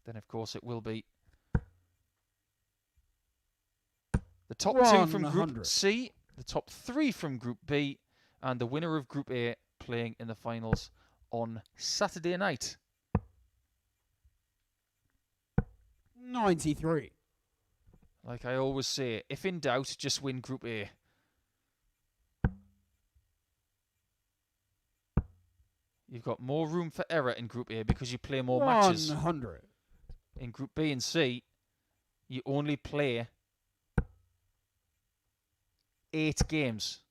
Then, of course, it will be the top 2 from Group C, the top 3 from Group B, and the winner of Group A playing in the finals on Saturday night. 93. Like I always say, if in doubt, just win Group A. You've got more room for error in Group A because you play more matches. 100. In Group B and C, you only play 8 games.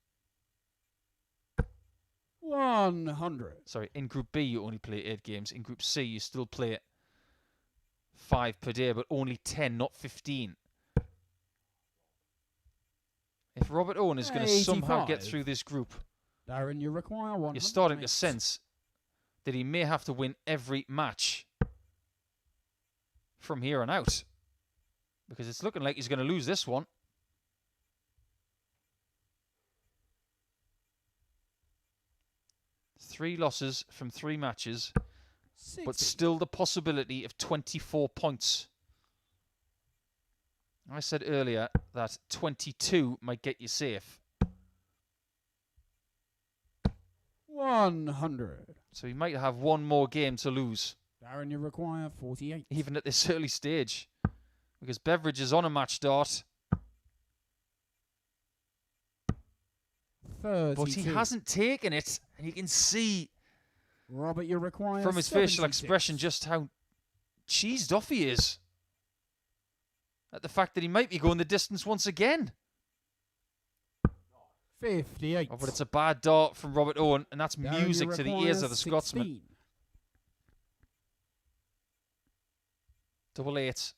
100. Sorry, in Group B you only play 8 games. In Group C you still play 5 per day, but only 10, not 15. If Robert Owen is going to somehow get through this group, Darren, you require 100. You're starting to sense that he may have to win every match from here on out, because it's looking like he's going to lose this one. Three losses from 3 matches, 60. but still the possibility of 24 points. I said earlier that 22 might get you safe. 100. So he might have one more game to lose. Darren, you require 48. Even at this early stage. Because Beveridge is on a match start. 32. But he hasn't taken it. And you can see Robert, you require from his 76. facial expression just how cheesed off he is. At the fact that he might be going the distance once again. 58. Oh, but it's a bad dart from Robert Owen, and that's Darren, music to the ears of the 16. Scotsman. 88.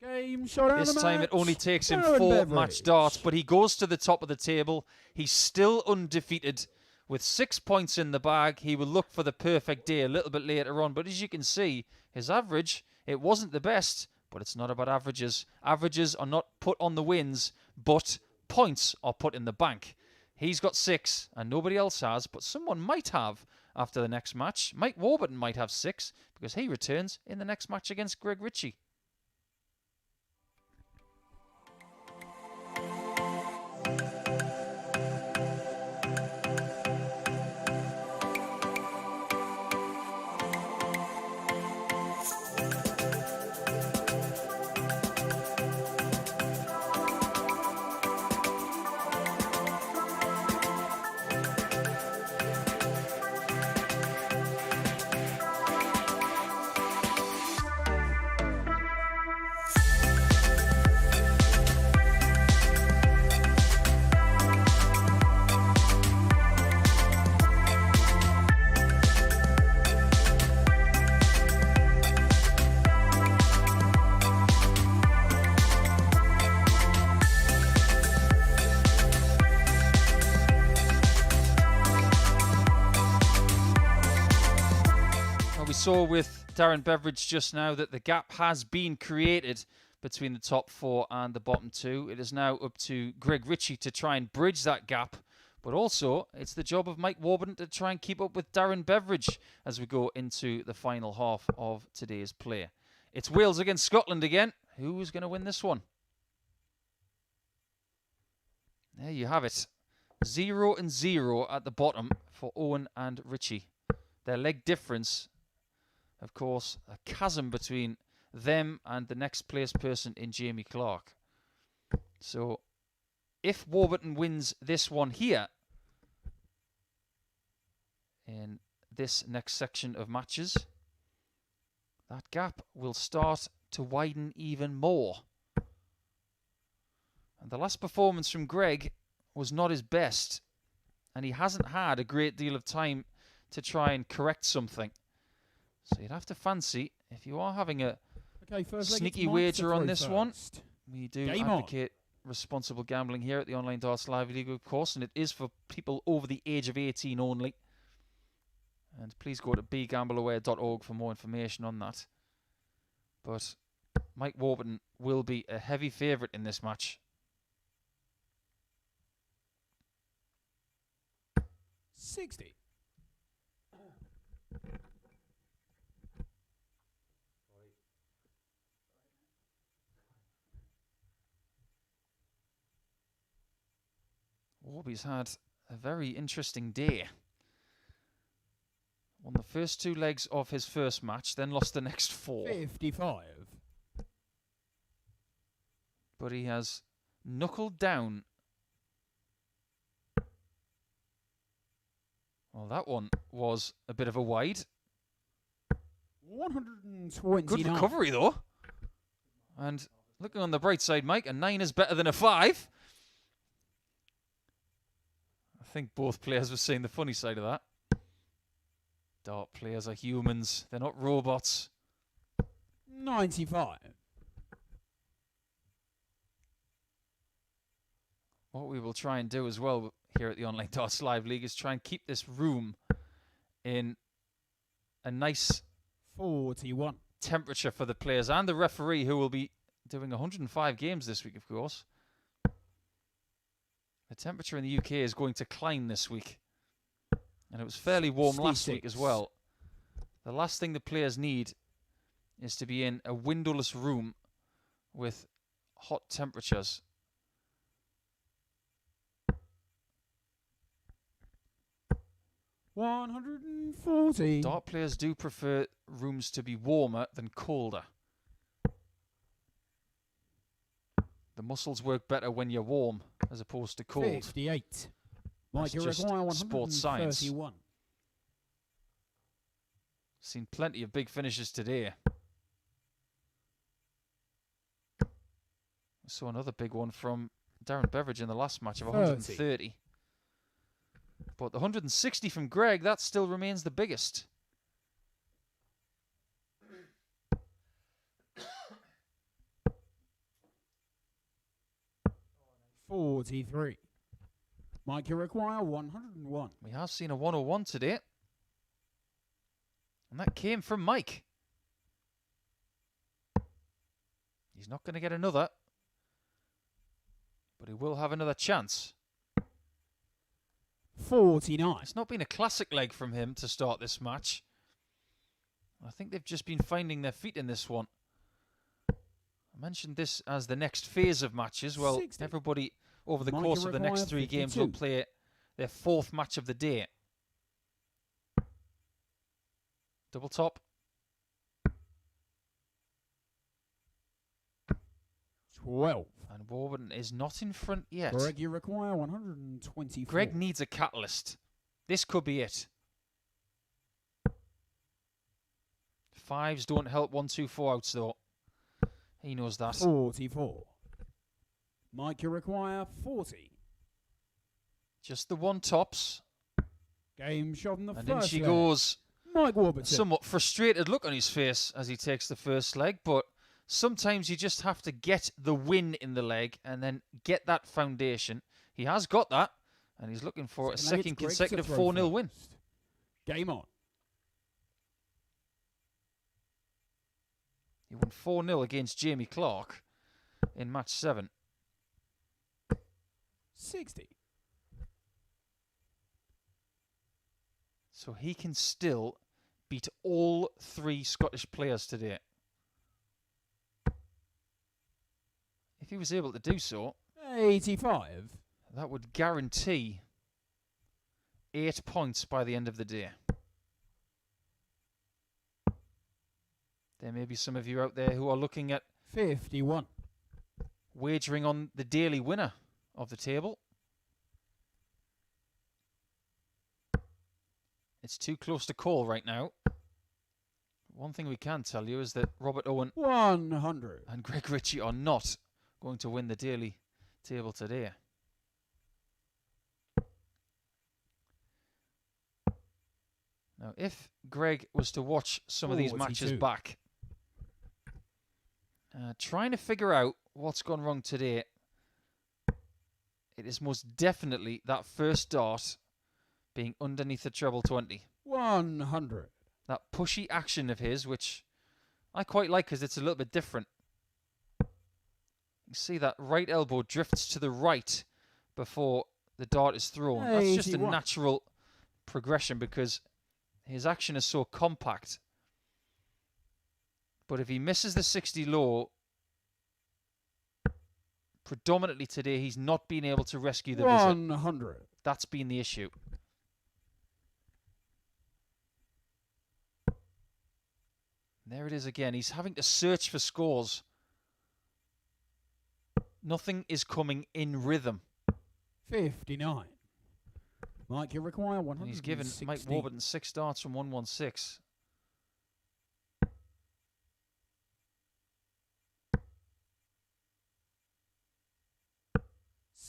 Game shot out This of the time match. it only takes him Darren 4 Beveridge. match darts, but he goes to the top of the table. He's still undefeated with 6 points in the bag. He will look for the perfect day a little bit later on, but as you can see, his average, it wasn't the best, but it's not about averages. Averages are not put on the wins, but points are put in the bank. He's got 6, and nobody else has, but someone might have after the next match. Mike Warburton might have 6, because he returns in the next match against Greg Richie. saw with Darren Beveridge just now that the gap has been created between the top 4 and the bottom 2. It is now up to Greg Richie to try and bridge that gap. But also, it's the job of Mike Warburton to try and keep up with Darren Beveridge as we go into the final half of today's play. It's Wales against Scotland again. Who's going to win this one? There you have it. 0-0 at the bottom for Owen and Richie. Their leg difference, of course, a chasm between them and the next place person in Jamie Clark. So, if Warburton wins this one here, in this next section of matches, that gap will start to widen even more. And the last performance from Greg was not his best, and he hasn't had a great deal of time to try and correct something. So you'd have to fancy, if you are having a sneaky wager on this one, we do advocate responsible gambling here at the Online Darts Live League, of course, and it is for people over the age of 18 only. And please go to begambleaware.org for more information on that. But Mike Warburton will be a heavy favourite in this match. 60. Warby's had a very interesting day. Won the first 2 legs of his first match, then lost the next 4. 55. But he has knuckled down. Well, that one was a bit of a wide. 129. Good recovery, though. And looking on the bright side, Mike, a 9 is better than a 5. I think both players were seeing the funny side of that. Dart players are humans. They're not robots. 95. What we will try and do as well here at the Online Darts Live League is try and keep this room in a nice 41 temperature for the players and the referee, who will be doing 105 games this week, of course. The temperature in the UK is going to climb this week. And it was fairly warm last week as well. The last thing the players need is to be in a windowless room with hot temperatures. $140. Dart players do prefer rooms to be warmer than colder. The muscles work better when you're warm as opposed to cold. 58. That's just sports science. 131. Seen plenty of big finishes today. We saw another big one from Darren Beveridge in the last match of 130. But the 160 from Greg, that still remains the biggest. $43. Mike, you require 101. We have seen a 101 today. And that came from Mike. He's not going to get another. But he will have another chance. 49. It's not been a classic leg from him to start this match. I think they've just been finding their feet in this one. I mentioned this as the next phase of matches. Well, 60. everybody over the course of the next 3 games will play their 4th match of the day. Double top. 12. And Warburton is not in front yet. Greg, you require 124. Greg needs a catalyst. This could be it. 5s don't help 1-2-4 outs though. He knows that. 44. Mike, you require 40. Just the 1 tops. Game shot in the And first in she leg. goes. Mike Warburton. Somewhat frustrated look on his face as he takes the first leg, but sometimes you just have to get the win in the leg and then get that foundation. He has got that, and he's looking for a second consecutive 4-0 win. Game on. He won 4-0 against Jamie Clark in match 7. 60. So he can still beat all 3 Scottish players today. If he was able to do so, 85. that would guarantee 8 points by the end of the day. There may be some of you out there who are looking at 51. wagering on the daily winner of the table. It's too close to call right now. One thing we can tell you is that Robert Owen 100. and Greg Richie are not going to win the daily table today. Now, if Greg was to watch some of these matches 42. back, trying to figure out what's gone wrong today, it is most definitely that first dart being underneath the treble 20. 100. That pushy action of his, which I quite like because it's a little bit different. You see that right elbow drifts to the right before the dart is thrown. That's just a 81. natural progression because his action is so compact. But if he misses the 60 low, predominantly today, he's not been able to rescue the visit. 100. That's been the issue. There it is again. He's having to search for scores. Nothing is coming in rhythm. 59. Mike, you require 160. And he's given Mike Warburton 6 darts from 116.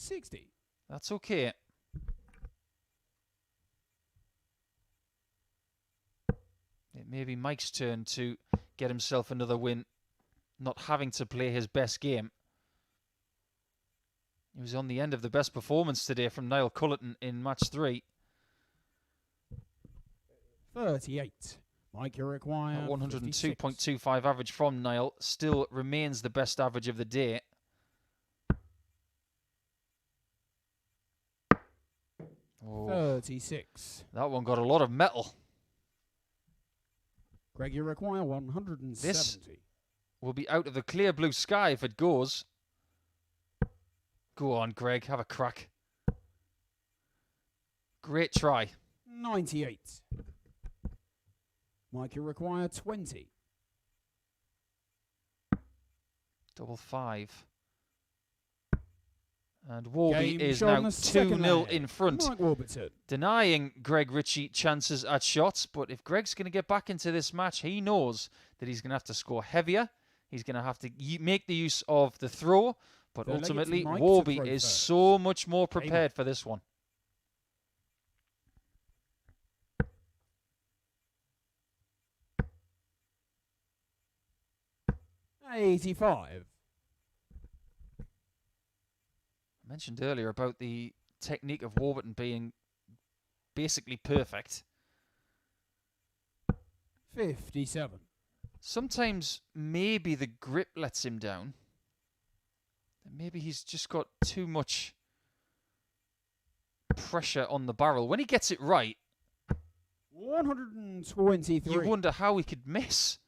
$60. That's okay. It may be Mike's turn to get himself another win, not having to play his best game. He was on the end of the best performance today from Niall Culleton in match 3. 38. Mike, you require 102.25 average from Niall still remains the best average of the day. Oh, 36. that one got a lot of metal. Greg, you require 170. This will be out of the clear blue sky if it goes. Go on, Greg, have a crack. Great try. 98. Mike, you require 20. Double 5. And Warby Game is shot on now the second 2-0 leg. in front, Mike Warburton. denying Greg Richie chances at shots. But if Greg's going to get back into this match, he knows that he's going to have to score heavier. He's going to have to make the use of the throw. But They'll ultimately, let Mike to Warby throw is first. so much more prepared for this one. $85. I mentioned earlier about the technique of Warburton being basically perfect. 57. Sometimes maybe the grip lets him down. Maybe he's just got too much pressure on the barrel. When he gets it right, 123. you wonder how he could miss.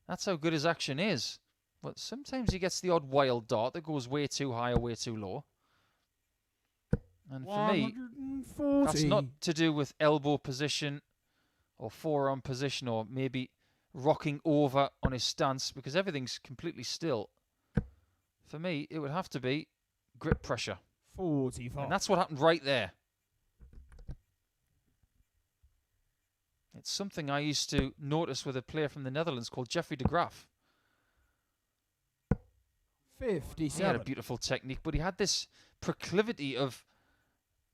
That's how good his action is. But sometimes he gets the odd wild dart that goes way too high or way too low. And for me, 140. that's not to do with elbow position or forearm position or maybe rocking over on his stance because everything's completely still. For me, it would have to be grip pressure. 45. And that's what happened right there. It's something I used to notice with a player from the Netherlands called Jeffrey de Graaf. He had a 57. beautiful technique, but he had this proclivity of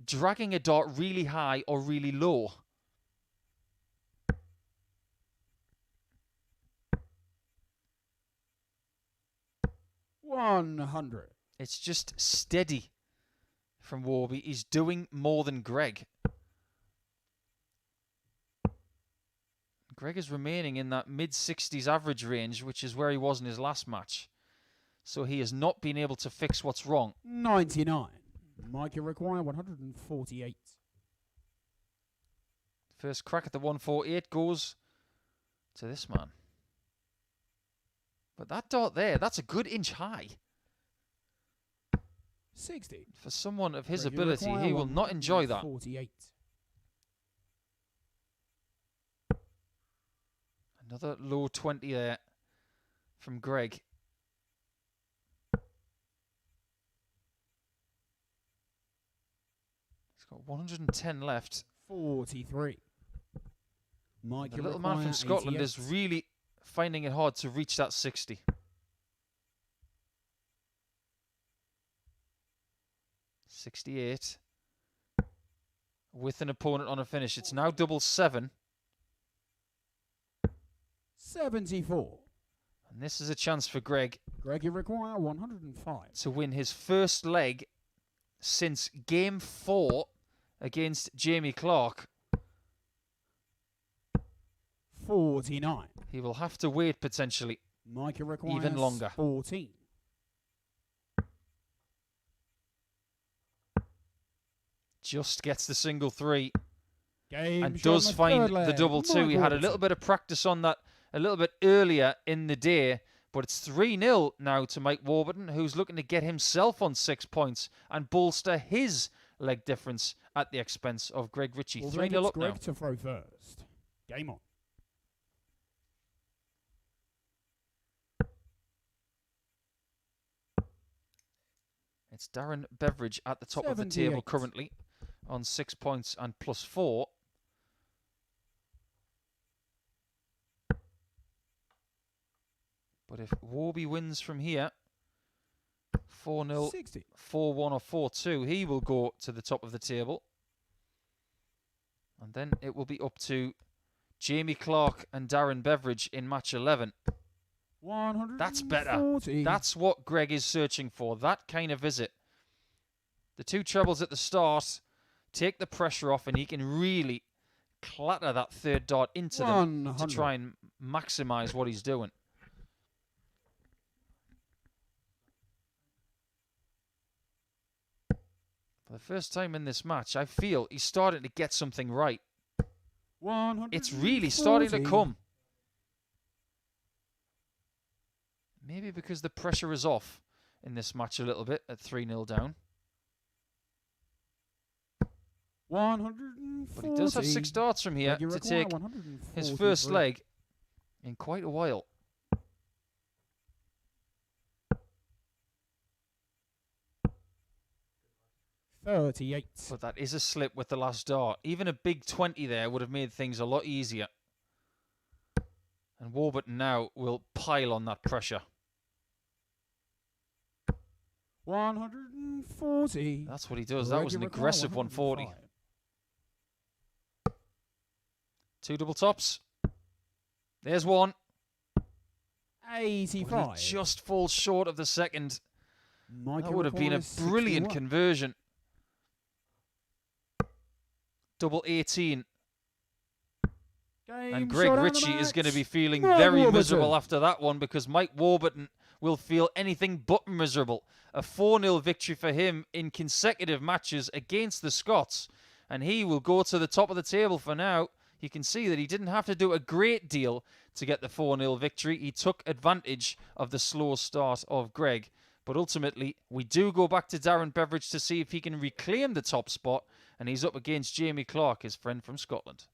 dragging a dart really high or really low. $100. It's just steady from Warby. He's doing more than Greg. Greg is remaining in that mid-60s average range, which is where he was in his last match. So he has not been able to fix what's wrong. 99. Mike, you require 148. First crack at the 148 goes to this man. But that dart there, that's a good inch high. 60. For someone of his Greg, you ability, require he will not enjoy that. 148. Another low 20 there from Greg. He's got 110 left. 43. Mike, The you little man require from Scotland 88. is really finding it hard to reach that 60. 68. With an opponent on a finish. It's now double 7. 74. And this is a chance for Greg Greg, you require 105. to win his first leg since game 4 against Jamie Clark. 49. He will have to wait potentially. Mike, you require Even longer. 14. Just gets the single 3 Game and shot does on the find third the leg. double 2. He Mike had a little Warburton. bit of practice on that a little bit earlier in the day, but it's 3-0 now to Mike Warburton, who's looking to get himself on 6 points and bolster his leg difference at the expense of Greg Richie. Well, 3-0 it's up now. Greg to throw first. Game on. It's Darren Beveridge at the top of the table 78. currently on 6 points and +4. But if Warby wins from here, 4-0, 60. 4-1 or 4-2, he will go to the top of the table. And then it will be up to Jamie Clark and Darren Beveridge in match 11. 140. That's better. That's what Greg is searching for, that kind of visit. The 2 trebles at the start take the pressure off, and he can really clatter that third dart into them 100. to try and maximise what he's doing. For the first time in this match, I feel he's starting to get something right. 140. It's really starting to come. Maybe because the pressure is off in this match a little bit at 3-0 down. 140. But he does have 6 darts from here You to require take 143. his first leg in quite a while. $38. But that is a slip with the last dart. Even a big 20 there would have made things a lot easier. And Warburton now will pile on that pressure. 140. That's what he does. That was an aggressive 140. 2 double tops. There's one. But 85. he just falls short of the second. Mike, That you would have been a require brilliant 61. conversion. Double 18. Game And Greg shot on the Richie is going to match. be feeling Mike very Warburton. miserable after that one, because Mike Warburton will feel anything but miserable. A 4-0 victory for him in consecutive matches against the Scots. And he will go to the top of the table for now. You can see that he didn't have to do a great deal to get the 4-0 victory. He took advantage of the slow start of Greg. But ultimately, we do go back to Darren Beveridge to see if he can reclaim the top spot. And he's up against Jamie Clark, his friend from Scotland.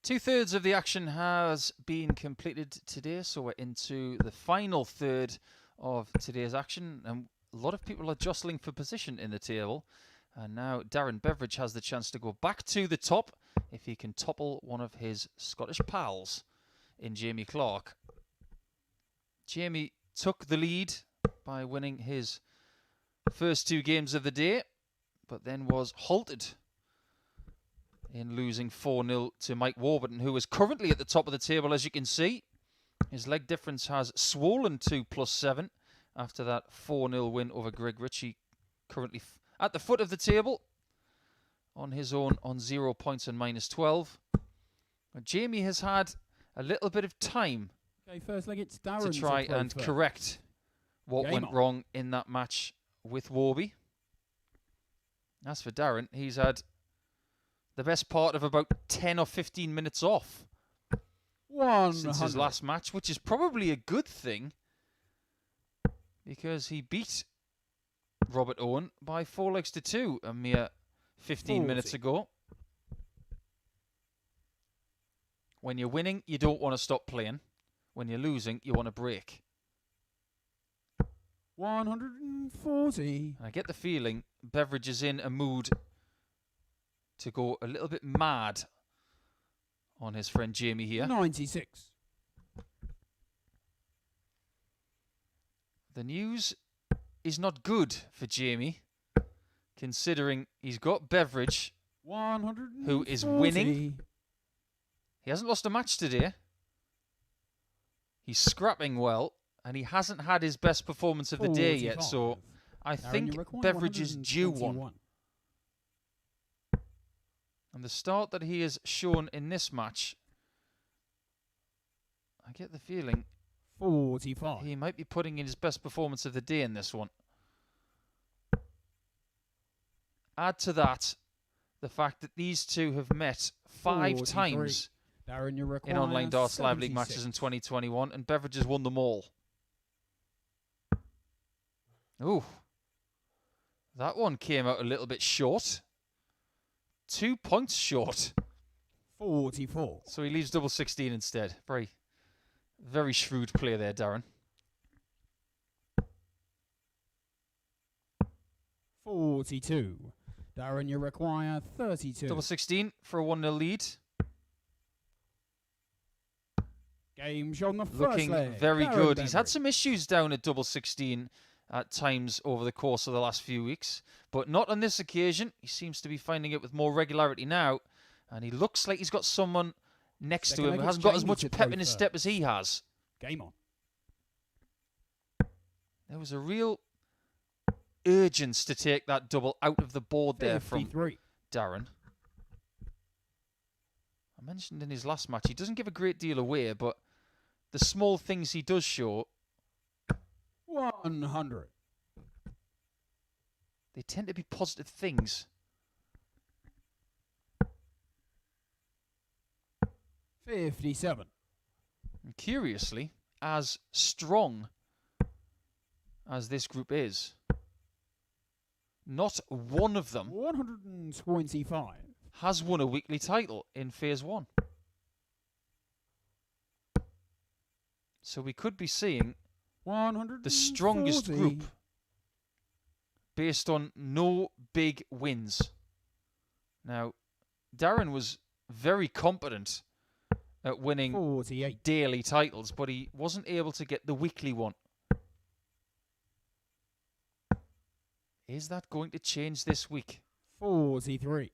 2/3 of the action has been completed today, so we're into the final third of today's action, and a lot of people are jostling for position in the table. And now Darren Beveridge has the chance to go back to the top if he can topple one of his Scottish pals in Jamie Clark. Jamie took the lead by winning his first 2 games of the day, but then was halted in losing 4-0 to Mike Warburton, who is currently at the top of the table, as you can see. His leg difference has swollen to +7 after that 4-0 win over Greg Richie, currently at the foot of the table on his own on 0 points and -12. But Jamie has had a little bit of time First leg, it's Darren to try and correct what went wrong in that match with Warby. As for Darren, he's had the best part of about 10 or 15 minutes off since his last match, which is probably a good thing because he beat Robert Owen by 4 legs to 2 a mere 15 minutes ago. When you're winning, you don't want to stop playing. When you're losing, you want to break. 140. And I get the feeling Beveridge is in a mood to go a little bit mad on his friend Jamie here. 96. The news is not good for Jamie, considering he's got Beveridge, who is winning. He hasn't lost a match today. He's scrapping well, and he hasn't had his best performance of the day yet, so I think Beveridge is due one. And the start that he has shown in this match, I get the feeling 45. He might be putting in his best performance of the day in this one. Add to that the fact that these two have met 5 times Darren, in online darts 76. live league matches in 2021, and Beveridge has won them all. Ooh, that one came out a little bit short. 2 points short. 44. So he leaves double 16 instead. Very, very shrewd play there, Darren. 42. Darren, you require 32. Double 16 for a 1-0 lead. Game on the first Looking leg. very Darren good. Beveridge. He's had some issues down at double 16 at times over the course of the last few weeks, but not on this occasion. He seems to be finding it with more regularity now, and he looks like he's got someone next to him who hasn't got as much pep in his step as he has. Game on. There was a real urgence to take that double out of the board there from 53. Darren. I mentioned in his last match, he doesn't give a great deal away, but the small things he does show, 100. they tend to be positive things. 57. And curiously, as strong as this group is, not one of them 125. has won a weekly title in Phase 1. So we could be seeing 140. the strongest group based on no big wins. Now, Darren was very competent at winning 48. daily titles, but he wasn't able to get the weekly one. Is that going to change this week? 43.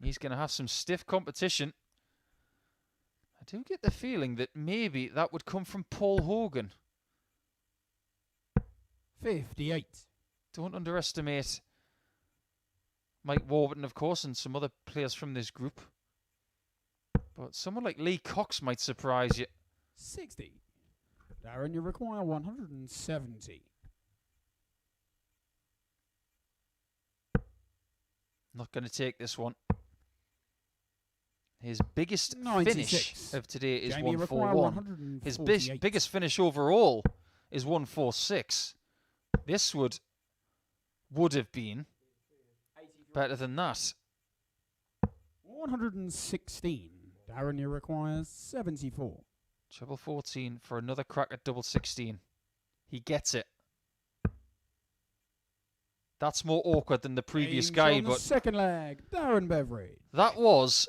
He's going to have some stiff competition. I do get the feeling that maybe that would come from Paul Hogan. 58. Don't underestimate Mike Warburton, of course, and some other players from this group. But someone like Lee Cox might surprise you. 60. Darren, you require 170. Not going to take this one. His biggest 96. finish of today is Jamie, 141. His 148. biggest finish overall is 146. This would have been better than that. 116. Darren, you require 74. Treble 14 for another crack at double 16. He gets it. That's more awkward than the previous guy, on the but second leg, Darren Beveridge. that was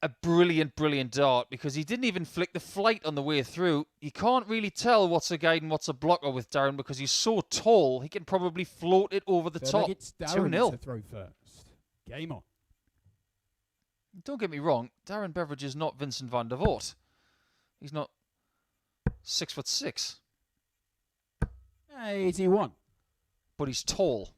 a brilliant, brilliant dart because he didn't even flick the flight on the way through. You can't really tell what's a guide and what's a blocker with Darren because he's so tall, he can probably float it over the top. It's Darren 2-0. to throw first. Game on. Don't get me wrong, Darren Beveridge is not Vincent van der Voort. He's not 6'6", 81. but he's tall.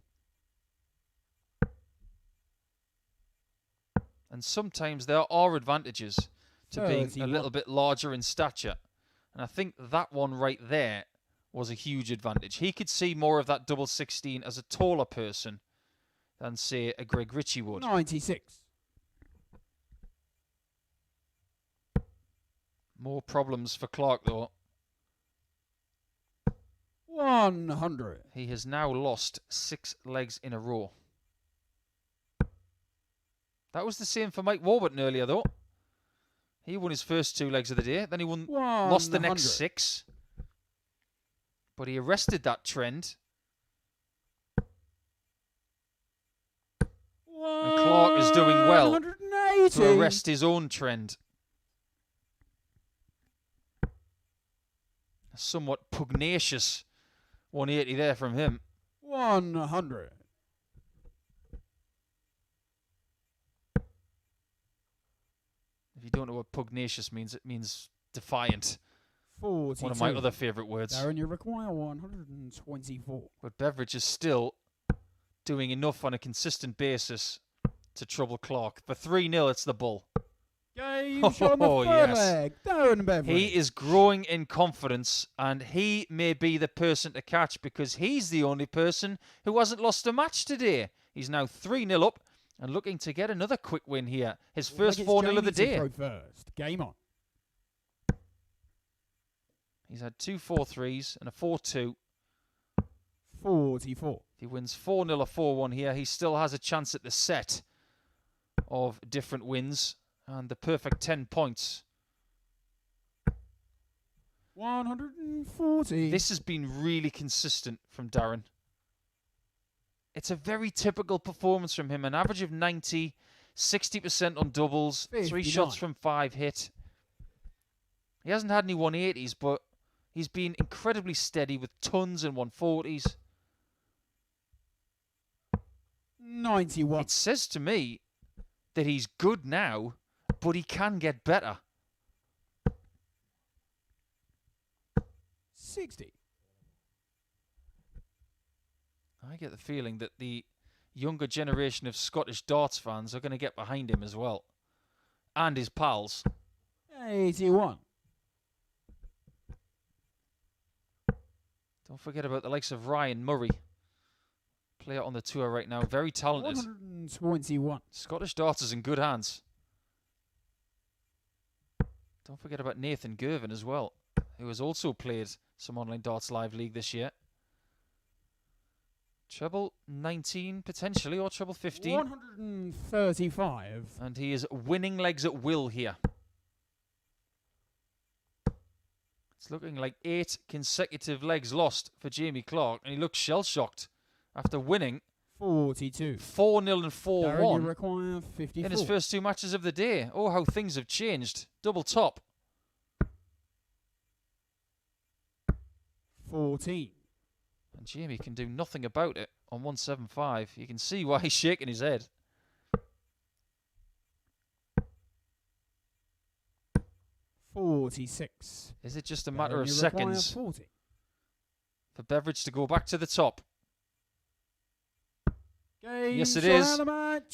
And sometimes there are advantages to being a little bit larger in stature. And I think that one right there was a huge advantage. He could see more of that double 16 as a taller person than, say, a Greg Richie would. 96. More problems for Clark, though. 100. He has now lost 6 legs in a row. That was the same for Mike Warburton earlier, though. He won his first 2 legs of the day. Then he lost the next 6. But he arrested that trend. And Clark is doing well to arrest his own trend. A somewhat pugnacious 180 there from him. 100. If you don't know what pugnacious means, it means defiant. 42. One of my other favourite words. Darren, you require 124. But Beveridge is still doing enough on a consistent basis to trouble Clark. For 3-0, it's the bull. Game shot on the third leg. Darren Beveridge. He is growing in confidence, and he may be the person to catch because he's the only person who hasn't lost a match today. He's now 3-0 up and looking to get another quick win here. His first 4-0 of the day. First. Game on. He's had 2 4-3s and a 4-2. 44. If he wins 4-0 or 4-1 here, he still has a chance at the set of different wins and the perfect 10 points. 140. This has been really consistent from Darren. It's a very typical performance from him. An average of 90, 60% on doubles, 3 shots from 5 hit. He hasn't had any 180s, but he's been incredibly steady with tons and 140s. 91. It says to me that he's good now, but he can get better. 60. I get the feeling that the younger generation of Scottish darts fans are going to get behind him as well. And his pals. 81. Don't forget about the likes of Ryan Murray. Player on the tour right now. Very talented. 121. Scottish darts is in good hands. Don't forget about Nathan Girvin as well, who has also played some Online Darts Live League this year. Treble 19 potentially, or treble 15. 135. And he is winning legs at will here. It's looking like 8 consecutive legs lost for Jamie Clark, and he looks shell-shocked after winning 42. 4-0 and 4-1 Darren, you require 54. in his first 2 matches of the day. Oh, how things have changed. Double top. 14. And Jamie can do nothing about it on 175. You can see why he's shaking his head. 46. Is it just a matter of you seconds 40. for Beveridge to go back to the top? Game Yes, it is.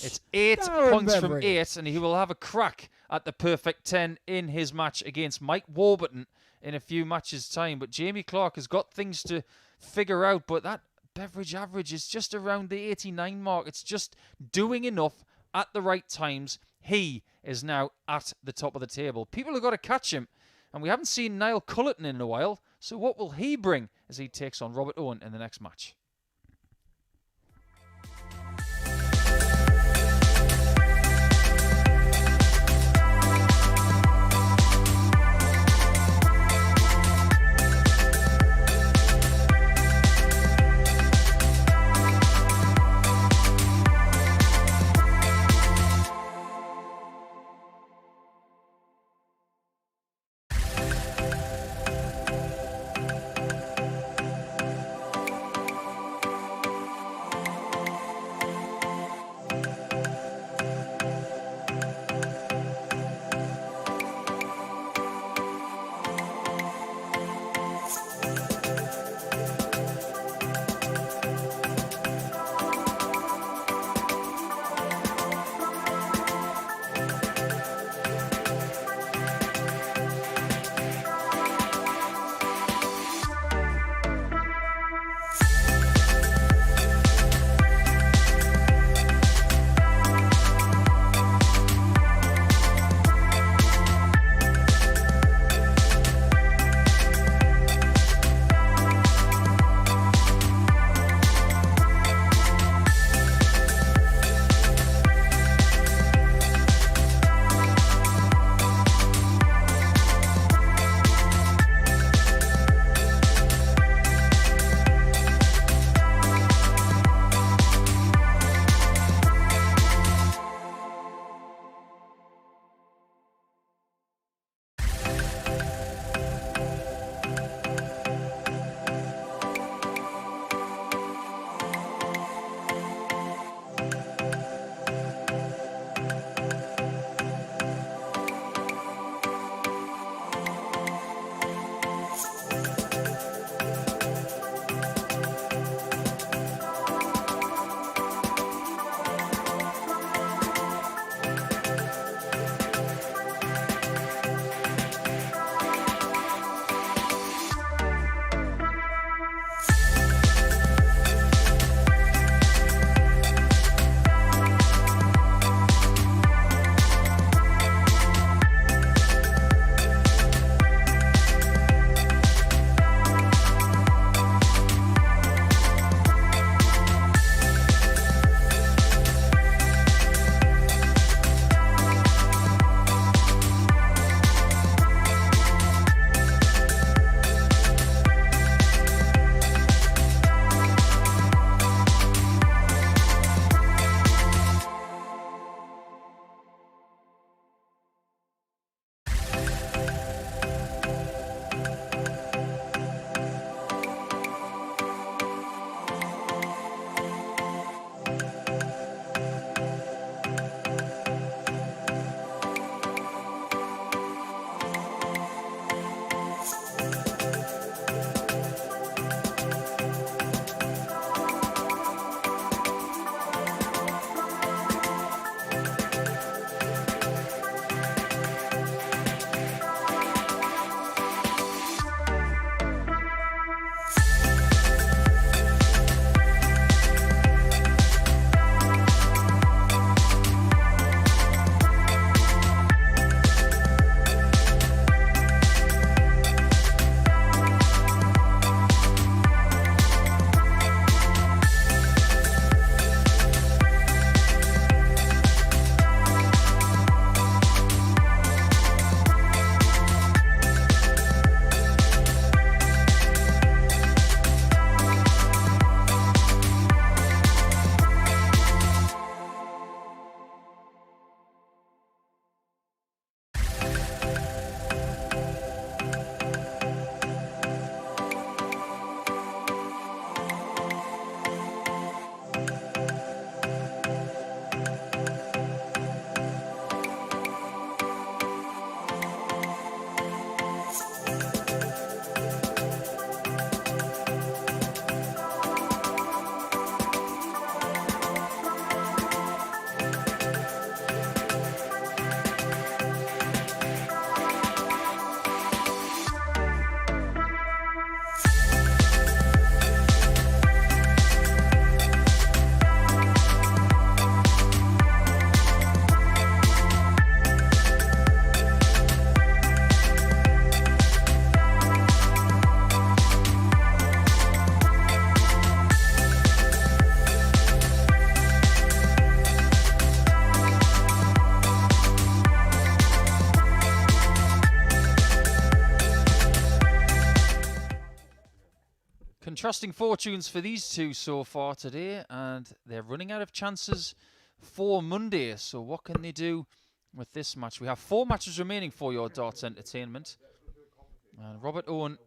It's 8 Darren points Beveridge. from 8, and he will have a crack at the perfect 10 in his match against Mike Warburton in a few matches' time. But Jamie Clark has got things to figure out, but that Beveridge average is just around the 89 mark. It's just doing enough at the right times. He is now at the top of the table. People have got to catch him, and we haven't seen Niall Culleton in a while, so what will he bring as he takes on Robert Owen in the next match? contrasting fortunes for these two so far today, and they're running out of chances for Monday. So what can they do with this match? We have 4 matches remaining for your darts entertainment. And Robert Owen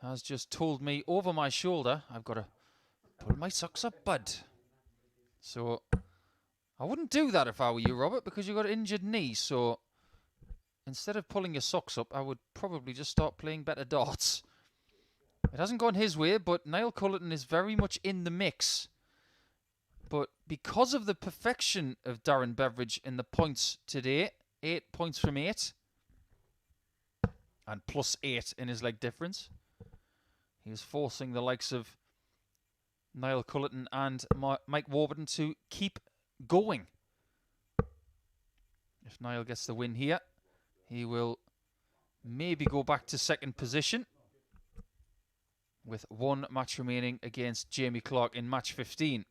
has just told me over my shoulder, I've got to pull my socks up, bud. So I wouldn't do that if I were you, Robert, because you've got an injured knee. So instead of pulling your socks up, I would probably just start playing better darts. It hasn't gone his way, but Niall Culleton is very much in the mix. But because of the perfection of Darren Beveridge in the points today, 8 points from 8, and +8 in his leg difference, he is forcing the likes of Niall Culleton and Mike Warburton to keep going. If Niall gets the win here, he will maybe go back to second position with 1 match remaining against Jamie Clark in match 15.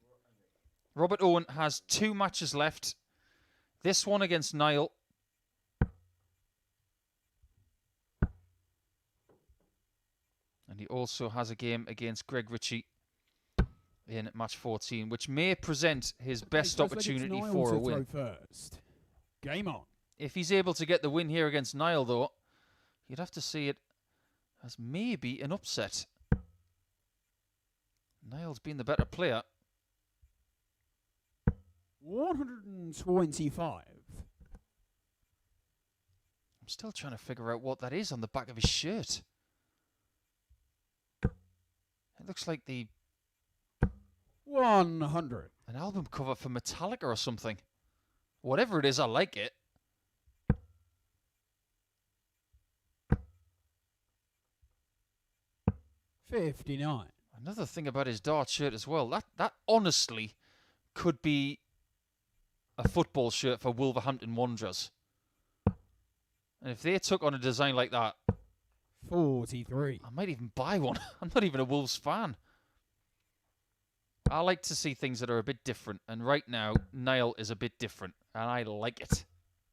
Robert Owen has 2 matches left. This one against Niall. And he also has a game against Greg Richie in match 14, which may present his best opportunity for a win. First. Game on. If he's able to get the win here against Niall, though, you'd have to see it as maybe an upset. Niall's been the better player. 125. I'm still trying to figure out what that is on the back of his shirt. It looks like 100. An album cover for Metallica or something. Whatever it is, I like it. $59. Another thing about his dart shirt as well, that honestly could be a football shirt for Wolverhampton Wanderers. And if they took on a design like that, 43. I might even buy one. I'm not even a Wolves fan. I like to see things that are a bit different. And right now, Niall is a bit different. And I like it.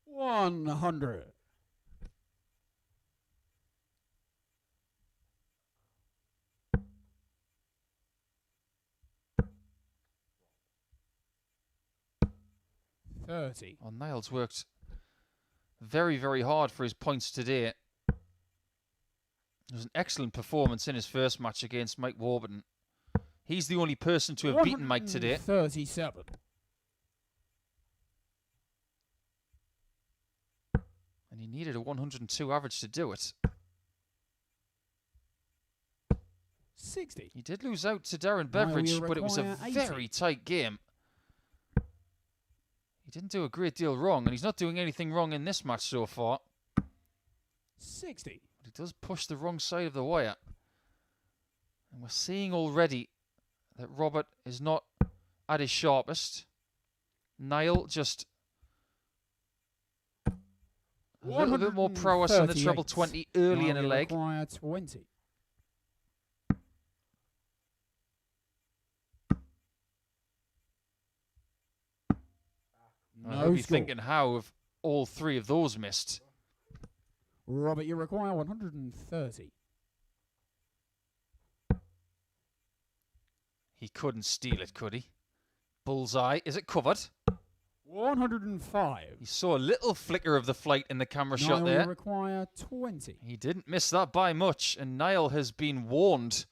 100. $30. Well, Niall's worked very, very hard for his points today. It was an excellent performance in his first match against Mike Warburton. He's the only person to have beaten Mike today. 37. And he needed a 102 average to do it. 60. He did lose out to Darren Beveridge, but it was a very tight game. He didn't do a great deal wrong, and he's not doing anything wrong in this match so far. 60. But he does push the wrong side of the wire. And we're seeing already that Robert is not at his sharpest. Niall just a little bit more prowess on the treble 20 early in a leg. 20. I'll be thinking how have all 3 of those missed. Robert, you require 130. He couldn't steal it, could he? Bullseye. Is it covered? 105. He saw a little flicker of the flight in the camera shot there. You require 20. He didn't miss that by much, and Niall has been warned.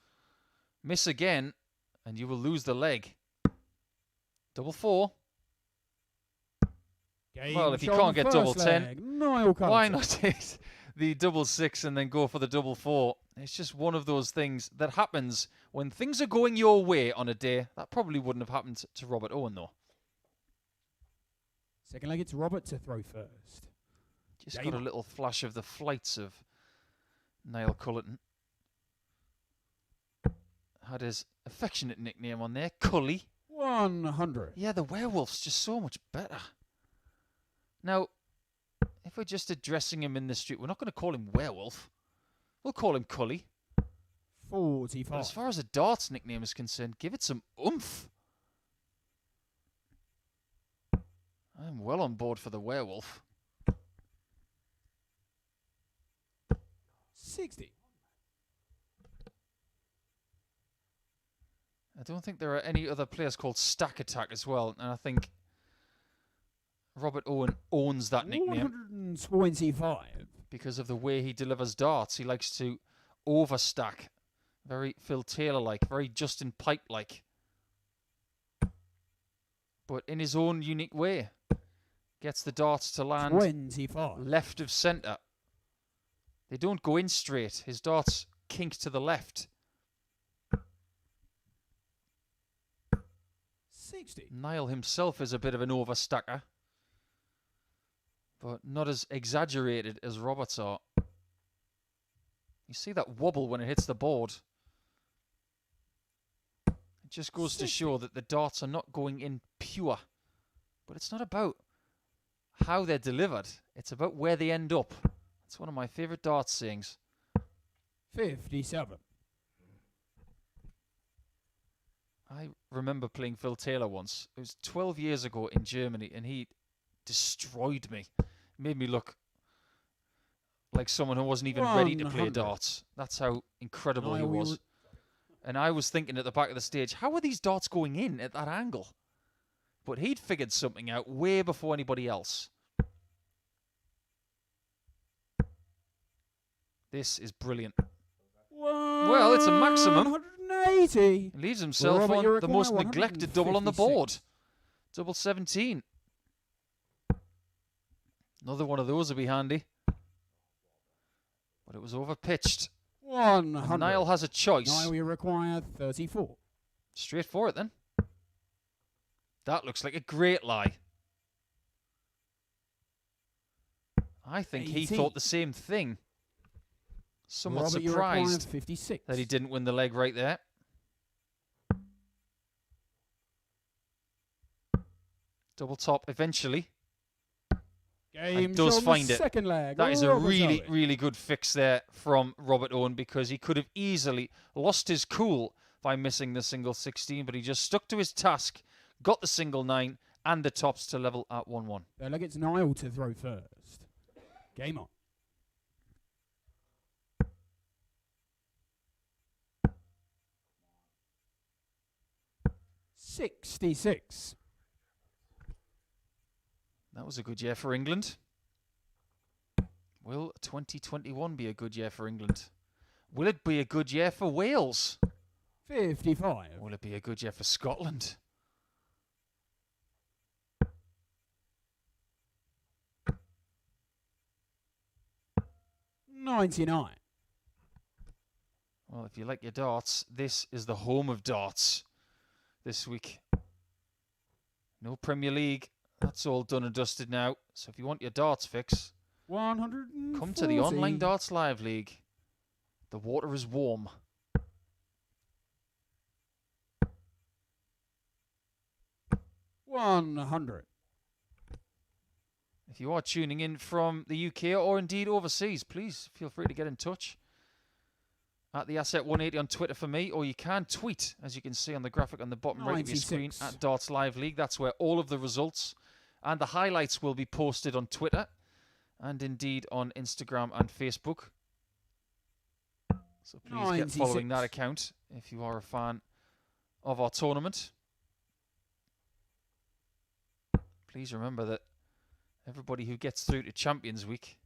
Miss again, and you will lose the leg. Double 4. Well, if you can't get double 10, why not hit the double 6 and then go for the double 4? It's just one of those things that happens when things are going your way on a day. That probably wouldn't have happened to Robert Owen, though. Second leg, it's Robert to throw first. Just got a little flash of the flights of Niall Culleton. Had his affectionate nickname on there, Cully. 100. Yeah, the werewolf's just so much better. Now, if we're just addressing him in the street, we're not going to call him werewolf. We'll call him Cully. 45. But as far as a darts nickname is concerned, give it some oomph. I'm well on board for the werewolf. 60. don't think there are any other players called Stack Attack as well. And I think Robert Owen owns that nickname 125. because of the way he delivers darts. He likes to overstack. Very Phil Taylor-like, very Justin Pipe-like. But in his own unique way. Gets the darts to land 25. left of centre. They don't go in straight. His darts kink to the left. 60. Niall himself is a bit of an overstacker. But not as exaggerated as Roberts are. You see that wobble when it hits the board. It just goes 60. to show that the darts are not going in pure. But it's not about how they're delivered. It's about where they end up. It's one of my favourite darts sayings. 57. I remember playing Phil Taylor once. It was 12 years ago in Germany, and he destroyed me. Made me look like someone who wasn't even ready to play 100. darts. That's how incredible he Niall, we was. And I was thinking at the back of the stage, how are these darts going in at that angle? But he'd figured something out way before anybody else. This is brilliant. Well, it's a maximum. 180. He leaves himself Robert, you on the most require neglected double on the 156. board. Double 17. Another one of those would be handy. But it was overpitched. 100. And Niall has a choice. Niall, you require 34. Straight for it then. That looks like a great lie. I think he 80. thought the same thing. Somewhat Robert, you require surprised 56. that he didn't win the leg right there. Double top eventually. Game does shown the find it. second leg. That is a Robert really, Owen. really good fix there from Robert Owen, because he could have easily lost his cool by missing the single 16, but he just stuck to his task, got the single 9 and the tops to level at 1-1. There, look, it's Niall to throw first. Game on. $66. That was a good year for England. Will 2021 be a good year for England? Will it be a good year for Wales? 55. Will it be a good year for Scotland? $99. Well, if you like your darts, this is the home of darts this week. No Premier League. That's all done and dusted now. So if you want your darts fix, 140. come to the Online Darts Live League. The water is warm. $100. If you are tuning in from the UK or indeed overseas, please feel free to get in touch at the Asset 180 on Twitter for me, or you can tweet, as you can see on the graphic on the bottom right of your screen, 96. at Darts Live League. That's where all of the results and the highlights will be posted on Twitter and indeed on Instagram and Facebook. So please get 96. following that account if you are a fan of our tournament. Please remember that everybody who gets through to Champions Week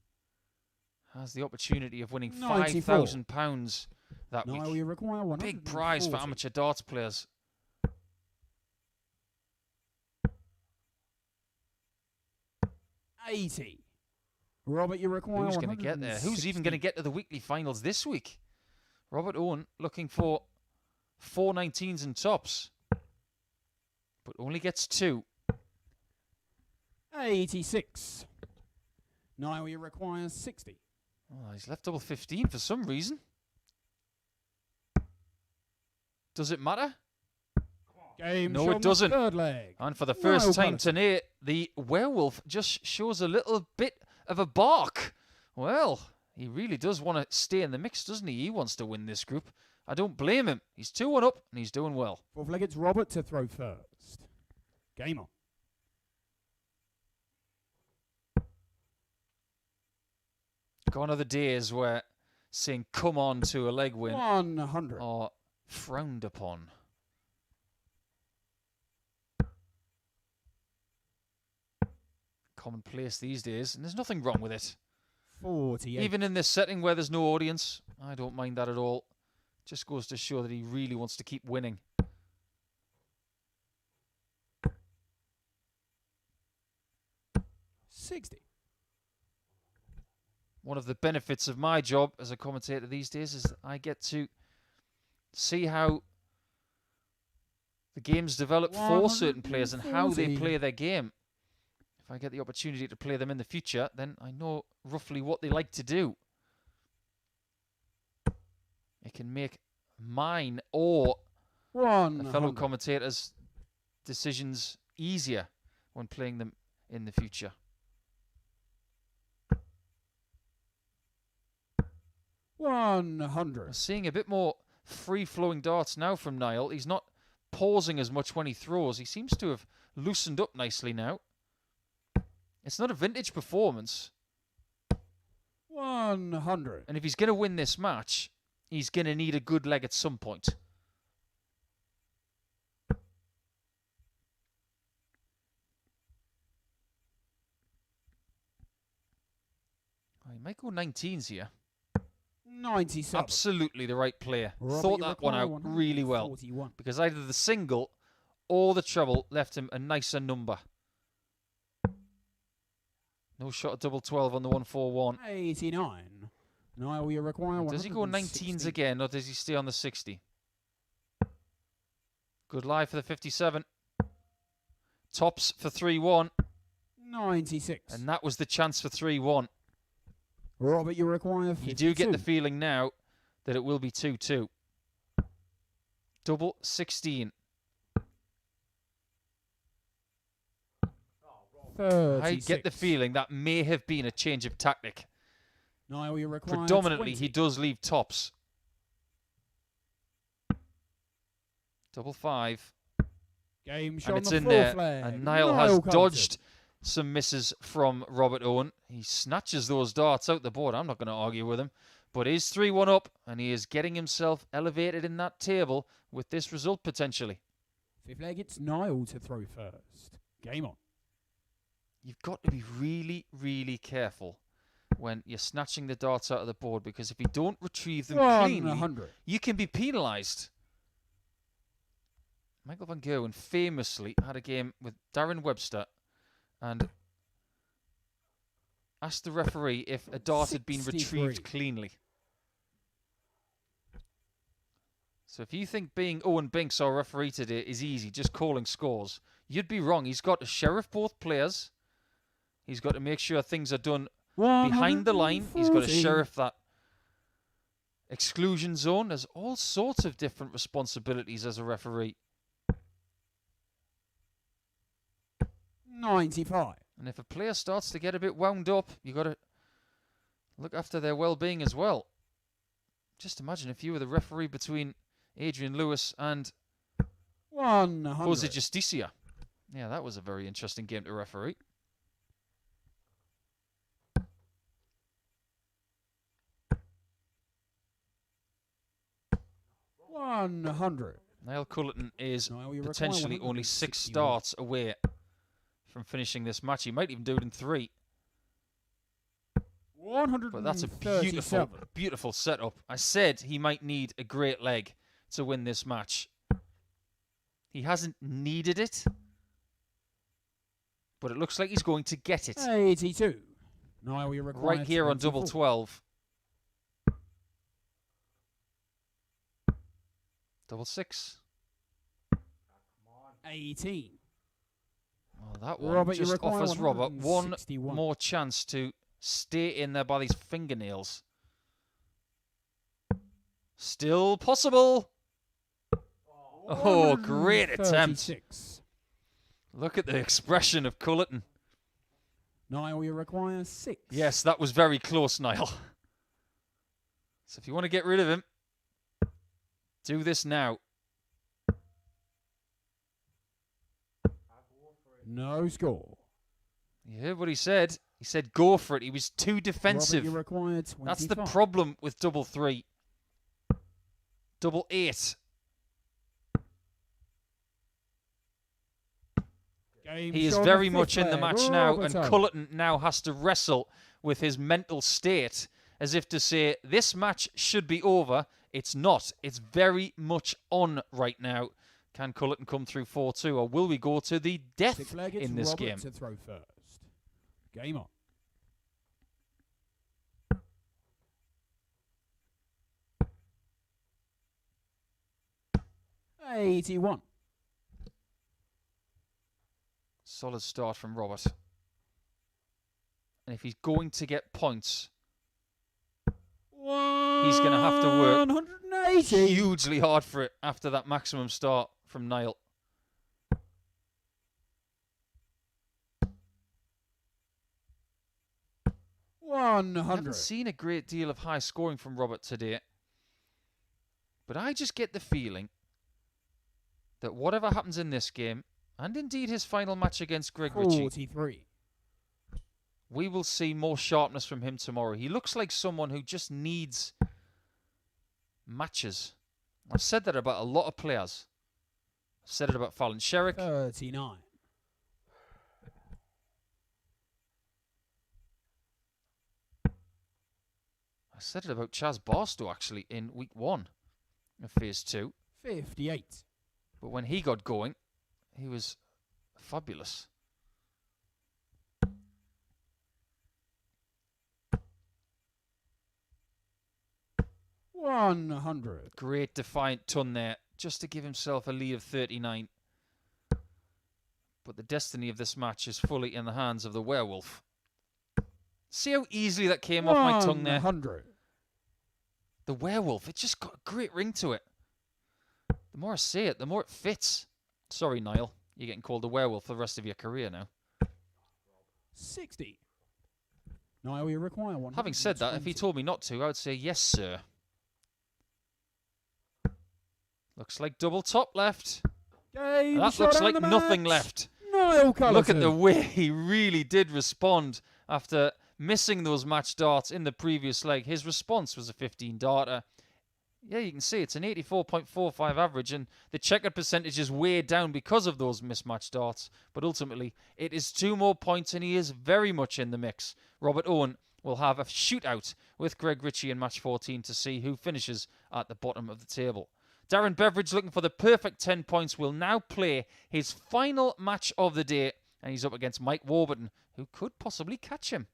has the opportunity of winning 94. £5,000 that Now week. you require 140. Big prize for amateur darts players. $80. Robert, you require Who's going to get there? Who's even going to get to the weekly finals this week? Robert Owen looking for 4 19s and tops, but only gets 2. 86. Now you require 60. Oh, he's left double 15 for some reason. Does it matter? Game No, shown it doesn't. the third leg. And for the first time Culleton. tonight, the werewolf just shows a little bit of a bark. Well, he really does want to stay in the mix, doesn't he? He wants to win this group. I don't blame him. He's 2-1 up, and he's doing well. Fourth leg, it's Robert to throw first. Game on. Gone are the days where saying come on to a leg win 100. are frowned upon. commonplace these days, and there's nothing wrong with it. 48. Even in this setting where there's no audience, I don't mind that at all. Just goes to show that he really wants to keep winning. $60. One of the benefits of my job as a commentator these days is that I get to see how the games develop for certain players and how they play their game. If I get the opportunity to play them in the future, then I know roughly what they like to do. It can make mine or a fellow commentator's decisions easier when playing them in the future. 100. I'm seeing a bit more free-flowing darts now from Niall. He's not pausing as much when he throws. He seems to have loosened up nicely now. It's not a vintage performance. 100. And if he's going to win this match, he's going to need a good leg at some point. He might go 19s here. 97. Absolutely the right player. Robert, Thought that one out really well. 41. Because either the single or the treble left him a nicer number. No shot at double 12 on the 141. 89. Now we require. Does he go 19s again, or does he stay on the 60? Good lie for the 57. Tops for 3-1. 96. And that was the chance for 3-1. Robert, you require 52. You do get the feeling now that it will be 2-2. Double 16. 36. I get the feeling that may have been a change of tactic. Now you require Predominantly, 20. he does leave tops. Double 5. Game shot And on it's the in there. flag. And Niall has Culleton. dodged some misses from Robert Owen. He snatches those darts out the board. I'm not going to argue with him. But he's 3-1 up, and he is getting himself elevated in that table with this result potentially. Fifth leg, it's Niall to throw first. Game on. You've got to be really, really careful when you're snatching the darts out of the board, because if you don't retrieve them cleanly, 100. you can be penalised. Michael van Gerwen famously had a game with Darren Webster and asked the referee if a dart had been 63. retrieved cleanly. So if you think being Owen Binks, our referee today, is easy, just calling scores, you'd be wrong. He's got to sheriff both players. He's got to make sure things are done behind the line. He's got to sheriff that exclusion zone. There's all sorts of different responsibilities as a referee. 95. And if a player starts to get a bit wound up, you've got to look after their well-being as well. Just imagine if you were the referee between Adrian Lewis and 100. Jose Justicia. Yeah, that was a very interesting game to referee. 100. Niall Culleton is Niall, you require potentially only 6 starts away from finishing this match. He might even do it in 3. 137. But that's a beautiful, beautiful setup. I said he might need a great leg to win this match. He hasn't needed it, but it looks like he's going to get it. 82. Niall, you require Right here on 24. double 12. Double 6. 18. Well, that one Robert, you just require offers Robert one 161. more chance to stay in there by these fingernails. Still possible. Oh, great attempt. 36. Look at the expression of Culleton. Niall, you require 6. Yes, that was very close, Niall. So if you want to get rid of him, do this now. No score. You heard what he said. He said go for it. He was too defensive. Robert, you require 25. That's the problem with double 3. Double 8. He is very much in the match now, and Culleton now has to wrestle with his mental state as if to say, this match should be over. It's not. It's very much on right now. Can Culleton come through 4-2, or will we go to the death in this game? To throw first. Game on. 81. Solid start from Robert. And if he's going to get points, he's going to have to work 180. hugely hard for it after that maximum start from Niall. I haven't seen a great deal of high scoring from Robert today, but I just get the feeling that whatever happens in this game, and indeed his final match against Greg Richie, 43. we will see more sharpness from him tomorrow. He looks like someone who just needs matches. I've said that about a lot of players. I've said it about Fallon Sherrick. 39. I said it about Chaz Barstow, actually, in week 1 of Phase 2. 58. But when he got going, he was fabulous. $100. Great defiant ton there, just to give himself a lead of 39. But the destiny of this match is fully in the hands of the werewolf. See how easily that came off my tongue there? 100. The werewolf, it just got a great ring to it. The more I say it, the more it fits. Sorry, Niall. You're getting called a werewolf for the rest of your career now. 60. Niall, you require one. Having said that, if he told me not to, I would say, yes, sir. Looks like double top left. That looks like nothing left. Niall Culleton. Look at the way he really did respond after missing those match darts in the previous leg. His response was a 15 darter. Yeah, you can see it's an 84.45 average, and the checkered percentage is way down because of those mismatched darts. But ultimately, it is 2 more points, and he is very much in the mix. Robert Owen will have a shootout with Greg Richie in match 14 to see who finishes at the bottom of the table. Darren Beveridge, looking for the perfect 10 points, will now play his final match of the day, and he's up against Mike Warburton, who could possibly catch him.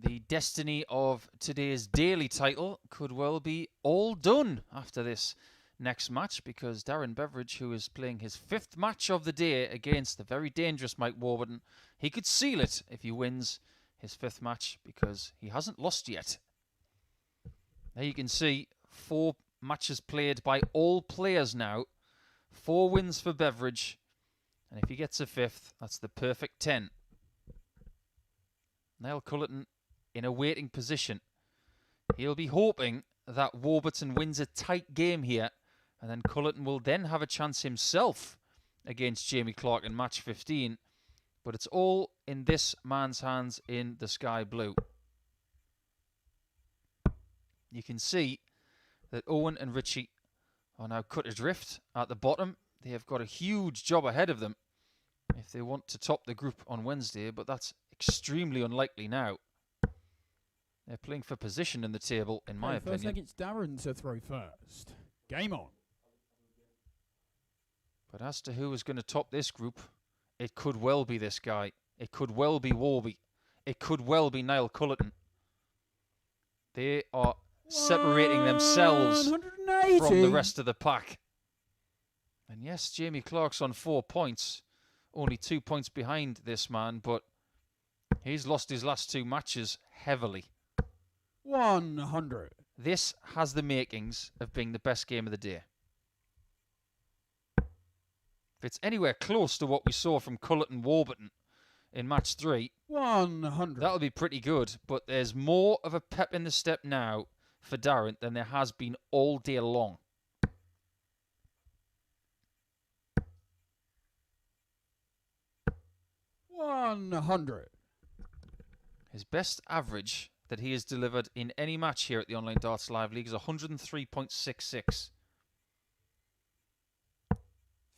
The destiny of today's daily title could well be all done after this next match because Darren Beveridge, who is playing his 5th match of the day against the very dangerous Mike Warburton, he could seal it if he wins his 5th match because he hasn't lost yet. There you can see 4 matches played by all players now. 4 wins for Beveridge. And if he gets a 5th, that's the perfect 10. Niall Culleton in a waiting position. He'll be hoping that Warburton wins a tight game here. And then Culleton will then have a chance himself against Jamie Clark in match 15. But it's all in this man's hands in the sky blue. You can see that Owen and Richie are now cut adrift at the bottom. They have got a huge job ahead of them if they want to top the group on Wednesday, but that's extremely unlikely now. They're playing for position in the table, in my opinion. First leg, it's Darren to throw first. Game on. But as to who is going to top this group, it could well be this guy. It could well be Warby. It could well be Niall Culleton. They are separating themselves from the rest of the pack. And yes, Jamie Clark's on 4 points. Only 2 points behind this man, but he's lost his last 2 matches heavily. 100. This has the makings of being the best game of the day. If it's anywhere close to what we saw from Culleton Warburton in match 3, 100. that'll be pretty good. But there's more of a pep in the step now for Darren than there has been all day long. $100. His best average that he has delivered in any match here at the Online Darts Live League is 103.66.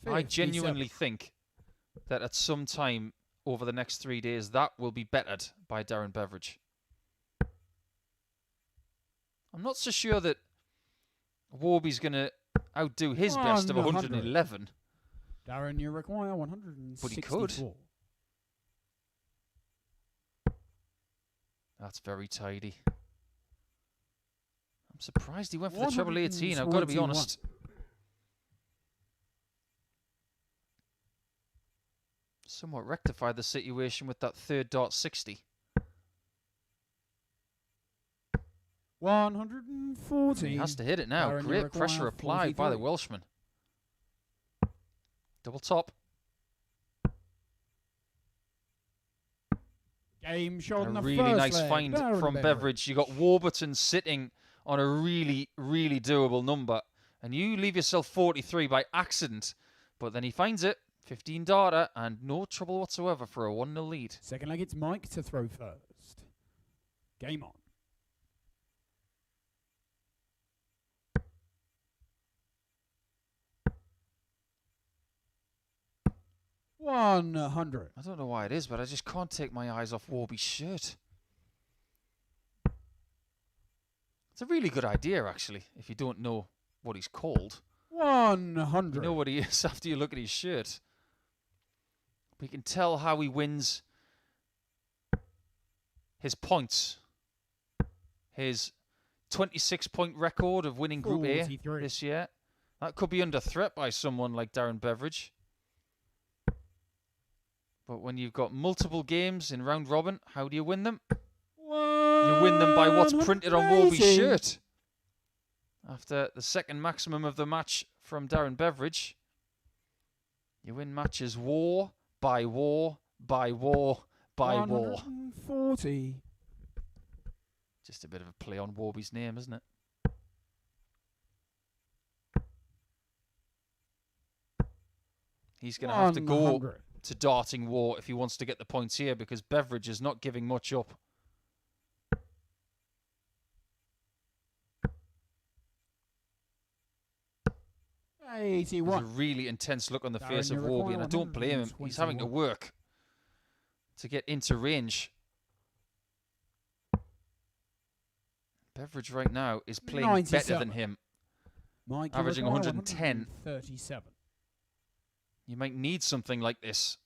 I genuinely think that at some time over the next 3 days that will be bettered by Darren Beveridge. I'm not so sure that Warby's going to outdo his best of 111. Darren, you require 164. But he could. That's very tidy. I'm surprised he went for the treble 18, I've got to be honest. Somewhat rectified the situation with that 3rd dart 60. 140. He has to hit it now. Darren, Great pressure applied by the Welshman. Double top. Game shot on the really first nice leg. find Darren from Beveridge. You got Warburton sitting on a really, really doable number. And you leave yourself 43 by accident. But then he finds it. 15 darter and no trouble whatsoever for a 1-0 lead. Second leg, it's Mike to throw first. Game on. 100. I don't know why it is, but I just can't take my eyes off Warby's shirt. It's a really good idea, actually, if you don't know what he's called. 100. You know what he is after you look at his shirt. We can tell how he wins his points. His 26-point record of winning Group A this year. That could be under threat by someone like Darren Beveridge. But when you've got multiple games in round robin, how do you win them? You win them by what's printed on Warby's shirt. After the second maximum of the match from Darren Beveridge, you win matches war by war by war by war. 140. Just a bit of a play on Warby's name, isn't it? He's going to have to go to darting war if he wants to get the points here, because Beveridge is not giving much up. There's a really intense look on the face of Warby, and I don't blame him. He's having to work to get into range. Beveridge right now is playing 97. Better than him. Mike, averaging 110. 37. You might need something like this.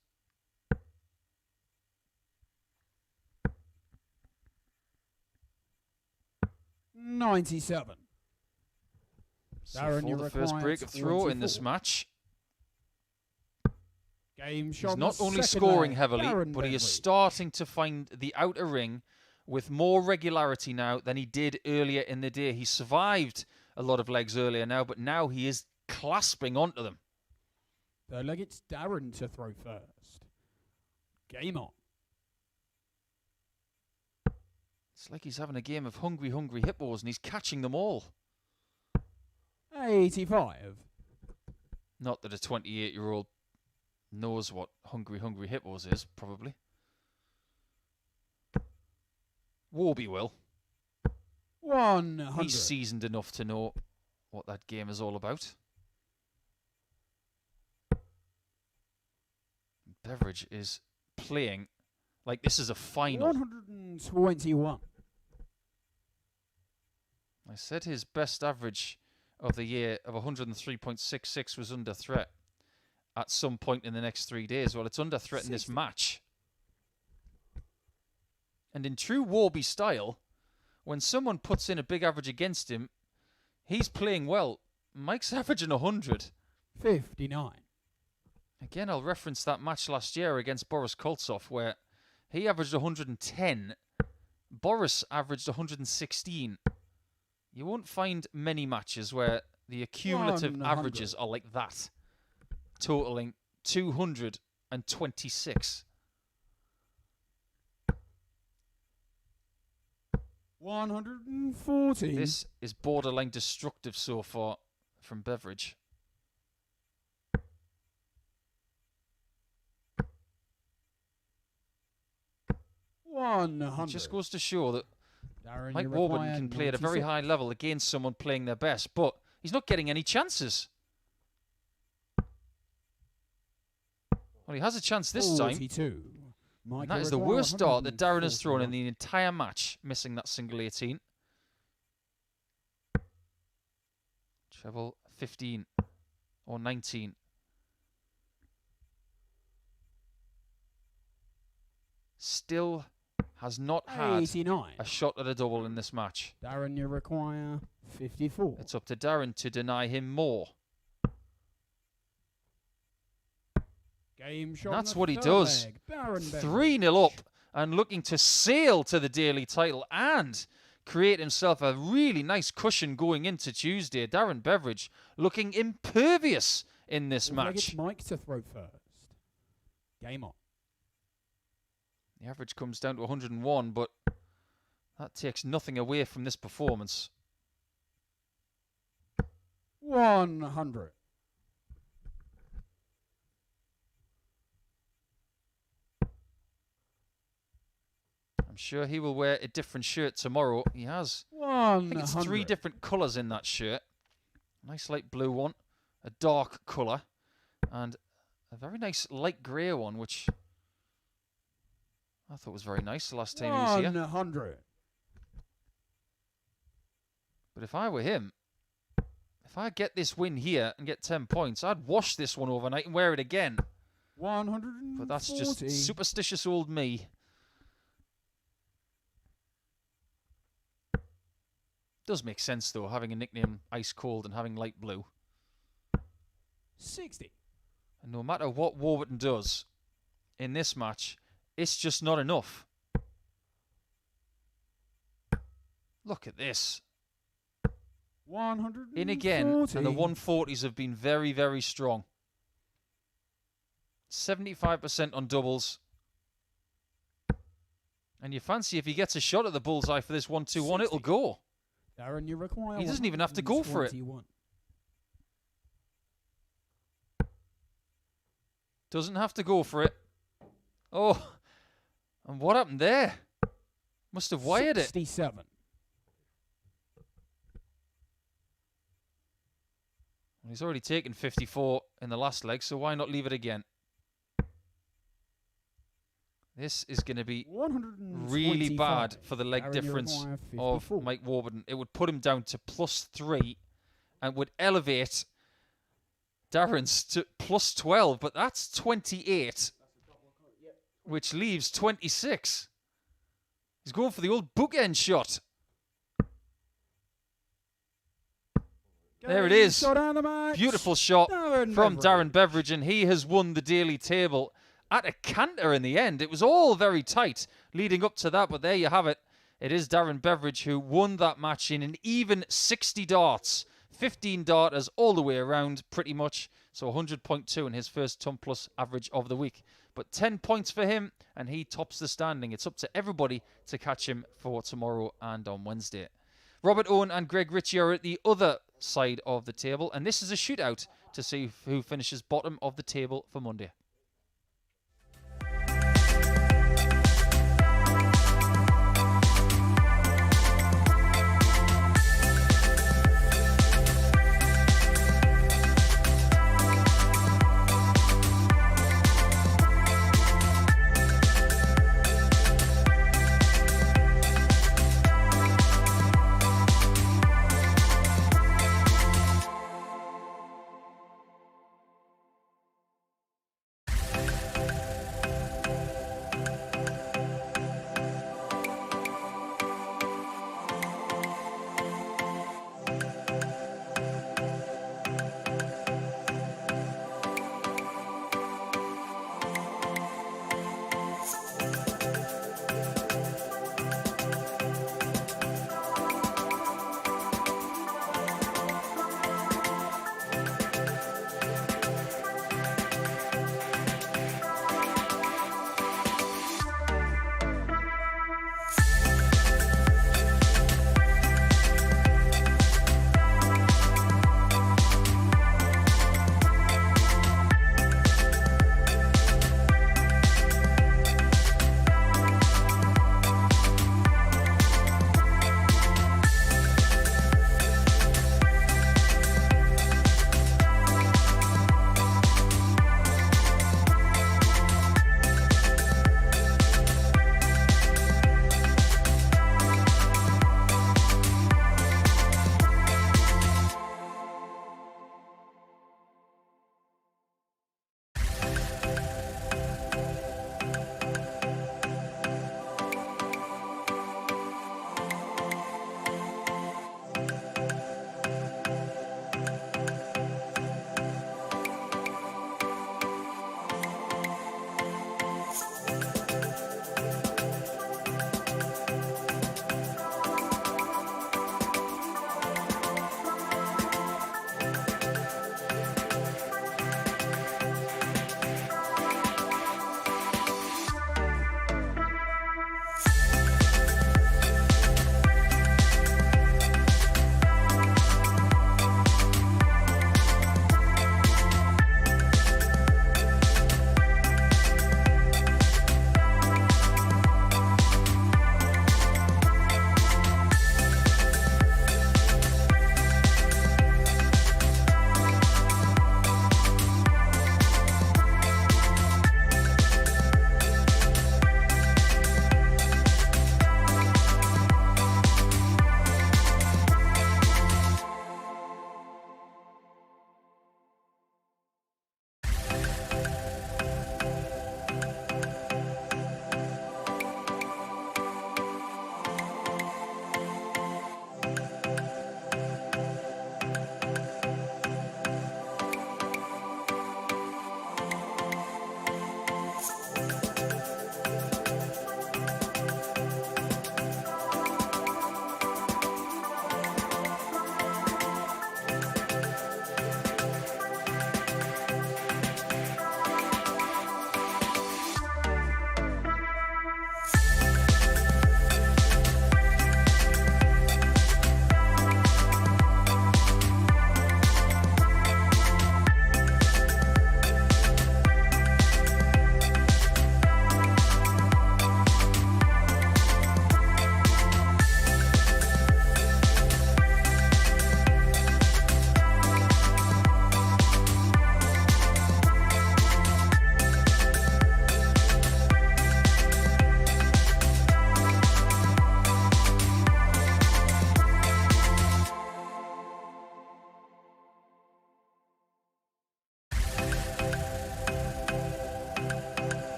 $97. So Darren, for you the first require break of throw in this 24. match. Game He's shot. not the only second scoring leg. heavily, Darren but he is Beveridge. starting to find the outer ring with more regularity now than he did earlier in the day. He survived a lot of legs earlier now, but now he is clasping onto them. Third leg, it's Darren to throw first. Game on. It's like he's having a game of hungry, hungry hippos, and he's catching them all. 85. Not that a 28-year-old knows what hungry, hungry hippos is, probably. Warby will. 100. He's seasoned enough to know what that game is all about. Beveridge is playing like this is a final. 121. I said his best average of the year of 103.66 was under threat at some point in the next 3 days. Well, it's under threat in this match. And in true Warby style, when someone puts in a big average against him, he's playing well. Mike's averaging 100. 59. Again, I'll reference that match last year against Boris Koltsov where he averaged 110. Boris averaged 116. You won't find many matches where the accumulative 100. averages are like that, totaling 226. 140. This is borderline destructive so far from Beveridge. 100. It just goes to show that Darren, Mike you Warburton require can play at a very 96. high level against someone playing their best, but he's not getting any chances. Well, he has a chance this time. 42. Mike, And that you is the require worst start that Darren has thrown in 141. the entire match, missing that single 18. Treble 15 or 19. Still has not had 89. a shot at a double in this match. Darren, you require 54. It's up to Darren to deny him more. Game shot. And that's on the what he third does. leg. Darren Beveridge. 3-0 up and looking to sail to the daily title and create himself a really nice cushion going into Tuesday. Darren Beveridge looking impervious in this Fourth leg, match. it's Mike to throw first. Game on. The average comes down to 101, but that takes nothing away from this performance. 100. I'm sure he will wear a different shirt tomorrow. He has. 100. I think it's 3 different colours in that shirt. Nice light blue one, a dark colour, and a very nice light grey one, which I thought was very nice the last time he was here. 100. But if I were him, if I get this win here and get 10 points, I'd wash this one overnight and wear it again. 140. But that's just superstitious old me. Does make sense, though, having a nickname Ice Cold and having light blue. 60. And no matter what Warburton does in this match, it's just not enough. Look at this. 140. In again, and the 140s have been very, very strong. 75% on doubles. And you fancy if he gets a shot at the bullseye for this 1-2-1, it'll go. Darren, you require He doesn't even have to go for it. 121. Doesn't have to go for it. Oh, and what happened there? Must have wired it. 67. He's already taken 54 in the last leg, so why not leave it again? This is going to be really bad for the leg Darren, you difference require of 54. Mike Warburton. It would put him down to +3 and would elevate Darren's to +12, but that's 28, which leaves 26. He's going for the old bookend shot. There it is. Shot out of the match. Beautiful shot Darren from Beveridge. Darren Beveridge, and he has won the daily table at a canter in the end. It was all very tight leading up to that, but there you have it. It is Darren Beveridge who won that match in an even 60 darts. 15 darters all the way around, pretty much. So 100.2 in his first ton plus average of the week. But 10 points for him, and he tops the standing. It's up to everybody to catch him for tomorrow and on Wednesday. Robert Owen and Greg Richie are at the other side of the table, and this is a shootout to see who finishes bottom of the table for Monday.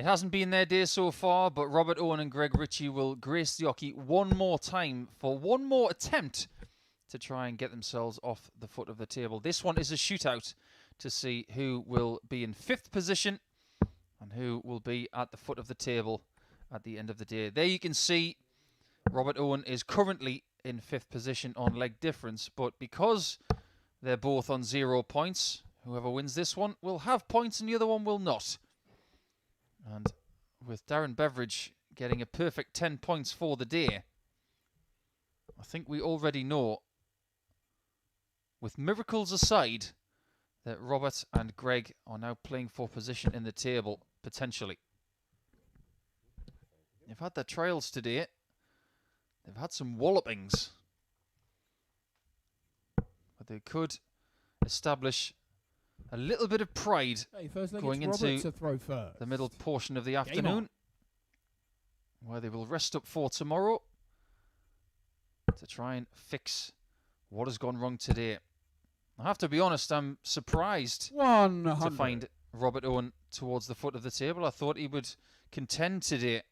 It hasn't been their day so far, but Robert Owen and Greg Richie will grace the hockey one more time for one more attempt to try and get themselves off the foot of the table. This one is a shootout to see who will be in 5th position and who will be at the foot of the table at the end of the day. There you can see Robert Owen is currently in 5th position on leg difference, but because they're both on 0 points, whoever wins this one will have points and the other one will not. And with Darren Beveridge getting a perfect 10 points for the day, I think we already know, with miracles aside, that Robert and Greg are now playing for position in the table, potentially. They've had their trials today. They've had some wallopings. But they could establish a little bit of pride going into the middle portion of the afternoon, where they will rest up for tomorrow to try and fix what has gone wrong today. I have to be honest, I'm surprised to find Robert Owen towards the foot of the table. I thought he would contend today.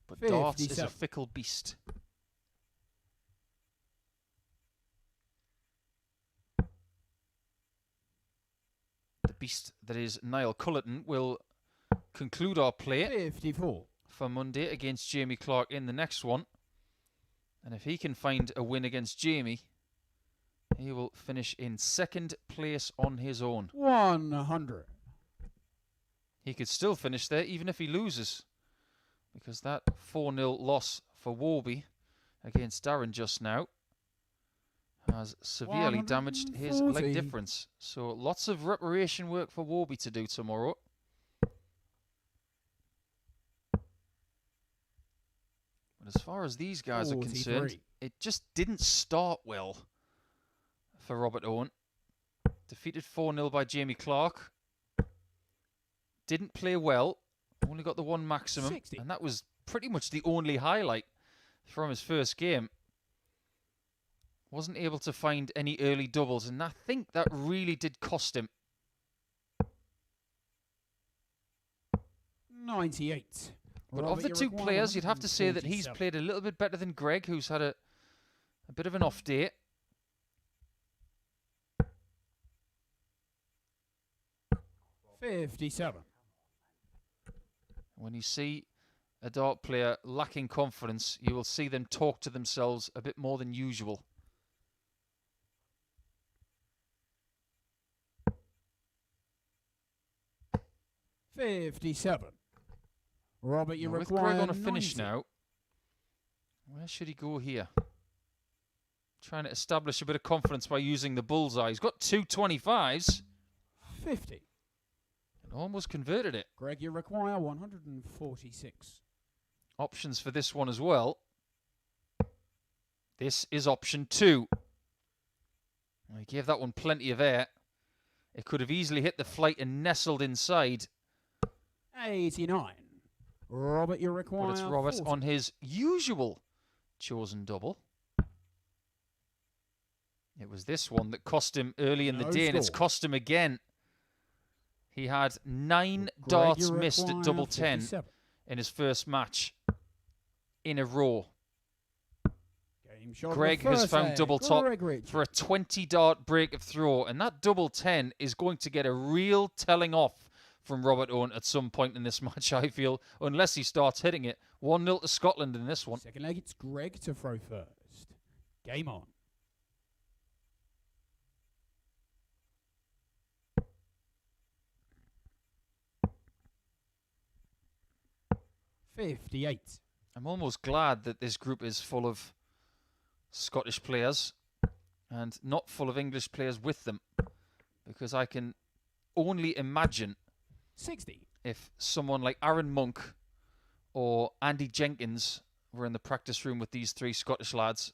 But darts is a fickle beast. The beast that is Niall Culleton will conclude our play 54 for Monday against Jamie Clark in the next one. And if he can find a win against Jamie, he will finish in 2nd place on his own. 100. He could still finish there even if he loses, because that 4-0 loss for Warby against Darren just now has severely damaged his leg difference. So lots of reparation work for Warby to do tomorrow. But as far as these guys are concerned, it just didn't start well for Robert Owen. Defeated 4-0 by Jamie Clark. Didn't play well. Only got the one maximum. 60. And that was pretty much the only highlight from his first game. Wasn't able to find any early doubles, and I think that really did cost him. 98. But of the two players, you'd have to say that he's played a little bit better than Greg, who's had a bit of an off day. $57. When you see a dart player lacking confidence, you will see them talk to themselves a bit more than usual. $57. Robert, you with require Greg on a 90. finish now, where should he go here? Trying to establish a bit of confidence by using the bullseye. He's got 2 25s. 50. And almost converted it. Greg, you require 146. Options for this one as well. This is option 2. He gave that one plenty of air. It could have easily hit the flight and nestled inside. 89. Robert, you require But it's Robert 40. on his usual chosen double. It was this one that cost him early in the day, and it's cost him again. He had 9 darts missed at double 10 in his first match in a row. Greg has found double top for a 20-dart break of throw, and that double 10 is going to get a real telling off from Robert Owen at some point in this match, I feel, unless he starts hitting it. 1-0 to Scotland in this one. Second leg, it's Greg to throw first. Game on. $58. I'm almost glad that this group is full of Scottish players and not full of English players with them, because I can only imagine 60. If someone like Aaron Monk or Andy Jenkins were in the practice room with these 3 Scottish lads,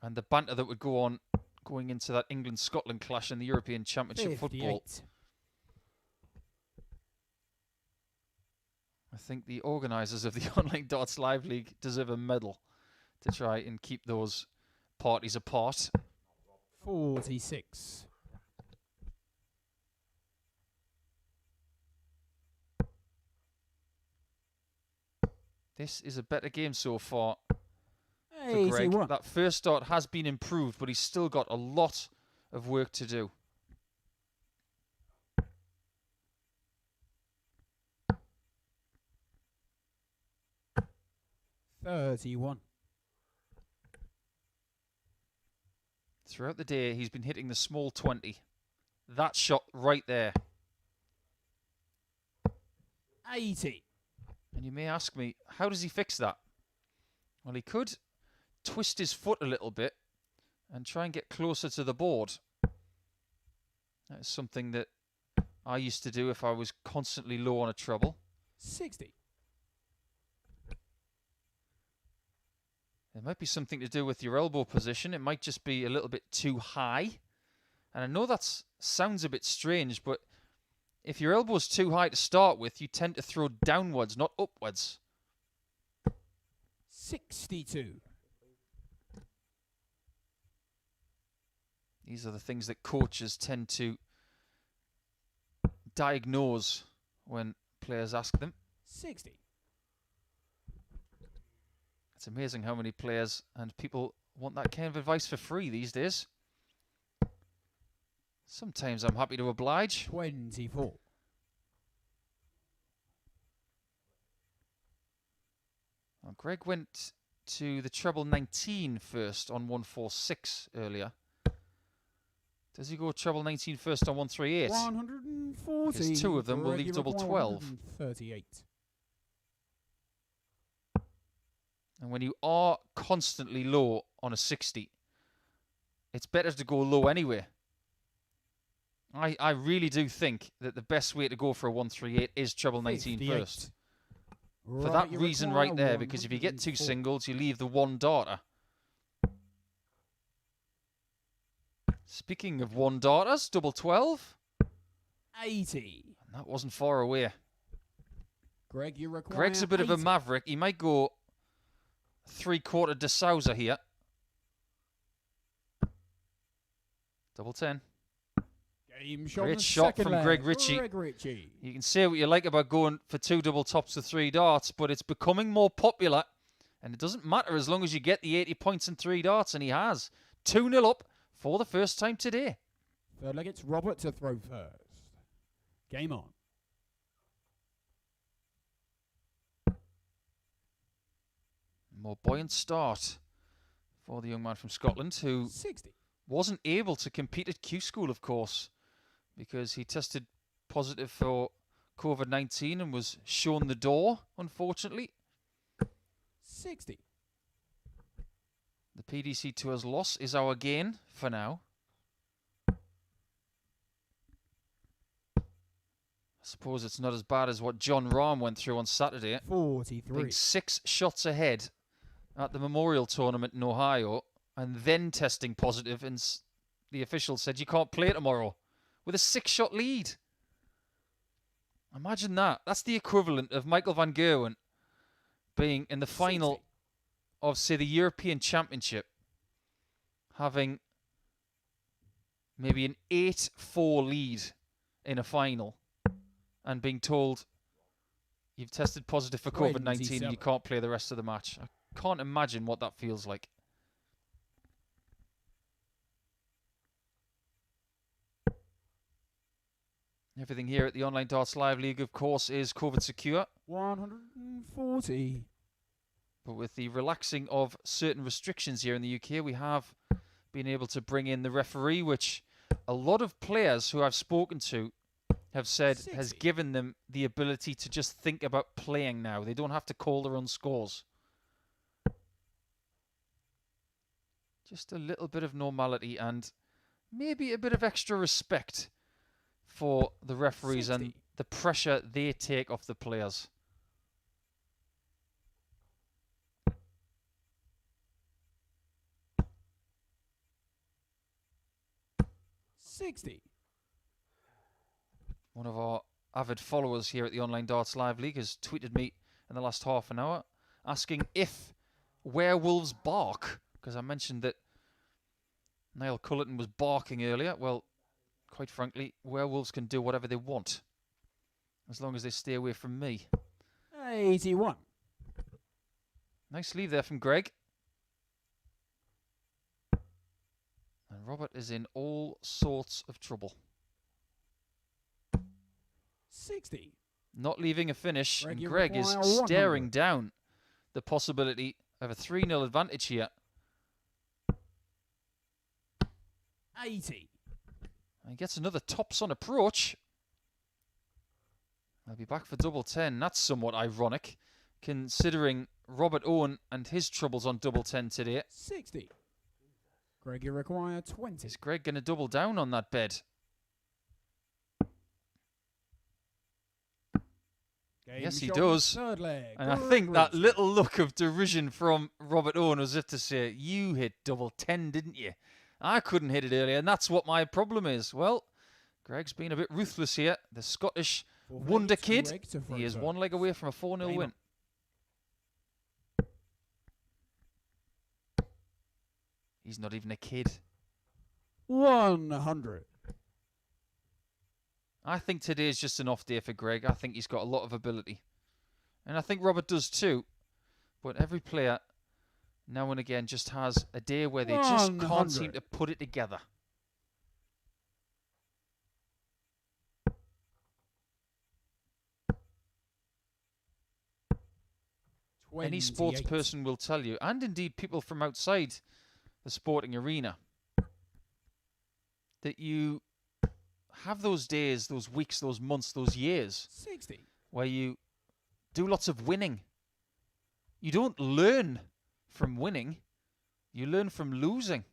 and the banter that would go on going into that England-Scotland clash in the European Championship 58. football. I think the organisers of the Online Darts Live League deserve a medal to try and keep those parties apart. 46. This is a better game so far for 81. Greg. That first start has been improved, but he's still got a lot of work to do. $31. Throughout the day, he's been hitting the small 20. That shot right there. 80. And you may ask me, how does he fix that? Well, he could twist his foot a little bit and try and get closer to the board. That is something that I used to do if I was constantly low on a treble. 60. It might be something to do with your elbow position. It might just be a little bit too high. And I know that sounds a bit strange, but if your elbow's too high to start with, you tend to throw downwards, not upwards. 62. These are the things that coaches tend to diagnose when players ask them. 60. It's amazing how many players and people want that kind of advice for free these days. Sometimes I'm happy to oblige. 24. Well, Greg went to the treble 19 first on 146 earlier. Does he go treble 19 first on 138? 140. Because two of them will leave double 12. 38. And when you are constantly low on a 60, it's better to go low anyway. I really do think that the best way to go for a 138 is treble 19 58. first. For that you reason require right there, because if you get two 104. singles, you leave the one darter. Speaking of one darters, double 12. 80. And that wasn't far away. Greg, you require Greg's a bit of a 80. maverick. He might go three-quarter de Souza here. Double 10. Game shot. Great shot from Greg Richie. Greg Richie. You can say what you like about going for two double tops with three darts, but it's becoming more popular. And it doesn't matter as long as you get the 80 points and three darts, and he has. 2-0 up for the first time today. Third leg, it's Robert to throw first. Game on. More buoyant start for the young man from Scotland, who 60. wasn't able to compete at Q School, of course, because he tested positive for COVID-19 and was shown the door, unfortunately. 60. The PDC Tour's loss is our gain for now. I suppose it's not as bad as what John Rahm went through on Saturday. 43. Being 6 shots ahead at the Memorial Tournament in Ohio and then testing positive, and the official said you can't play tomorrow with a 6-shot lead. Imagine that. That's the equivalent of Michael van Gerwen being in the final 60. of, say, the European Championship, having maybe an 8-4 lead in a final and being told you've tested positive for COVID-19 and 27. you can't play the rest of the match. I can't imagine what that feels like. Everything here at the Online Darts Live League, of course, is COVID secure. 140. But with the relaxing of certain restrictions here in the UK, we have been able to bring in the referee, which a lot of players who I've spoken to have said 60. has given them the ability to just think about playing now. They don't have to call their own scores. Just a little bit of normality and maybe a bit of extra respect for the referees 60. and the pressure they take off the players. $60. One of our avid followers here at the Online Darts Live League has tweeted me in the last half an hour asking if werewolves bark, because I mentioned that Niall Culleton was barking earlier. Well, quite frankly, werewolves can do whatever they want as long as they stay away from me. 81. Nice leave there from Greg. And Robert is in all sorts of trouble. 60. Not leaving a finish, Greg, and you Greg is require 100. staring down the possibility of a 3-0 advantage here. 80. And he gets another tops on approach. I'll be back for double 10. That's somewhat ironic, considering Robert Owen and his troubles on double 10 today. 60. Greg, you require 20. Is Greg going to double down on that bed? Game Yes, he shot, does. Third leg. And I think that Richie. little look of derision from Robert Owen was if to say, you hit double 10, didn't you? I couldn't hit it earlier, and that's what my problem is. Well, Greg's been a bit ruthless here. The Scottish Fourth wonder leg, kid. Greg to He is front one leg away from a 4-0 Game win. He's not even a kid. 100. I think today is just an off day for Greg. I think he's got a lot of ability. And I think Robert does too. But every player, now and again, just has a day where they just can't seem 100. to put it together. Any sports 28. person will tell you, and indeed people from outside the sporting arena, that you have those days, those weeks, those months, those years 60. where you do lots of winning. You don't learn from winning, you learn from losing.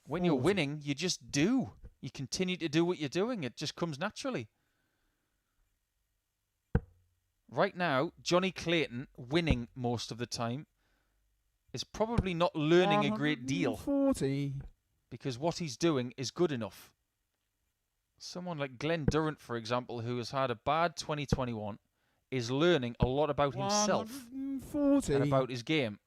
When you're 40. winning, you just do. You continue to do what you're doing. It just comes naturally. Right now, Johnny Culleton, winning most of the time, is probably not learning a great deal 40. because what he's doing is good enough. Someone like Glenn Durrant, for example, who has had a bad 2021, is learning a lot about himself 140. and about his game.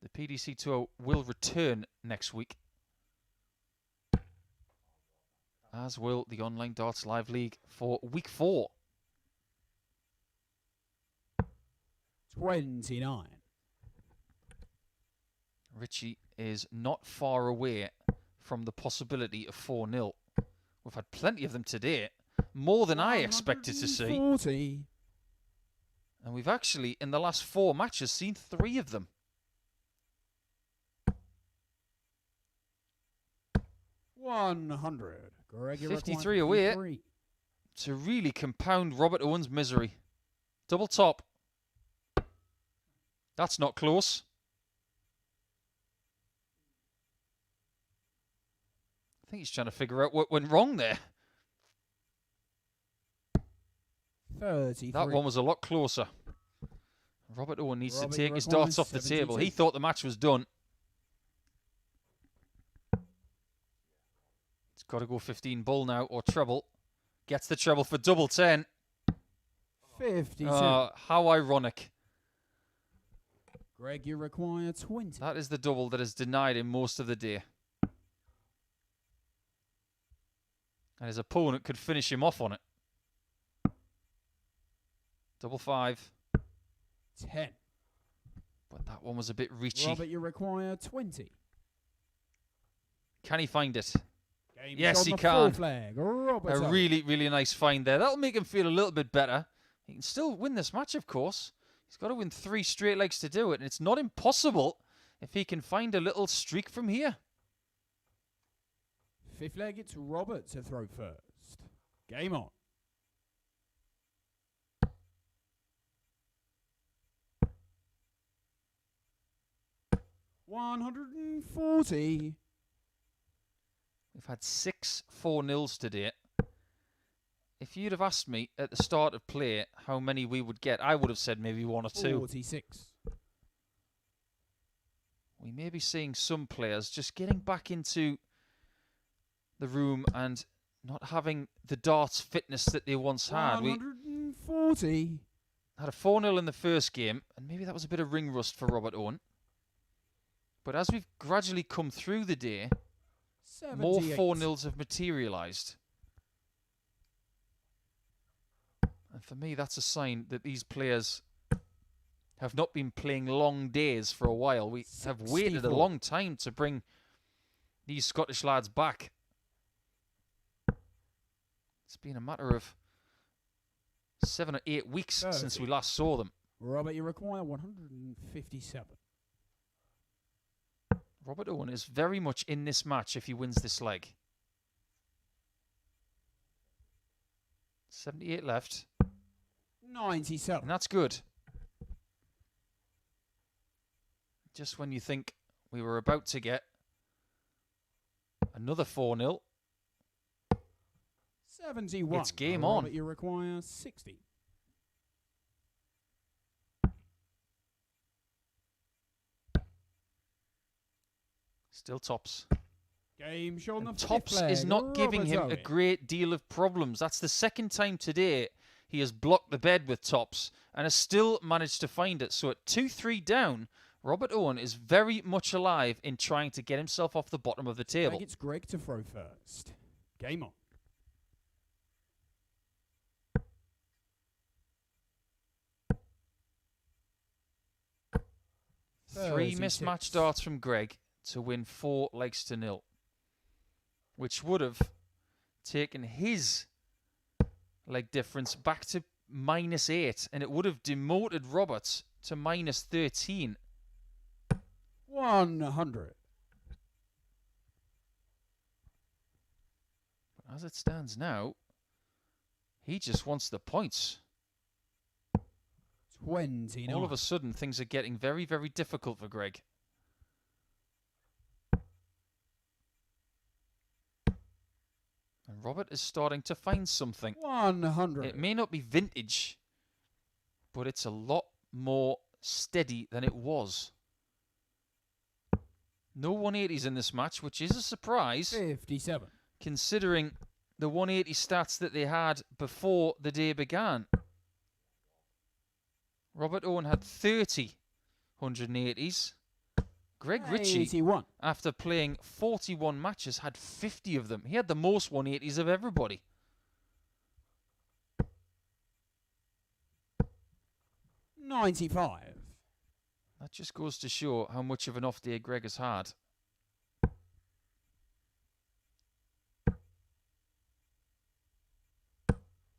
The PDC Tour will return next week, as will the Online Darts Live League for Week 4. 29. Richie is not far away from the possibility of 4-0. We've had plenty of them today, more than I expected to see. 140. And we've actually, in the last 4 matches, seen 3 of them. 100. Greg, you require 53 away. 53. To really compound Robert Owen's misery. Double top. That's not close. I think he's trying to figure out what went wrong there. 33. That one was a lot closer. Robert Owen needs Robert, to take you his require darts off the table. 72. He thought the match was done. It's got to go 15 bull now or treble. Gets the treble for double 10. 52. How ironic. Greg, you require 20. That is the double that is denied him most of the day. And his opponent could finish him off on it. Double 5. 10. But that one was a bit reachy. Robert, you require 20. Can he find it? Game Yes, on he the can. fourth leg. Robert A Owen. really, really nice find there. That'll make him feel a little bit better. He can still win this match, of course. He's got to win 3 straight legs to do it. And it's not impossible if he can find a little streak from here. Fifth leg, it's Robert to throw first. Game on. $140. We've had 6 4-0s today. If you'd have asked me at the start of play how many we would get, I would have said maybe 1 or 2. 46. We may be seeing some players just getting back into the room and not having the darts fitness that they once had. We 140. had a 4-0 in the first game, and maybe that was a bit of ring rust for Robert Owen. But as we've gradually come through the day, 78. more 4-0s have materialised. And for me, that's a sign that these players have not been playing long days for a while. We have waited a long time to bring these Scottish lads back. It's been a matter of 7 or 8 weeks since we last saw them. Robert, you require 157. Robert Owen is very much in this match if he wins this leg. 78 left. 97. And that's good. Just when you think we were about to get another 4-0. 71. It's game Robert, on. you require 60. Still Tops. Game shown the Tops is not giving him a great deal of problems. That's the second time today he has blocked the bed with Tops and has still managed to find it. So at 2-3 down, Robert Owen is very much alive in trying to get himself off the bottom of the table. I think it's Greg to throw first. Game on. Three mismatched darts from Greg to win 4 legs to 0, which would have taken his leg difference back to -8, and it would have demoted Roberts to -13. 100. But as it stands now, he just wants the points. 29. All of a sudden, things are getting very, very difficult for Greg. And Robert is starting to find something. 100. It may not be vintage, but it's a lot more steady than it was. No 180s in this match, which is a surprise. 57. Considering the 180 stats that they had before the day began. Robert Owen had 30 180s. Greg Richie, 81. after playing 41 matches, had 50 of them. He had the most 180s of everybody. $95. That just goes to show how much of an off day Greg has had.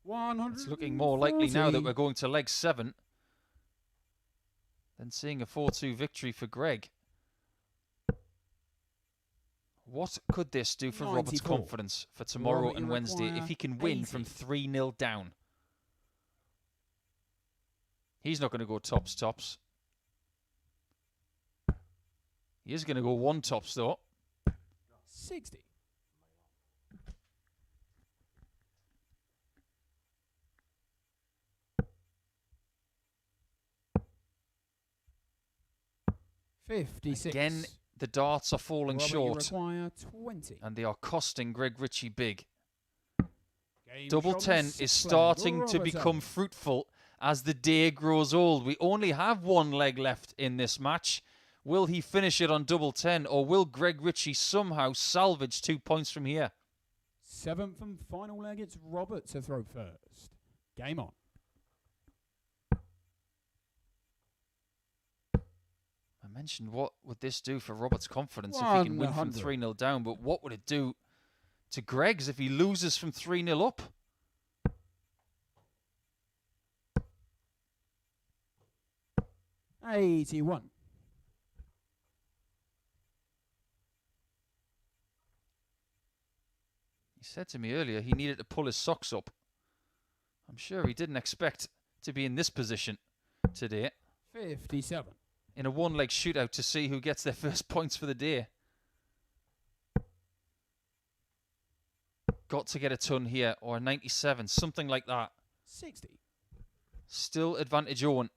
It's looking more likely now that we're going to leg 7 than seeing a 4-2 victory for Greg. What could this do for 94. Robert's confidence for tomorrow Robert, and Wednesday if he can win 80. from 3-0 down? He's not going to go tops. He is going to go 1 tops though. 60. $56. Again, the darts are falling Robert, short. you require 20. And they are costing Greg Richie big. Game Double shot 10 six is leg. starting to Robert become Owen. fruitful as the day grows old. We only have 1 leg left in this match. Will he finish it on double 10, or will Greg Richie somehow salvage 2 points from here? 7th and final leg. It's Robert to throw first. Game on. I mentioned what would this do for Robert's confidence if he can win from 100. 3-0 down, but what would it do to Greg's if he loses from 3-0 up? $81. He said to me earlier he needed to pull his socks up. I'm sure he didn't expect to be in this position today. 57. In a 1-leg shootout to see who gets their first points for the day. Got to get a ton here, or a 97, something like that. 60. Still advantage Owen.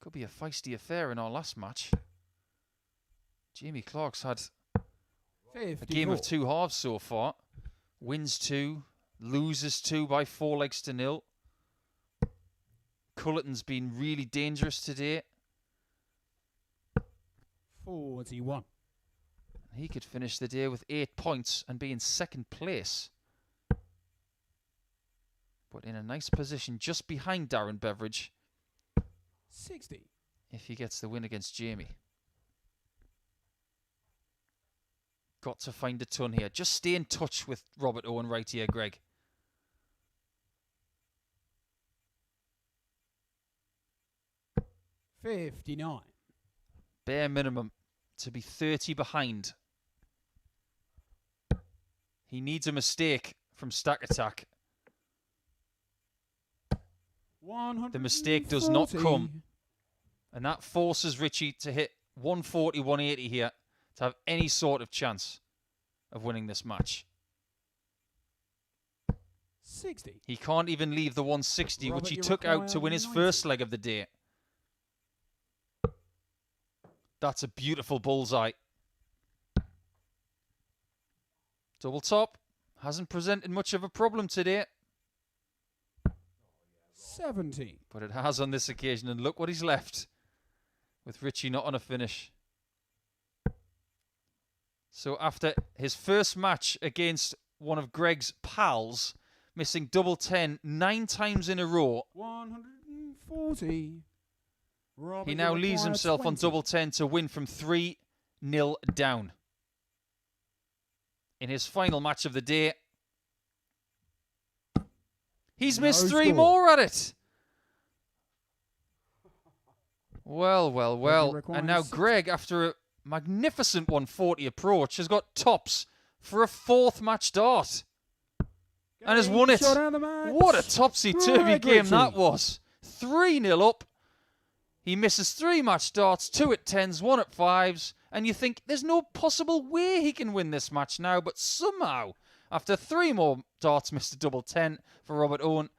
Could be a feisty affair in our last match. Jamie Clark's had 54. a game of 2 halves so far. Wins 2, loses 2 by 4 legs to 0. Culleton's been really dangerous today. 41. He could finish the day with 8 points and be in second place. But in a nice position just behind Darren Beveridge. 60. If he gets the win against Jamie. Got to find a ton here. Just stay in touch with Robert Owen right here, Greg. $59. Bare minimum to be 30 behind. He needs a mistake from Stack Attack. The mistake does not come. And that forces Richie to hit 140, 180 here to have any sort of chance of winning this match. 60. He can't even leave the 160, which he took out to win his first leg of the day. That's a beautiful bullseye. Double top. Hasn't presented much of a problem today. 70. But it has on this occasion, and look what he's left. With Richie not on a finish. So after his first match against one of Greg's pals, missing double 10 9 times in a row, 140. He now leaves himself 20. on double 10 to win from 3-0 down. In his final match of the day, he's missed 3 more at it. Well, well, well. And now Greg, after a magnificent 140 approach, has got tops for a 4th match dart. And has won it. What a topsy-turvy game that was. 3-0 up. He misses 3 match darts, 2 at 10s, 1 at 5s, and you think there's no possible way he can win this match now, but somehow, after 3 more darts missed a double 10 for Robert Owen,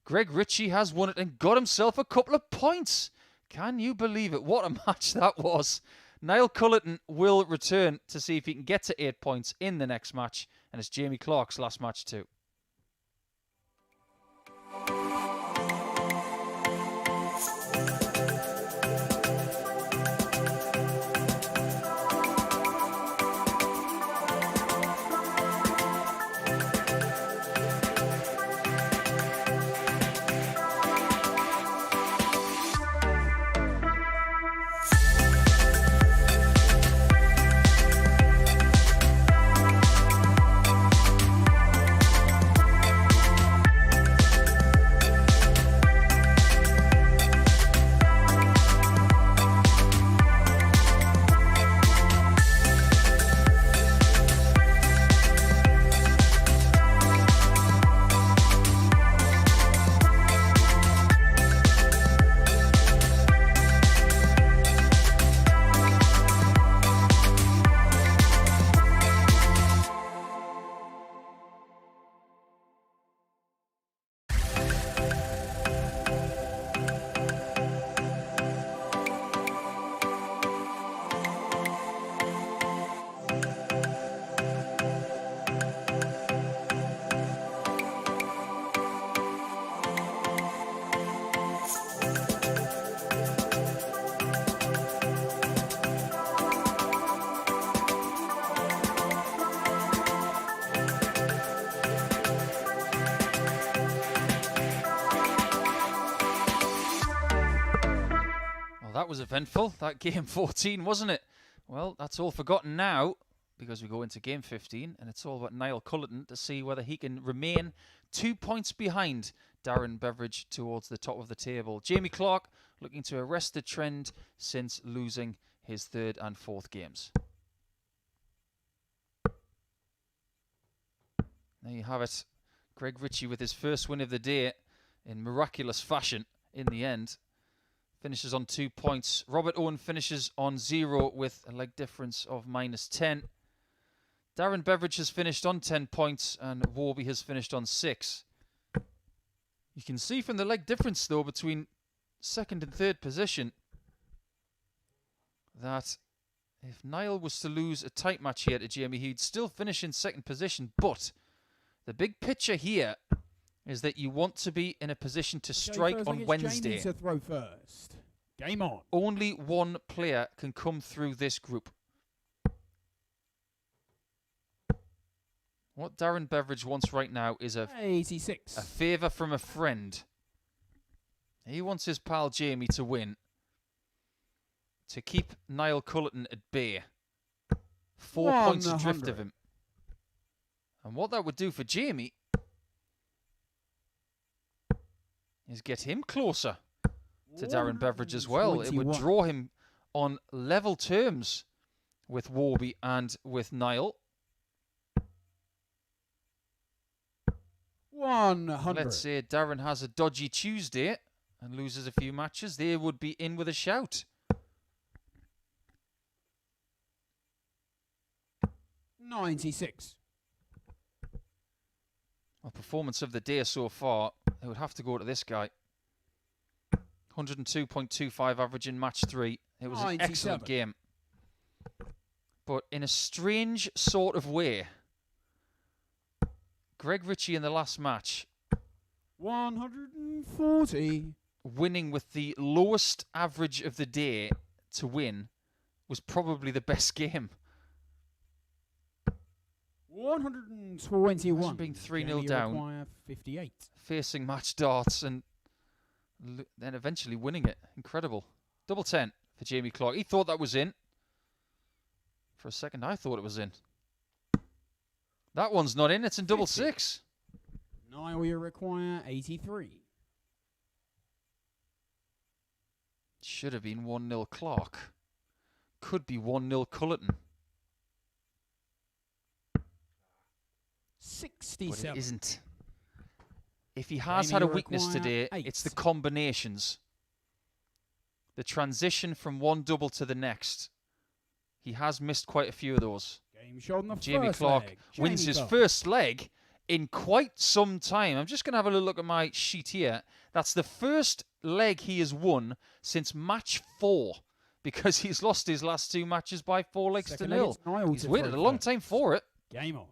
Greg Richie has won it and got himself a couple of points. Can you believe it? What a match that was. Niall Culleton will return to see if he can get to 8 points in the next match, and it's Jamie Clark's last match too. That was eventful, that game 14, wasn't it? Well, that's all forgotten now, because we go into game 15, and it's all about Niall Culleton to see whether he can remain 2 points behind Darren Beveridge towards the top of the table. Jamie Clark looking to arrest the trend since losing his 3rd and 4th games. There you have it. Greg Richie with his first win of the day in miraculous fashion in the end. Finishes on 2 points. Robert Owen finishes on 0 with a leg difference of -10. Darren Beveridge has finished on 10 points and Warby has finished on 6. You can see from the leg difference, though, between 2nd and 3rd position that if Niall was to lose a tight match here to Jamie, he'd still finish in 2nd position. But the big picture here is that you want to be in a position to strike on Wednesday. Jamie to throw first. Game on. Only one player can come through this group. What Darren Beveridge wants right now is a 86. favour from a friend. He wants his pal Jamie to win, to keep Niall Culleton at bay. 4 points adrift of him. And what that would do for Jamie is get him closer to Darren Beveridge as well. It would draw him on level terms with Warby and with Niall. 100. Let's say Darren has a dodgy Tuesday and loses a few matches. They would be in with a shout. 96. Well, performance of the day so far, it would have to go to this guy. 102.25 average in match 3. It was an excellent game. But in a strange sort of way, Greg Richie in the last match, 140. winning with the lowest average of the day to win, was probably the best game. 121. Imagine being 3-0 down, 58. facing match darts, and then eventually winning it. Incredible. Double 10 for Jamie Clark. He thought that was in. For a second, I thought it was in. That one's not in. It's in double 6. Niall, you require 83. Should have been 1-0 Clark. Could be 1-0 Culleton. 67. But it isn't. If he has had a weakness today, it's the combinations. The transition from one double to the next. He has missed quite a few of those. Jamie Clark wins his first leg in quite some time. I'm just going to have a look at my sheet here. That's the first leg he has won since match 4, because he's lost his last 2 matches by 4 legs to 0. He's waited a long time for it. Game on.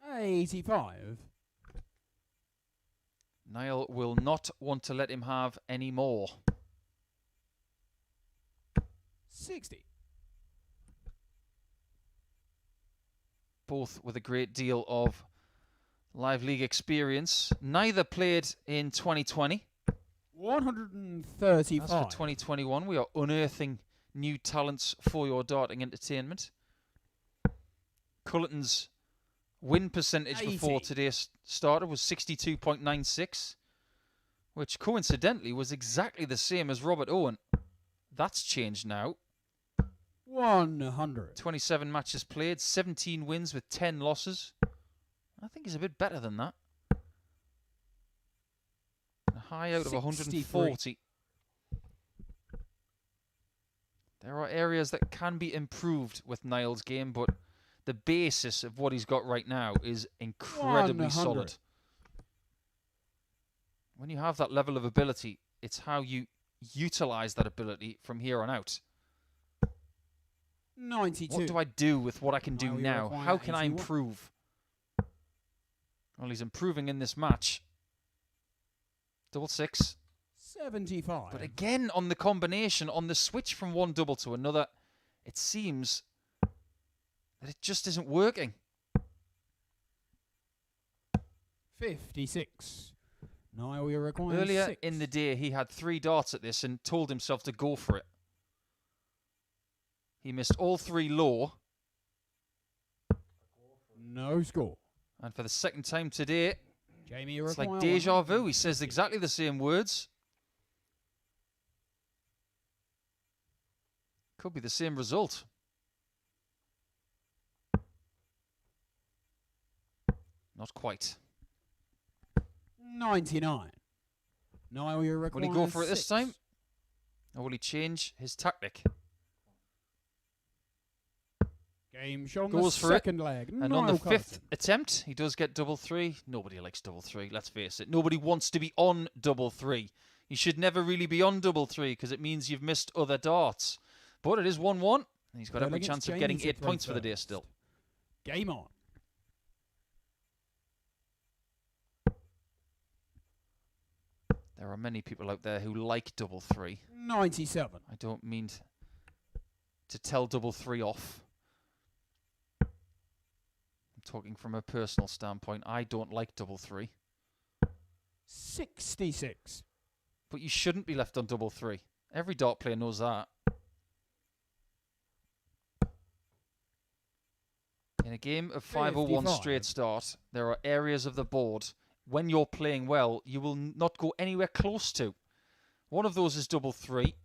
$85. Niall will not want to let him have any more. 60. Both with a great deal of live league experience. Neither played in 2020. 135. As for 2021, we are unearthing new talents for your darting entertainment. Culleton's win percentage 80. before today's starter was 62.96, which coincidentally was exactly the same as Robert Owen. That's changed now. 100. 27 matches played, 17 wins with 10 losses. I think he's a bit better than that. A high out of 140. There are areas that can be improved with Niall's game, but the basis of what he's got right now is incredibly solid. When you have that level of ability, it's how you utilize that ability from here on out. 92. What do I do with what I can do now? How can I 81. improve? Well, he's improving in this match. Double 6. 75. But again, on the combination, on the switch from one double to another, it seems that it just isn't working. 56. Niall, you require Earlier 6. in the day, he had 3 darts at this and told himself to go for it. He missed all 3 low. No score. And for the second time today, Jamie, you it's require like deja 150. vu. He says exactly the same words. Could be the same result. Not quite. 99. Niall, you require Will he go for it this 6. time? Or will he change his tactic? Game shown Goes the for it. second leg. And on Niall the 5th Culleton. attempt, he does get double 3. Nobody likes double 3, let's face it. Nobody wants to be on double 3. You should never really be on double 3 because it means you've missed other darts. But it is 1-1. And he's got Well, every against chance of Jamie getting to 8 throw points for the day first. still. Game on. There are many people out there who like double 3. 97. I don't mean to tell double three off. I'm talking from a personal standpoint. I don't like double three. 66. But you shouldn't be left on double three. Every dart player knows that. In a game of 501 straight start, there are areas of the board, when you're playing well, you will not go anywhere close to. One of those is double three.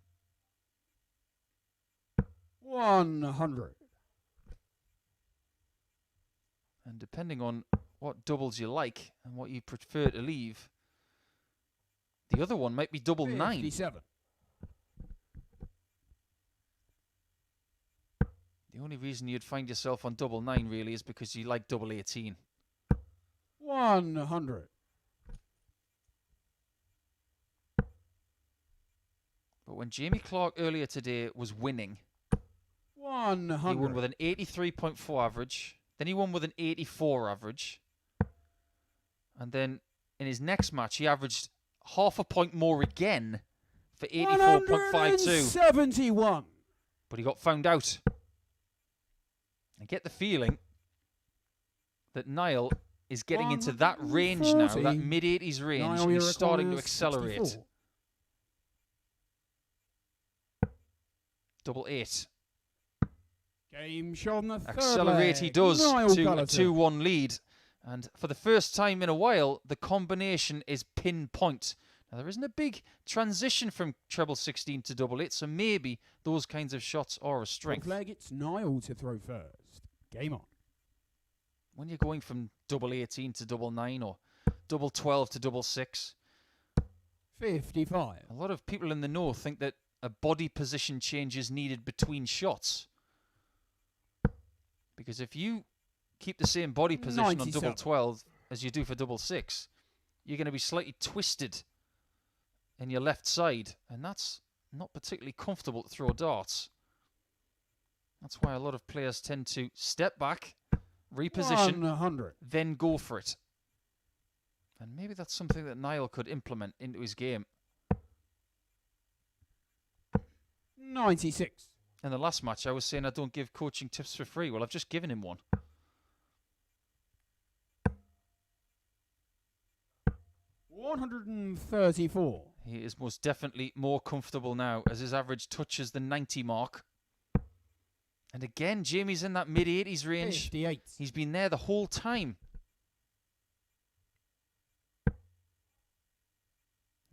100. And depending on what doubles you like and what you prefer to leave, the other one might be double 9. 57. The only reason you'd find yourself on double 9 really is because you like double 18. 100. But when Jamie Clark earlier today was winning, 100. he won with an 83.4 average. Then he won with an 84 average. And then in his next match, he averaged half a point more again for 84.52. 71. But he got found out. I get the feeling that Niall is getting into that range now, that mid-80s range, Niall, and he's starting to 64. accelerate. Double 8. Game shot on the third Accelerate he leg. does Niall to a Culleton. 2-1 lead. And for the first time in a while, the combination is pinpoint. Now, there isn't a big transition from treble 16 to double 8, so maybe those kinds of shots are a strength. Flag, it's Niall to throw first. Game on. When you're going from double 18 to double 9 or double 12 to double 6, 55. a lot of people in the know think that a body position change is needed between shots. Because if you keep the same body position on 97. double 12 as you do for double 6, you're going to be slightly twisted in your left side, and that's not particularly comfortable to throw darts. That's why a lot of players tend to step back, reposition, 100. then go for it. And maybe that's something that Niall could implement into his game. 96. In the last match, I was saying I don't give coaching tips for free. Well, I've just given him one. 134. He is most definitely more comfortable now as his average touches the 90 mark. And again, Jamie's in that mid-80s range. 58. He's been there the whole time.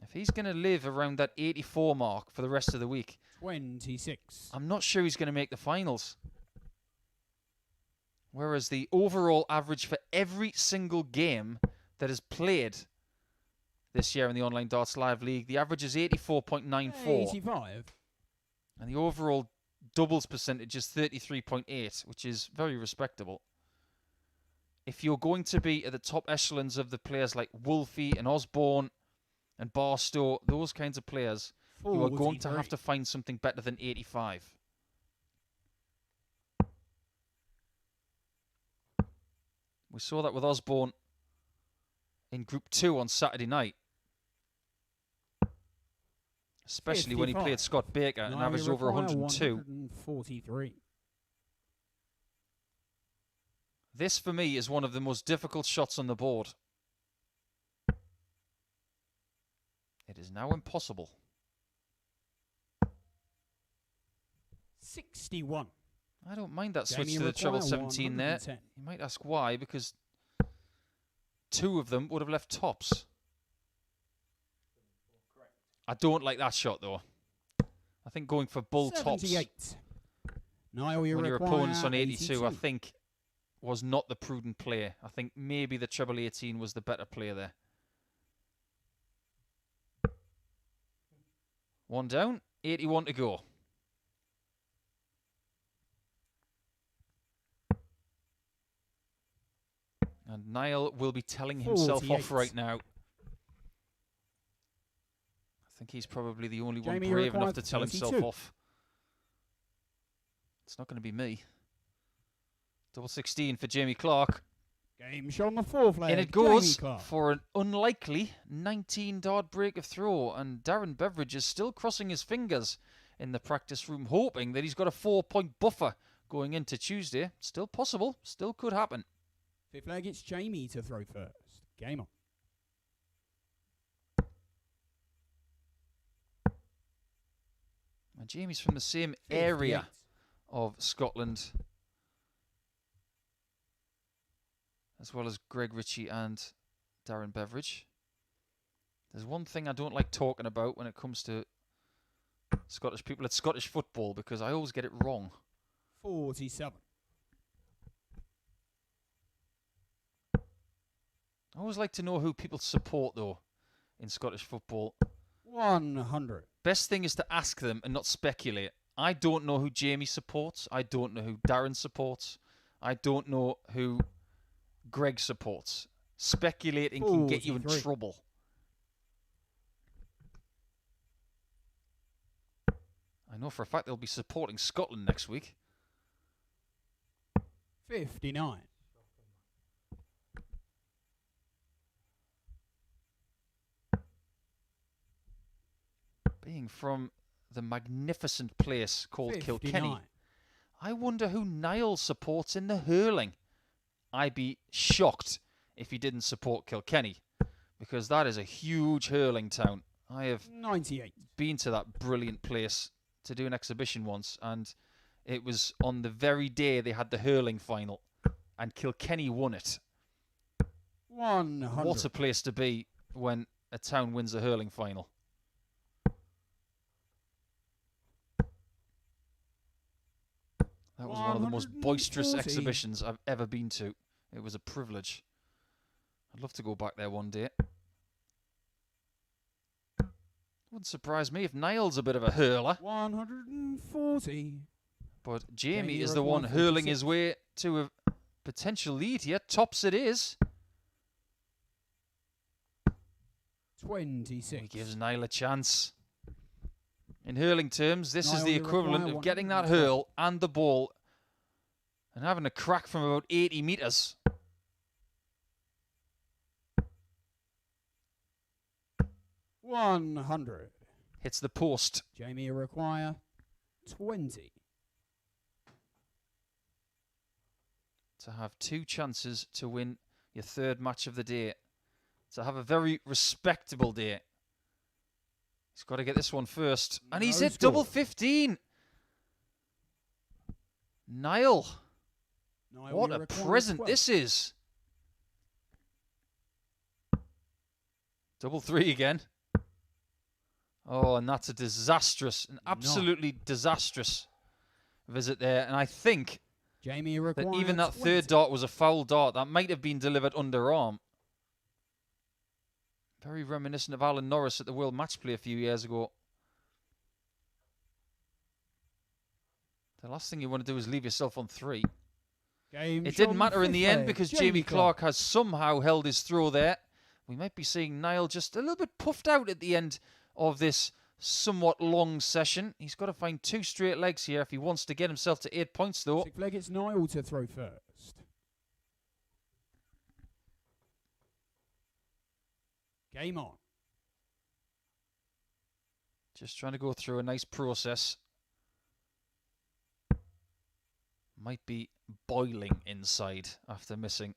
If he's going to live around that 84 mark for the rest of the week, 26. I'm not sure he's going to make the finals. Whereas the overall average for every single game that is played this year in the Online Darts Live League, the average is 84.94. 85. And the overall doubles percentage is 33.8, which is very respectable. If you're going to be at the top echelons of the players like Wolfie and Osborne and Barstow, those kinds of players, you are going to have to find something better than 85. We saw that with Osborne in Group 2 on Saturday night. Especially 55. When he played Scott Baker and averaged over 102. 143. This, for me, is one of the most difficult shots on the board. It is now impossible. 61. I don't mind that switch to the treble 17 there. You might ask why, because 2 of them would have left tops. I don't like that shot, though. I think going for bull 78. tops Niall, when your opponent's on 82, I think, was not the prudent play. I think maybe the treble 18 was the better play there. 1 down, 81 to go. And Niall will be telling himself 48. off right now. I think he's probably the only one Jamie brave enough to tell 32. himself off. It's not going to be me. Double 16 for Jamie Clark. Game shot on the 4th leg. In it goes for an unlikely 19 dart break of throw. And Darren Beveridge is still crossing his fingers in the practice room, hoping that he's got a 4-point buffer going into Tuesday. Still possible. Still could happen. Fifth leg, it's Jamie to throw first. Game on. And Jamie's from the same area of Scotland, as well as Greg Richie and Darren Beveridge. There's one thing I don't like talking about when it comes to Scottish people at Scottish football, because I always get it wrong. 47. I always like to know who people support, though, in Scottish football. 100. Best thing is to ask them and not speculate. I don't know who Jamie supports. I don't know who Darren supports. I don't know who Greg supports. Speculating can get you in trouble. I know for a fact they'll be supporting Scotland next week. 59. Being from the magnificent place called 59. Kilkenny, I wonder who Niall supports in the hurling. I'd be shocked if he didn't support Kilkenny, because that is a huge hurling town. I have 98. been to that brilliant place to do an exhibition once, and it was on the very day they had the hurling final, and Kilkenny won it. 100. What a place to be when a town wins a hurling final. That was one of the most boisterous 140. exhibitions I've ever been to. It was a privilege. I'd love to go back there one day. Wouldn't surprise me if Niall's a bit of a hurler. 140. But Jamie Jamie is the one hurling 146. his way to a potential lead here. Tops it is. 26. He gives Niall a chance. In hurling terms, this is Niall, the you equivalent require of getting that 112. hurl and the ball and having a crack from about 80 metres. $100. Hits the post. Jamie, you require 20. To have 2 chances to win your 3rd match of the day. To have a very respectable day. He's got to get this one first. And he's No hit score. double 15. Niall. Niall, What you a require present 12. this is. Double 3 again. Oh, and that's a disastrous, an absolutely disastrous visit there. And I think Jamie, you require that even that 20. 3rd dart was a foul dart. That might have been delivered underarm. Very reminiscent of Alan Norris at the World Match Play a few years ago. The last thing you want to do is leave yourself on 3. Game It didn't Sean matter in the end Fifth, because Jamie Clark has somehow held his throw there. We might be seeing Niall just a little bit puffed out at the end of this somewhat long session. He's got to find 2 straight legs here if he wants to get himself to 8 points, though. Sixth leg, it's Niall to throw first. Game on. Just trying to go through a nice process. Might be boiling inside after missing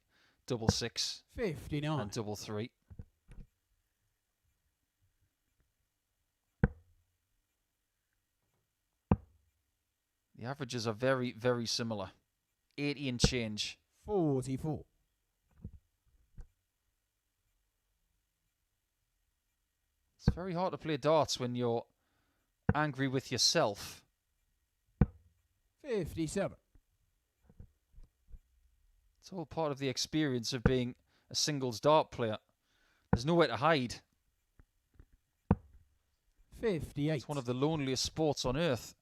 double 6 59. and double 3. The averages are very, very similar. 80 and change. 44. It's very hard to play darts when you're angry with yourself. 57. It's all part of the experience of being a singles dart player. There's nowhere to hide. 58. It's one of the loneliest sports on earth.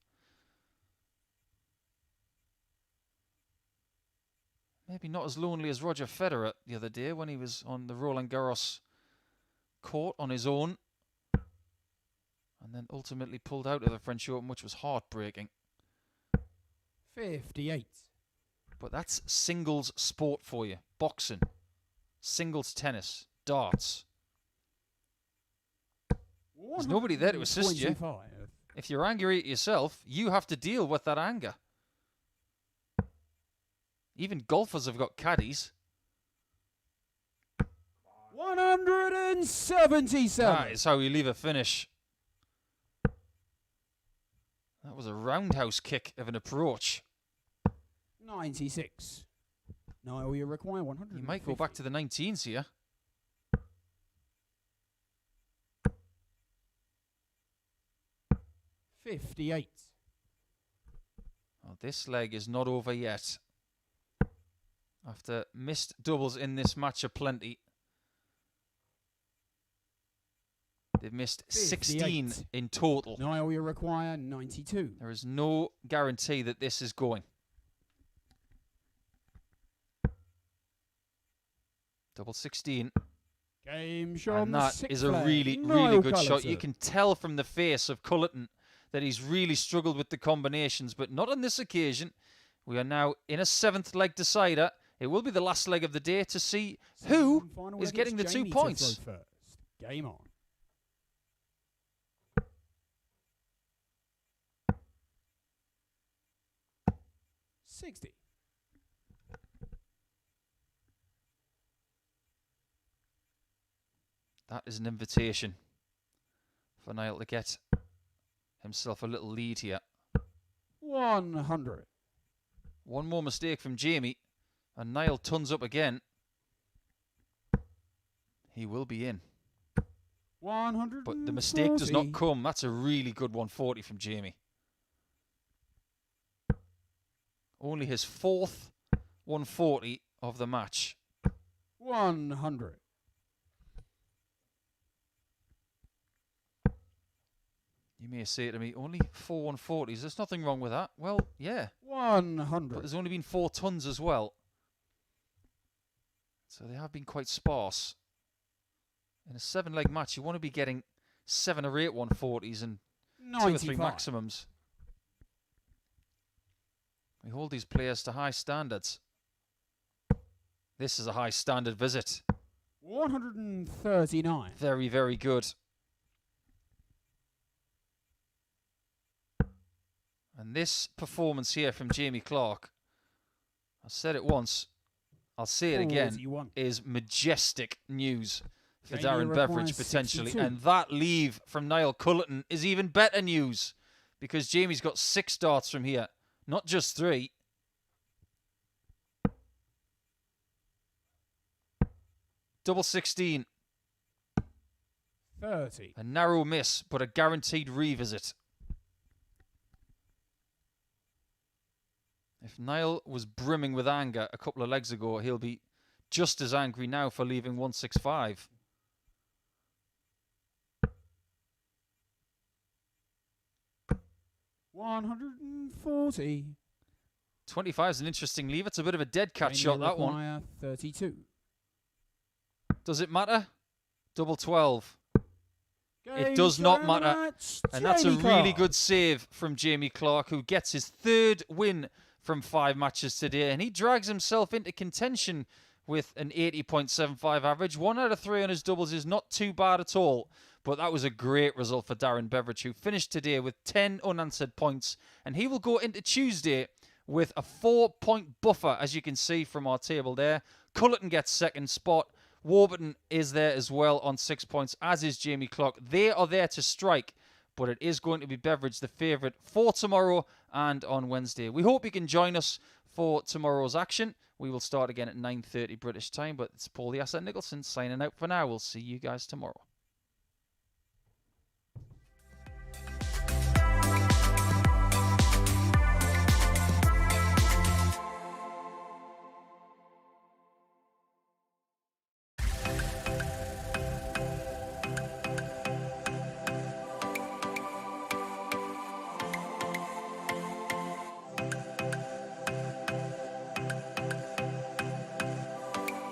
Maybe not as lonely as Roger Federer the other day when he was on the Roland Garros court on his own and then ultimately pulled out of the French Open, which was heartbreaking. 58. But that's singles sport for you. Boxing, singles tennis, darts. There's nobody there to assist you. 125. If you're angry at yourself, you have to deal with that anger. Even golfers have got caddies. 177. That is how you leave a finish. That was a roundhouse kick of an approach. 96. Niall, you require 100. You might go back to the 19s here. $58. Well, this leg is not over yet. After missed doubles in this match aplenty. They've missed 16 58. in total. Niall, you require 92. There is no guarantee that this is going. Double 16. Game show. And that is a really, really good shot. You can tell from the face of Culleton that he's really struggled with the combinations, but not on this occasion. We are now in a 7th leg decider. It will be the last leg of the day to see who is getting the 2 points. Game on. $60. That is an invitation for Niall to get himself a little lead here. 100. One more mistake from Jamie, and Niall tons up again. He will be in. 140. But the mistake does not come. That's a really good 140 from Jamie. Only his 4th 140 of the match. 100. You may say to me, only 4 140s. There's nothing wrong with that. Well, yeah. 100. But there's only been 4 tons as well. So they have been quite sparse. In a 7-leg match, you want to be getting 7 or 8 140s and 95. 2 or 3 maximums. We hold these players to high standards. This is a high standard visit. 139. Very, very good. And this performance here from Jamie Clark, I said it once, I'll say it again, 41. is majestic news for Jamie Darren Beveridge requires potentially. 62. And that leave from Niall Culleton is even better news because Jamie's got 6 darts from here, not just 3. Double 16. 30. A narrow miss, but a guaranteed revisit. If Niall was brimming with anger a couple of legs ago, he'll be just as angry now for leaving 165. $140. 25 is an interesting leave. It's a bit of a dead cat shot, that one. 32. Does it matter? Double 12. It Game does not show matter. match, And that's a Jamie really Clark. good save from Jamie Clark, who gets his 3rd win from 5 matches today. And he drags himself into contention with an 80.75 average. 1 out of 3 on his doubles is not too bad at all. But that was a great result for Darren Beveridge, who finished today with 10 unanswered points. And he will go into Tuesday with a 4-point buffer, as you can see from our table there. Culleton gets 2nd spot. Warburton is there as well on 6 points, as is Jamie Clark. They are there to strike, but it is going to be Beveridge, the favourite, for tomorrow and on Wednesday. We hope you can join us for tomorrow's action. We will start again at 9:30 British time, but it's Paul the Asset Nicholson signing out for now. We'll see you guys tomorrow.